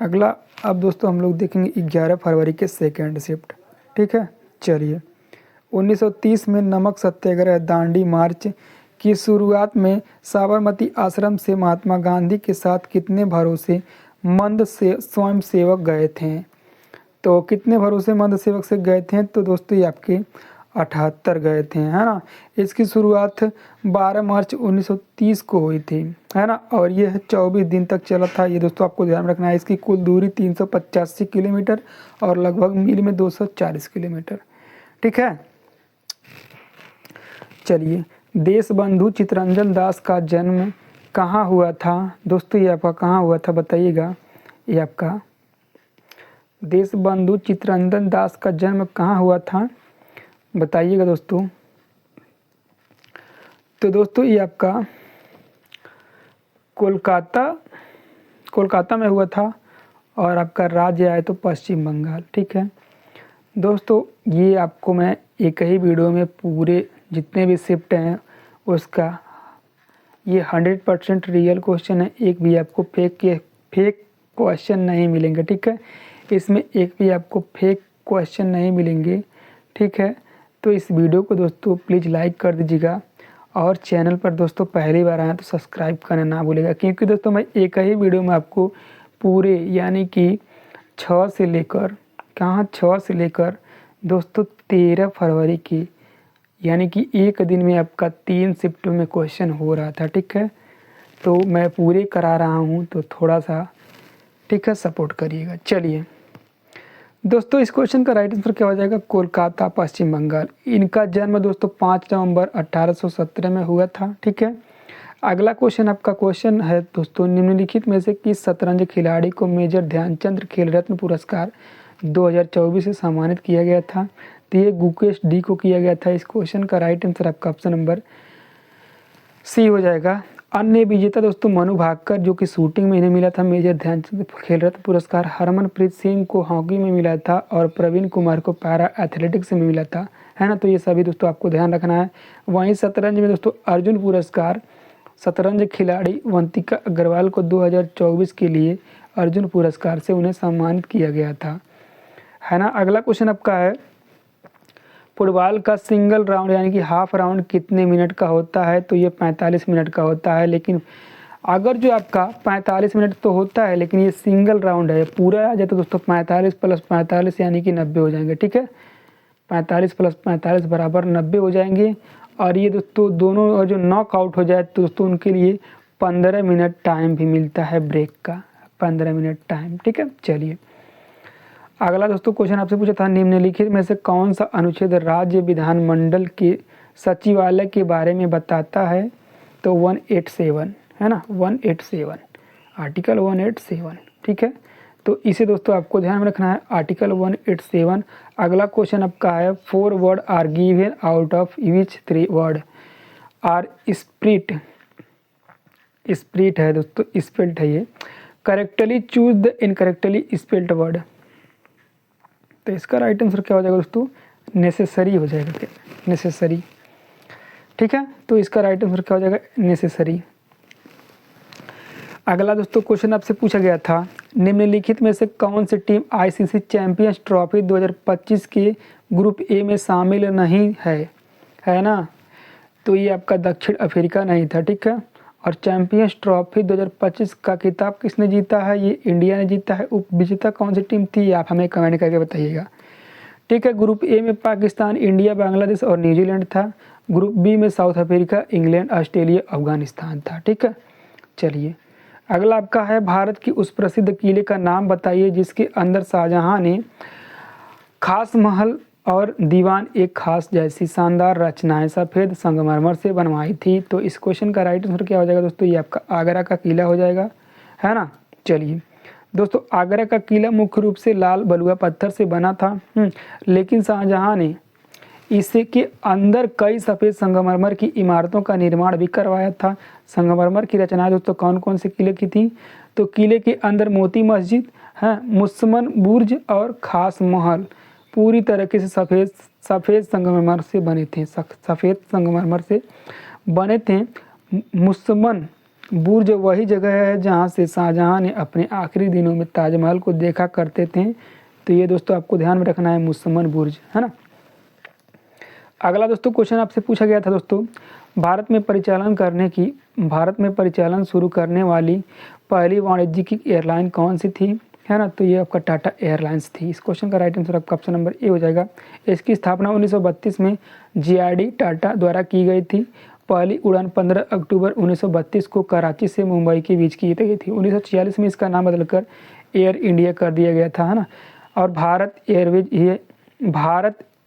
अगला अब दोस्तों हम लोग देखेंगे 11 फरवरी के सेकेंड शिफ्ट, ठीक है। चलिए 1930 में नमक सत्याग्रह दांडी मार्च की शुरुआत में साबरमती आश्रम से महात्मा गांधी के साथ कितने भरोसेमंद से स्वयंसेवक गए थे? तो कितने भरोसेमंद सेवक से गए थे? तो दोस्तों ये आपके 78 गए थे, है ना। इसकी शुरुआत 12 मार्च 1930 को हुई थी, है ना, और यह 24 दिन तक चला था। ये दोस्तों आपको ध्यान रखना है। इसकी कुल दूरी 385 किलोमीटर और लगभग मील में 240 किलोमीटर, ठीक है। चलिए देशबंधु चित्तरंजन दास का जन्म कहाँ हुआ था? दोस्तों ये आपका कहाँ हुआ था बताइएगा। ये आपका देशबंधु चित्तरंजन दास का जन्म कहाँ हुआ था बताइएगा दोस्तों। तो दोस्तों ये आपका कोलकाता में हुआ था और आपका राज्य आए तो पश्चिम बंगाल, ठीक है। दोस्तों ये आपको मैं एक ही वीडियो में पूरे जितने भी शिफ्ट हैं उसका ये 100% रियल क्वेश्चन है। एक भी आपको फेक क्वेश्चन नहीं मिलेंगे, ठीक है। इसमें एक भी आपको फेक क्वेश्चन नहीं मिलेंगे, ठीक है। तो इस वीडियो को दोस्तों प्लीज़ लाइक कर दीजिएगा और चैनल पर दोस्तों पहली बार आए तो सब्सक्राइब करना ना भूलिएगा, क्योंकि दोस्तों मैं एक ही वीडियो में आपको पूरे यानी कि 6 से लेकर दोस्तों 13 फरवरी की यानी कि एक दिन में आपका 3 शिफ्ट में क्वेश्चन हो रहा था, ठीक है। तो मैं पूरे करा रहा हूँ तो थोड़ा सा, ठीक है, सपोर्ट करिएगा। चलिए दोस्तों इस क्वेश्चन का राइट आंसर क्या हो जाएगा? कोलकाता पश्चिम बंगाल। इनका जन्म दोस्तों 5 नवंबर 1817 में हुआ था, ठीक है। अगला क्वेश्चन आपका क्वेश्चन है दोस्तों, निम्नलिखित में से किस शतरंज खिलाड़ी को मेजर ध्यानचंद खेल रत्न पुरस्कार 2024 से सम्मानित किया गया था? तो ये गुकेश डी को किया गया था। इस क्वेश्चन का राइट आंसर आपका ऑप्शन नंबर सी हो जाएगा। अन्य विजेता दोस्तों मनु भाकर जो कि शूटिंग में इन्हें मिला था मेजर ध्यानचंद खेल रत्न पुरस्कार, हरमनप्रीत सिंह को हॉकी में मिला था और प्रवीण कुमार को पैरा एथलेटिक्स में मिला था, है ना। तो ये सभी दोस्तों आपको ध्यान रखना है। वहीं शतरंज में दोस्तों अर्जुन पुरस्कार शतरंज खिलाड़ी वंतिका अग्रवाल को 2024 के लिए अर्जुन पुरस्कार से उन्हें सम्मानित किया गया था, है ना। अगला क्वेश्चन आपका है, फुटबॉल का सिंगल राउंड यानी कि हाफ राउंड कितने मिनट का होता है? तो ये 45 मिनट का होता है। लेकिन अगर जो आपका 45 मिनट तो होता है, लेकिन ये सिंगल राउंड है, पूरा आ जाए तो दोस्तों 45 + 45 यानी कि 90 हो जाएंगे, ठीक है। 45 + 45 बराबर 90 हो जाएंगे। और ये दोस्तों दोनों और जो नॉकआउट हो जाए तो दोस्तों उनके लिए 15 मिनट टाइम भी मिलता है ब्रेक का, 15 मिनट टाइम, ठीक है। चलिए अगला दोस्तों क्वेश्चन आपसे पूछा था, निम्नलिखित में से कौन सा अनुच्छेद राज्य विधानमंडल के सचिवालय के बारे में बताता है? तो 187, है ना, 187 आर्टिकल 187, ठीक है। तो इसे दोस्तों आपको ध्यान में रखना है, आर्टिकल 187। अगला क्वेश्चन आपका है, 4 word are given out of which 3 word are split है दोस्तों, स्पेल्ड है ये। Correctly choose the incorrectly spelled word. तो इसका राइट आंसर क्या हो जाएगा दोस्तों? नेसेसरी हो जाएगा, क्या नेसेसरी, ठीक है। तो इसका राइट आंसर क्या हो जाएगा? नेसेसरी। अगला दोस्तों क्वेश्चन आपसे पूछा गया था, निम्नलिखित में से कौन सी टीम आईसीसी चैंपियंस ट्रॉफी 2025 के ग्रुप ए में शामिल नहीं है ना। तो ये आपका दक्षिण अफ्रीका नहीं था, ठीक है। और चैंपियंस ट्रॉफी 2025 का खिताब किसने जीता है? ये इंडिया ने जीता है। उप विजेता कौन सी टीम थी? आप हमें कमेंट करके बताइएगा, ठीक है। ग्रुप ए में पाकिस्तान, इंडिया, बांग्लादेश और न्यूजीलैंड था। ग्रुप बी में south Africa, England, Australia, Afghanistan था, ठीक है। चलिए अगला आपका है, भारत की उस प्रसिद्ध किले का नाम बताइए जिसके अंदर शाहजहां ने खास महल और दीवान एक खास जैसी शानदार रचनाएं सफ़ेद संगमरमर से बनवाई थी। तो इस क्वेश्चन का राइट आंसर क्या हो जाएगा दोस्तों? ये आपका आगरा का किला हो जाएगा, है ना। चलिए दोस्तों आगरा का किला मुख्य रूप से लाल बलुआ पत्थर से बना था, लेकिन शाहजहां ने इसे के अंदर कई सफ़ेद संगमरमर की इमारतों का निर्माण भी करवाया था। संगमरमर की रचनाएं दोस्तों कौन कौन से किले की थी? तो किले के अंदर मोती मस्जिद है, मुसमन बुर्ज और खास महल पूरी तरीके से सफ़ेद संगमरमर से बने थे। सफ़ेद संगमरमर से बने थे। मुसमन बुर्ज वही जगह है जहाँ से शाहजहाँ ने अपने आखिरी दिनों में ताजमहल को देखा करते थे। तो ये दोस्तों आपको ध्यान में रखना है, मुसमन बुर्ज, है ना। अगला दोस्तों क्वेश्चन आपसे पूछा गया था दोस्तों, भारत में परिचालन शुरू करने वाली पहली वाणिज्यिक एयरलाइन कौन सी थी, है ना। तो ये आपका टाटा एयरलाइंस थी। इस क्वेश्चन का राइट आंसर आपका ऑप्शन नंबर ए हो जाएगा। इसकी स्थापना 1932 में जीआरडी टाटा द्वारा की गई थी। पहली उड़ान 15 अक्टूबर 1932 को कराची से मुंबई के बीच की गई थी। 1946 में इसका नाम बदलकर एयर इंडिया कर दिया गया था, है ना। और भारत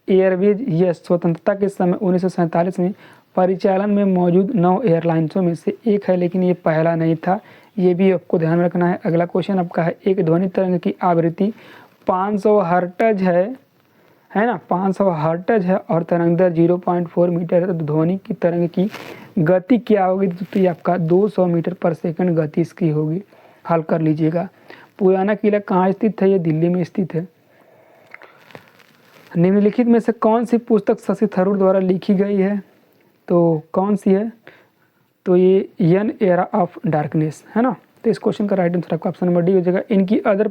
एयरवेज यह स्वतंत्रता के समय 1947 में परिचालन में मौजूद 9 एयरलाइंसों में से एक है, लेकिन ये पहला नहीं था। ये भी आपको ध्यान रखना है। अगला क्वेश्चन आपका है, एक ध्वनि तरंग की आवृत्ति 500 हर्ट्ज है ना, 500 हर्ट्ज है और तरंग दर 0.4 मीटर है। तो ध्वनि की तरंग की गति क्या होगी, तो ये आपका 200 मीटर पर सेकंड गति इसकी होगी। हल कर लीजिएगा। पुराना किला कहाँ स्थित है, ये दिल्ली में स्थित है। निम्नलिखित में से कौन सी पुस्तक शशि थरूर द्वारा लिखी गई है, तो कौन सी है, तो ये यन एरा ऑफ डार्कनेस, है ना। तो इस क्वेश्चन का राइट आंसर आपका ऑप्शन नंबर डी हो जाएगा। इनकी अदर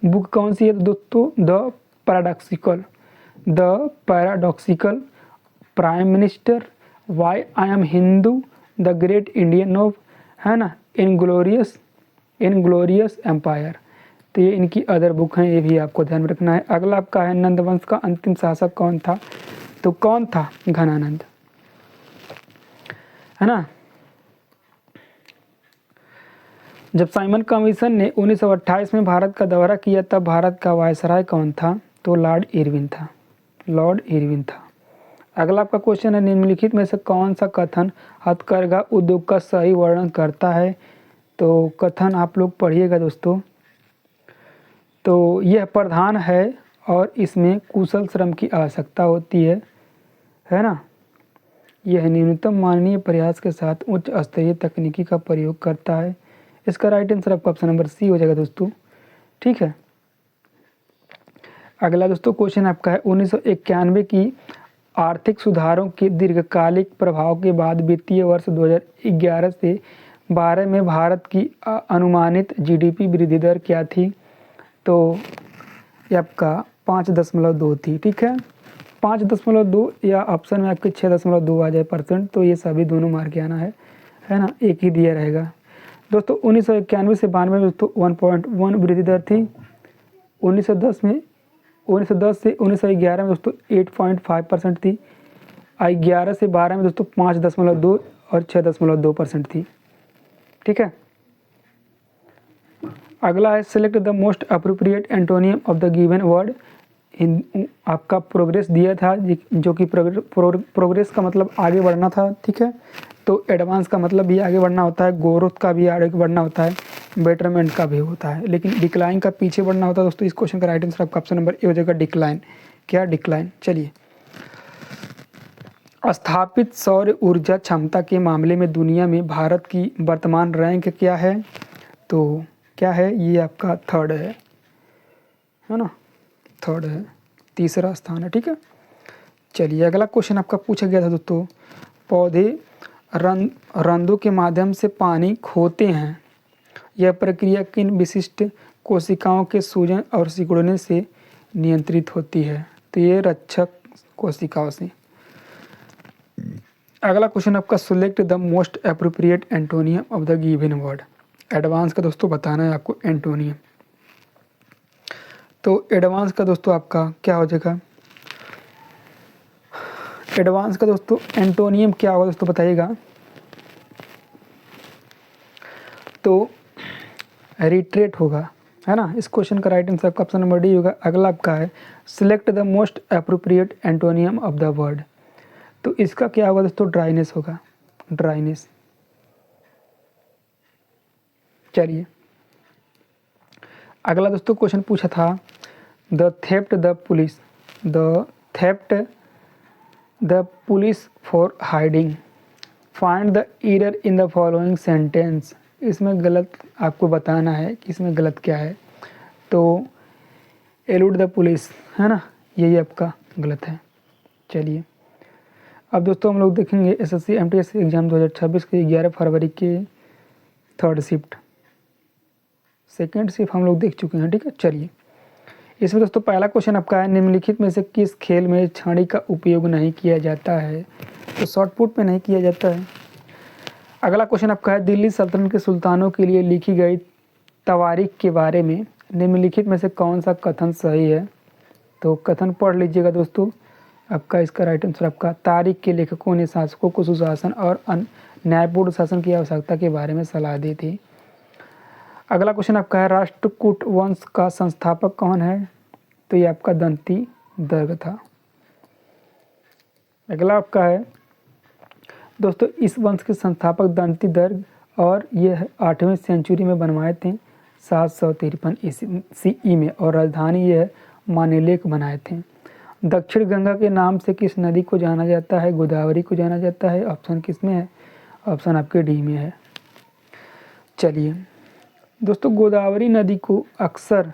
बुक कौन सी है दोस्तों, the paradoxical prime minister, why I am Hindu, the great Indian novel, है ना, इनग्लोरियस एम्पायर। तो ये इनकी अदर बुक हैं, ये भी आपको ध्यान में रखना है। अगला आपका है, नंदवंश का अंतिम शासक कौन था, तो कौन था, घनानंद, है ना। जब साइमन कमीशन ने 1928 में भारत का दौरा किया तब भारत का वायसराय कौन था, तो लॉर्ड इरविन था। अगला आपका क्वेश्चन है, निम्नलिखित में से कौन सा कथन हथकरघा उद्योग का सही वर्णन करता है, तो कथन आप लोग पढ़िएगा दोस्तों। तो यह प्रधान है और इसमें कुशल श्रम की आवश्यकता होती है ना। यह न्यूनतम मानवीय प्रयास के साथ उच्च स्तरीय तकनीकी का प्रयोग करता है। इसका राइट आंसर आपका ऑप्शन नंबर सी हो जाएगा दोस्तों, ठीक है। अगला दोस्तों क्वेश्चन आपका है, 1991 की आर्थिक सुधारों के दीर्घकालिक प्रभाव के बाद वित्तीय वर्ष 2011 से 12 में भारत की अनुमानित जीडीपी वृद्धि दर क्या थी, तो ये आपका 5.2 थी, ठीक है। 5.2 या ऑप्शन में आपके 6.2 आ जाए %, तो ये सभी दोनों मार के आना है ना, एक ही दिया रहेगा दोस्तों। 1991 से 92 में दोस्तों 1.1 वृद्धि दर थी। 1910 से 1911 में दोस्तों 8.5% थी। 11 से 12 में दोस्तों 5.2 और 6.2% थी, ठीक है। अगला है, select the most appropriate antonym of the given word. आपका प्रोग्रेस दिया था, जो कि प्रोग्रेस का मतलब आगे बढ़ना था, ठीक है। तो एडवांस का मतलब भी आगे बढ़ना होता है, ग्रोथ का भी आगे बढ़ना होता है, बेटरमेंट का भी होता है, लेकिन डिक्लाइन का पीछे बढ़ना होता है दोस्तों। इस क्वेश्चन का राइट आंसर आपका ऑप्शन नंबर ए हो जाएगा, डिक्लाइन। क्या डिक्लाइन, चलिए। स्थापित सौर ऊर्जा क्षमता के मामले में दुनिया में भारत की वर्तमान रैंक क्या है, तो क्या है, ये आपका थर्ड है ना, थर्ड है, तीसरा स्थान है, ठीक है। चलिए अगला क्वेश्चन आपका पूछा गया था दोस्तों, पौधे रंध्रों के माध्यम से पानी खोते हैं, यह प्रक्रिया किन विशिष्ट कोशिकाओं के सूजन और सिकुड़ने से नियंत्रित होती है, तो ये रक्षक कोशिकाओं से। अगला क्वेश्चन आपका, select the most appropriate antonym of the given word. Advance का दोस्तों बताना है आपको एंटोनियम। तो एडवांस का दोस्तों आपका क्या हो जाएगा, एडवांस का दोस्तों एंटोनियम क्या होगा दोस्तों बताइएगा, तो रिट्रेट होगा, है ना। इस क्वेश्चन का राइट आंसर आपका ऑप्शन नंबर डी होगा। अगला आपका है, select the most appropriate antonym of the word. तो इसका क्या होगा दोस्तों, ड्राइनेस होगा, ड्राइनेस। चलिए अगला दोस्तों क्वेश्चन पूछा था, the theft the police for hiding, find the error in the following sentence. इसमें गलत आपको बताना है कि इसमें गलत क्या है। तो एलूड द पुलिस, है ना, यही आपका गलत है। चलिए अब दोस्तों हम लोग देखेंगे एसएससी एमटीएस एग्ज़ाम 2026 के 11 फरवरी के थर्ड शिफ्ट, सेकेंड शिफ्ट हम लोग देख चुके हैं। ठीक है, चलिए इसमें दोस्तों पहला क्वेश्चन आपका है, निम्नलिखित में से किस खेल में छड़ी का उपयोग नहीं किया जाता है? तो शॉर्ट पुट में नहीं किया जाता है। अगला क्वेश्चन आपका है, दिल्ली सल्तनत के सुल्तानों के लिए लिखी गई तवारीख के बारे में निम्नलिखित में से कौन सा कथन सही है? तो कथन पढ़ लीजिएगा दोस्तों। आपका इसका राइट आंसर आपका, तारीख के लेखकों ने शासकों को सुशासन और न्यायपूर्ण शासन की आवश्यकता के बारे में सलाह दी थी। अगला क्वेश्चन आपका है, राष्ट्रकूट वंश का संस्थापक कौन है? तो ये आपका दंती दर्ग था। अगला आपका है दोस्तों, इस वंश के संस्थापक दंती दर्ग और ये 8वीं सेंचुरी में बनवाए थे 753 ईसी में, और राजधानी यह मानेलेक बनाए थे। दक्षिण गंगा के नाम से किस नदी को जाना जाता है? गोदावरी को जाना जाता है। ऑप्शन किस में है? ऑप्शन आपके डी में है। चलिए दोस्तों, गोदावरी नदी को अक्सर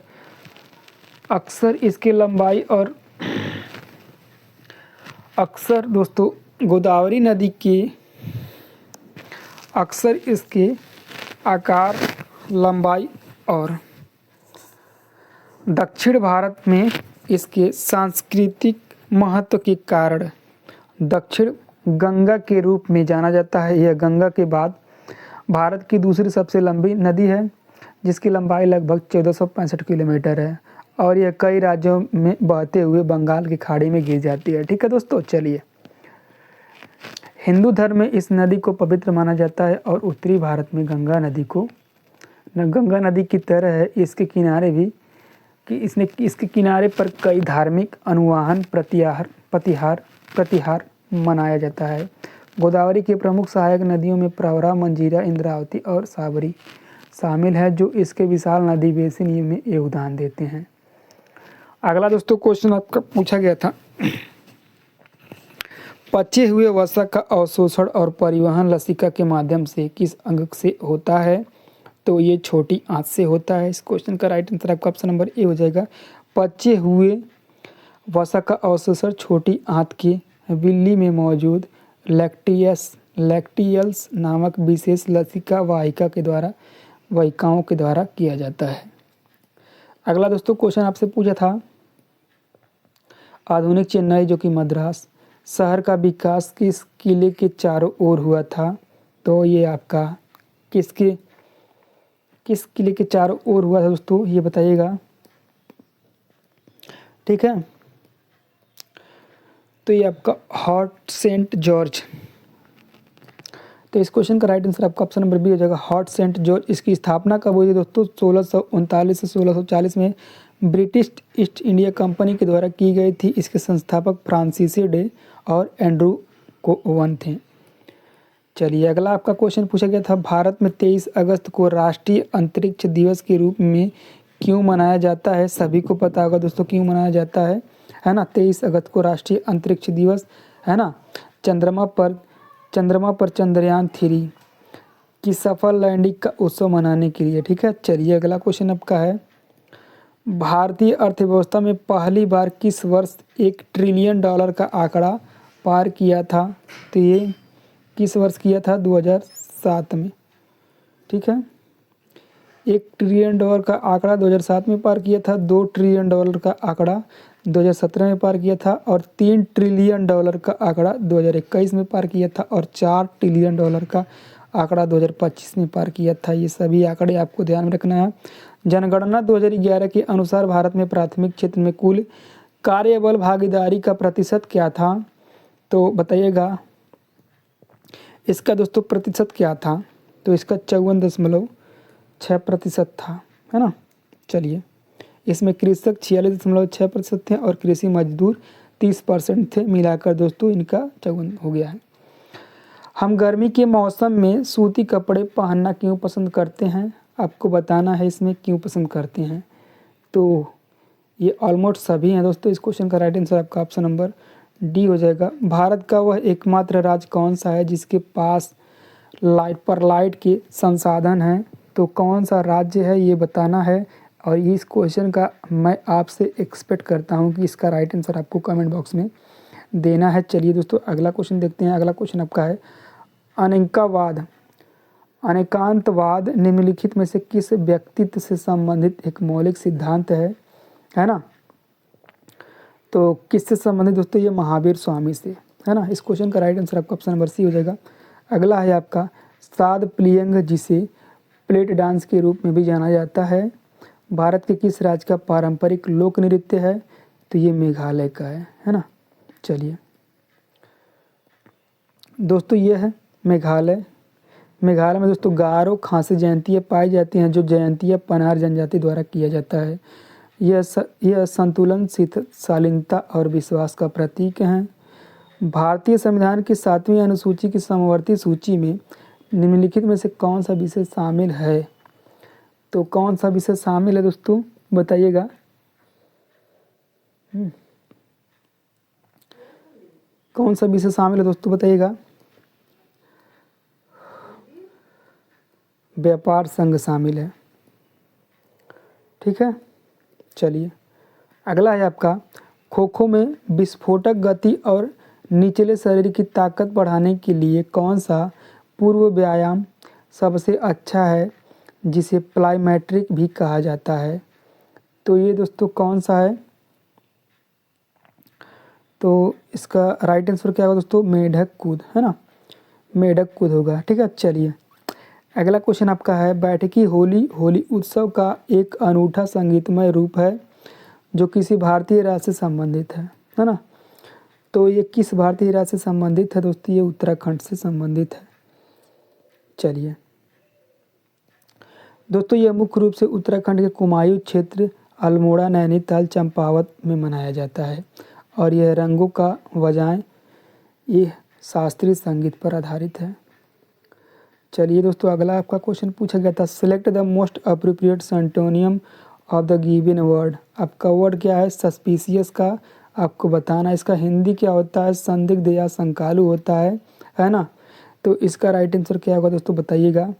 इसके लंबाई और अक्सर दोस्तों गोदावरी नदी के अक्सर इसके आकार, लंबाई और दक्षिण भारत में इसके सांस्कृतिक महत्व के कारण दक्षिण गंगा के रूप में जाना जाता है। यह गंगा के बाद भारत की दूसरी सबसे लंबी नदी है, जिसकी लंबाई लगभग 1465 किलोमीटर है, और यह कई राज्यों में बहते हुए बंगाल की खाड़ी में गिर जाती है। ठीक है दोस्तों, चलिए हिंदू धर्म में इस नदी को पवित्र माना जाता है, और उत्तरी भारत में गंगा नदी की तरह है इसके किनारे भी कि इसके किनारे पर कई धार्मिक अनुवाहन प्रतिहार मनाया जाता है। गोदावरी के प्रमुख सहायक नदियों में प्रवरा, मंजीरा, इंद्रावती और साबरी शामिल है, जो इसके विशाल नदी बेसिन में योगदान देते हैं। अगला दोस्तों क्वेश्चन आपका पूछा गया था, पचे हुए वसा का अवशोषण और परिवहन लसिका के माध्यम से किस अंग से होता है? तो ये छोटी आंत से होता है। इस क्वेश्चन का राइट आंसर आपका ऑप्शन नंबर ए हो जाएगा। पचे हुए वसा का अवशोषण छोटी आंत के विल्ली में मौजूद लैक्टियल्स नामक विशेष लसिका वाहिकाओं के द्वारा किया जाता है। अगला दोस्तों क्वेश्चन आपसे पूछा था, आधुनिक चेन्नई जो कि मद्रास शहर का विकास किस किले के चारों ओर हुआ था? तो ये आपका किस किले के चारों ओर हुआ था दोस्तों, ये बताइएगा। ठीक है, तो ये आपका हॉट सेंट जॉर्ज। तो इस क्वेश्चन का राइट आंसर आपका ऑप्शन नंबर बी हो जाएगा, हॉट सेंट जॉर्ज। इसकी स्थापना कब हुई थी दोस्तों? 1639 से 1640 में ब्रिटिश ईस्ट इंडिया कंपनी के द्वारा की गई थी। इसके संस्थापक फ्रांसीसी डे और एंड्रू कोवन थे। चलिए अगला आपका क्वेश्चन पूछा गया था, भारत में 23 अगस्त को राष्ट्रीय अंतरिक्ष दिवस के रूप में क्यों मनाया जाता है? सभी को पता होगा दोस्तों क्यों मनाया जाता है ना। 23 अगस्त को राष्ट्रीय अंतरिक्ष दिवस है ना, चंद्रमा पर चंद्रयान 3 की सफल लैंडिंग का उत्सव मनाने के लिए। ठीक है, चलिए अगला क्वेश्चन आपका है, भारतीय अर्थव्यवस्था में पहली बार किस वर्ष $1 ट्रिलियन का आंकड़ा पार किया था? तो ये किस वर्ष किया था? 2007 में। ठीक है, $1 ट्रिलियन का आंकड़ा 2007 में पार किया था, $2 ट्रिलियन का आंकड़ा 2017 में पार किया था, और $3 ट्रिलियन का आंकड़ा 2021 में पार किया था, और $4 ट्रिलियन का आंकड़ा 2025 में पार किया था। ये सभी आंकड़े आपको ध्यान में रखना है। जनगणना 2011 के अनुसार भारत में प्राथमिक क्षेत्र में कुल कार्यबल भागीदारी का प्रतिशत क्या था? तो बताइएगा इसका दोस्तों प्रतिशत क्या था? तो इसका 54.6% था, है ना। चलिए इसमें कृषक 46.6% थे और कृषि मजदूर 30% थे, मिलाकर दोस्तों इनका 54 हो गया है। हम गर्मी के मौसम में सूती कपड़े पहनना क्यों पसंद करते हैं? आपको बताना है इसमें क्यों पसंद करते हैं। तो ये ऑलमोस्ट सभी हैं दोस्तों। इस क्वेश्चन का राइट आंसर आपका ऑप्शन नंबर डी हो जाएगा। भारत का वह एकमात्र राज्य कौन सा है जिसके पास लाइट के संसाधन हैं, तो कौन सा राज्य है ये बताना है। और इस क्वेश्चन का मैं आपसे एक्सपेक्ट करता हूँ कि इसका राइट आंसर आपको कमेंट बॉक्स में देना है। चलिए दोस्तों अगला क्वेश्चन देखते हैं। अगला क्वेश्चन आपका है अनेकांतवाद निम्नलिखित में से किस व्यक्तित्व से संबंधित एक मौलिक सिद्धांत है ना। तो किससे संबंधित दोस्तों, ये महावीर स्वामी से, है ना। इस क्वेश्चन का राइट आंसर आपका ऑप्शन नंबर सी हो जाएगा। अगला है आपका साद प्लियंग, जिसे प्लेट डांस के रूप में भी जाना जाता है, भारत के किस राज्य का पारंपरिक लोक नृत्य है। तो ये मेघालय का है ना। चलिए दोस्तों ये है मेघालय। मेघालय में दोस्तों गारो खासी जयंतियाँ पाई जाती हैं, जो जयंतियाँ पनार जनजाति द्वारा किया जाता है। यह संतुलन, शालीनता और विश्वास का प्रतीक हैं। भारतीय संविधान की 7वीं अनुसूची की समवर्ती सूची में निम्नलिखित में से कौन सा विषय शामिल है। तो कौन सा विषय शामिल है दोस्तों, बताइएगा। कौन सा विषय शामिल है दोस्तों, बताइएगा। व्यापार संघ शामिल है, ठीक है। चलिए अगला है आपका खो खो में विस्फोटक गति और निचले शरीर की ताकत बढ़ाने के लिए कौन सा पूर्व व्यायाम सबसे अच्छा है, जिसे प्लायोमेट्रिक भी कहा जाता है। तो ये दोस्तों कौन सा है। तो इसका राइट आंसर क्या होगा दोस्तों, मेढक कूद, है ना। मेढक कूद होगा, ठीक है। चलिए अगला क्वेश्चन आपका है बैठकी होली उत्सव का एक अनूठा संगीतमय रूप है, जो किसी भारतीय राज्य से संबंधित है ना। तो ये किस भारतीय राज्य से संबंधित है दोस्तों, ये उत्तराखंड से संबंधित है। चलिए दोस्तों ये मुख्य रूप से उत्तराखंड के कुमायूं क्षेत्र, अल्मोड़ा, नैनीताल, चंपावत में मनाया जाता है, और यह रंगों का बजाय ये शास्त्रीय संगीत पर आधारित है। चलिए दोस्तों अगला आपका क्वेश्चन पूछा गया था, select the most appropriate synonym of the given word. आपका वर्ड क्या है, सस्पिशियस का आपको बताना। इसका हिंदी क्या होता है, संदिग्ध या शंकालु होता है ना। तो इसका राइट आंसर क्या होगा दोस्तों, बताइएगा।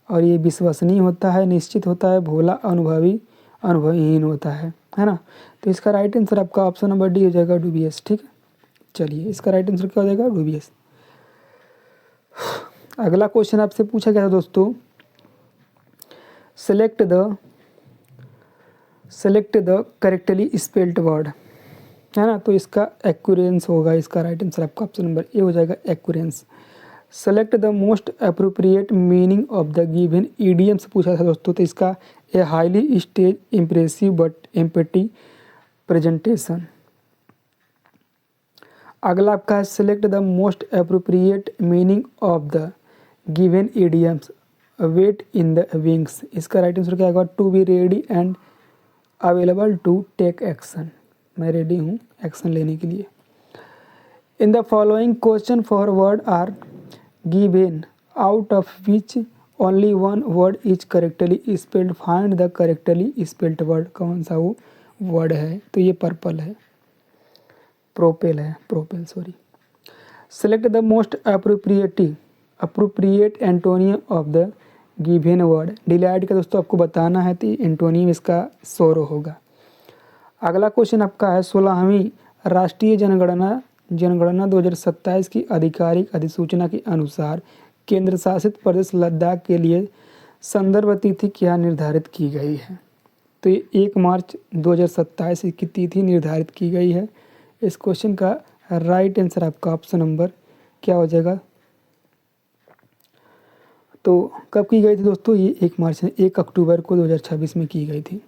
और ये विश्वसनीय होता है, निश्चित होता है, भोला, अनुभवीहीन होता है ना। तो इसका राइट आंसर आपका ऑप्शन नंबर डी हो जाएगा, डूबियस, ठीक है। चलिए इसका राइट आंसर क्या हो जाएगा, डूबियस। अगला क्वेश्चन आपसे पूछा गया था दोस्तों, select the correctly spelled word, है ना। तो इसका एक्यूरेंस होगा, इसका राइट आंसर आपका ऑप्शन नंबर ए हो जाएगा, occurrence. Select the most appropriate meaning of the given idiom से पूछा था दोस्तों। तो इसका a highly stage impressive but empty presentation. अगला आपका है select the most appropriate meaning of the given idioms, wait in the wings. इसका राइट आंसर क्या होगा, to be ready and available to take action. मैं रेडी हूँ action लेने के लिए। In the following question four word are given out of which only one word is correctly spelled, find the correctly spelled word. कौन सा वो word है, तो ये पर्पल है, propel sorry. Select the most appropriate antonym of the given word. Delight का दोस्तों आपको बताना है, तो एंटोनियम इसका सोरो होगा। अगला क्वेश्चन आपका है 16वीं राष्ट्रीय जनगणना 2027 की आधिकारिक अधिसूचना के अनुसार केंद्र शासित प्रदेश लद्दाख के लिए संदर्भ तिथि क्या निर्धारित की गई है। तो ये 1 मार्च 2027 की तिथि निर्धारित की गई है। इस क्वेश्चन का राइट आंसर आपका ऑप्शन नंबर क्या हो जाएगा। तो कब की गई थी दोस्तों, ये 1 मार्च 1 अक्टूबर को 2026 में की गई थी।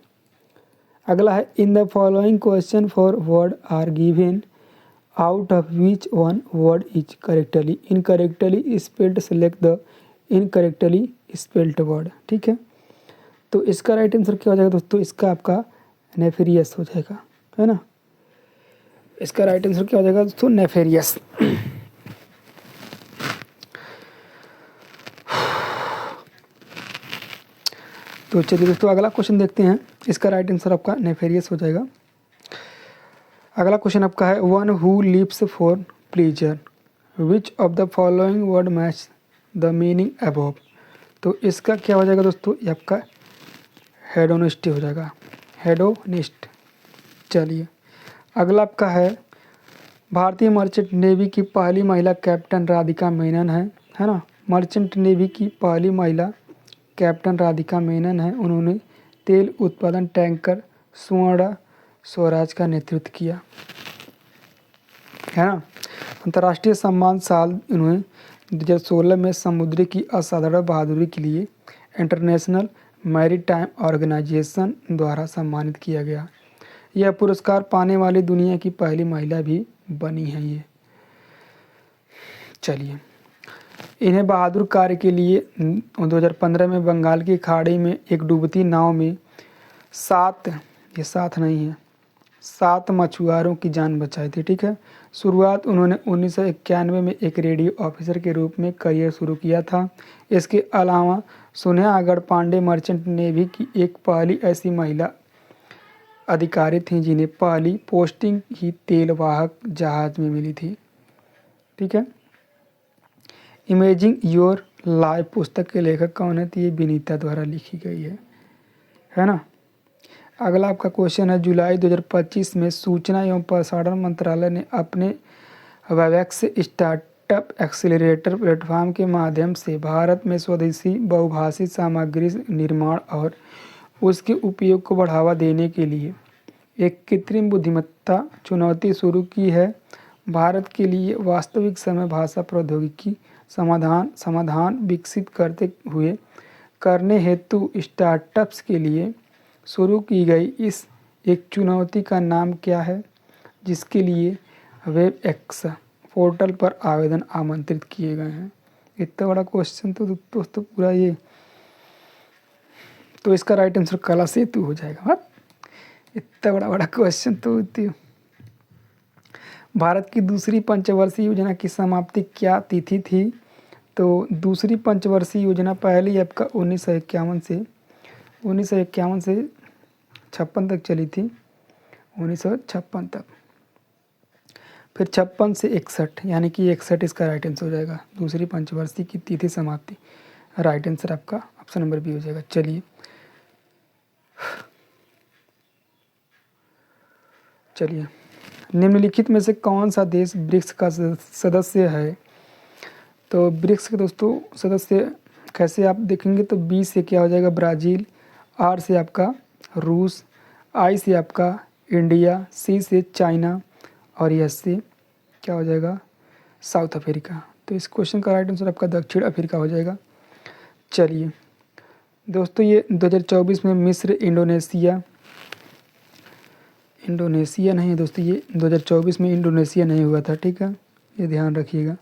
अगला है in the following question four word are given out of which one word is correctly incorrectly spelled, select the incorrectly spelled word, ठीक है। तो इसका राइट आंसर क्या हो जाएगा दोस्तों, इसका आपका नेफेरियस हो जाएगा, है ना। इसका राइट आंसर क्या हो जाएगा दोस्तों, नेफेरियस। तो चलिए दोस्तों अगला क्वेश्चन देखते हैं। इसका राइट आंसर आपका नेफेरियस हो जाएगा। अगला क्वेश्चन आपका है one who lives for pleasure, which of the following word the meaning above. तो इसका क्या हो जाएगा दोस्तों, ये आपका हेडोनिस्ट हो जाएगा, हेडोनिस्ट। चलिए अगला आपका है भारतीय मर्चेंट नेवी की पहली महिला कैप्टन राधिका मेनन है ना। मर्चेंट नेवी की पहली महिला कैप्टन राधिका मेनन है। उन्होंने तेल उत्पादन टैंकर स्वर्ण स्वराज का नेतृत्व किया, है ना। अंतर्राष्ट्रीय सम्मान साल उन्हें 2016 में समुद्री की असाधारण बहादुरी के लिए इंटरनेशनल मैरीटाइम ऑर्गेनाइजेशन द्वारा सम्मानित किया गया। यह पुरस्कार पाने वाली दुनिया की पहली महिला भी बनी है ये। चलिए इन्हें बहादुर कार्य के लिए 2015 में बंगाल की खाड़ी में एक डूबती नाव में ये सात नहीं है, 7 मछुआरों की जान बचाई थी, ठीक है। शुरुआत उन्होंने 1991 में एक रेडियो ऑफिसर के रूप में करियर शुरू किया था। इसके अलावा सोनिया अगर पांडे मर्चेंट नेवी की एक पहली ऐसी महिला अधिकारी थी जिन्हें पहली पोस्टिंग ही तेल वाहक जहाज में मिली थी, ठीक है। इमेजिंग योर लाइफ पुस्तक के लेखक कौन है, तो ये विनीता द्वारा लिखी गई है ना। अगला आपका क्वेश्चन है जुलाई 2025 में सूचना एवं प्रसारण मंत्रालय ने अपने वेबएक्स स्टार्टअप एक्सीलरेटर प्लेटफॉर्म के माध्यम से भारत में स्वदेशी बहुभाषी सामग्री निर्माण और उसके उपयोग को बढ़ावा देने के लिए एक कृत्रिम बुद्धिमत्ता चुनौती शुरू की है। भारत के लिए वास्तविक समय भाषा प्रौद्योगिकी समाधान विकसित करने हेतु स्टार्टअप्स के लिए शुरू की गई इस एक चुनौती का नाम क्या है, जिसके लिए वेबएक्स पोर्टल पर आवेदन आमंत्रित किए गए हैं। इतना बड़ा क्वेश्चन तो दोस्तों पूरा ये, तो इसका राइट आंसर कला सेतु हो जाएगा। इतना बड़ा क्वेश्चन तो भारत की दूसरी पंचवर्षीय योजना की समाप्ति क्या तिथि थी, तो दूसरी पंचवर्षीय योजना पहली आपका 1951 से 56 तक चली थी, 1956 तक। फिर 56 से 61 यानी कि 61 इसका राइट आंसर हो जाएगा। दूसरी पंचवर्षीय की तिथि समाप्ति, राइट आंसर आपका ऑप्शन नंबर बी हो जाएगा। चलिए निम्नलिखित में से कौन सा देश ब्रिक्स का सदस्य है, तो ब्रिक्स के दोस्तों सदस्य कैसे आप देखेंगे तो बी से क्या हो जाएगा ब्राज़ील, आर से आपका रूस, आई से आपका इंडिया, सी से चाइना और एस से क्या हो जाएगा साउथ अफ्रीका। तो इस क्वेश्चन का राइट आंसर आपका दक्षिण अफ्रीका हो जाएगा। चलिए दोस्तों ये 2024 में मिस्र इंडोनेशिया नहीं है दोस्तों, ये 2024 में इंडोनेशिया नहीं हुआ था, ठीक है, ये ध्यान रखिएगा।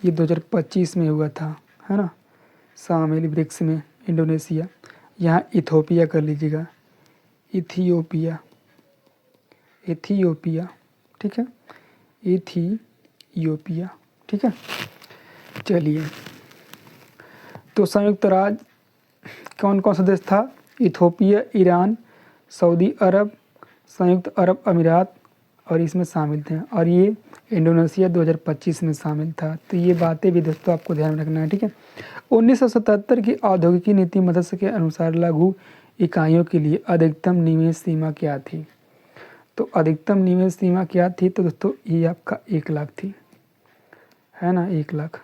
ये 2025 में हुआ था, है ना, शामिल ब्रिक्स में इंडोनेशिया। यहाँ इथोपिया कर लीजिएगा, इथियोपिया, ठीक है, इथियोपिया, ठीक है। चलिए तो संयुक्त राज्य कौन कौन सा देश था, इथोपिया, ईरान, सऊदी अरब, संयुक्त अरब अमीरात और इसमें शामिल थे, और ये इंडोनेशिया 2025 में शामिल था। तो ये बातें भी दोस्तों आपको ध्यान में रखना है, ठीक है। 1977 की औद्योगिकी नीति मदद के अनुसार लघु इकाइयों के लिए अधिकतम निवेश सीमा क्या थी, तो अधिकतम निवेश सीमा क्या थी, तो दोस्तों ये आपका 1 लाख थी, है ना, 1 लाख।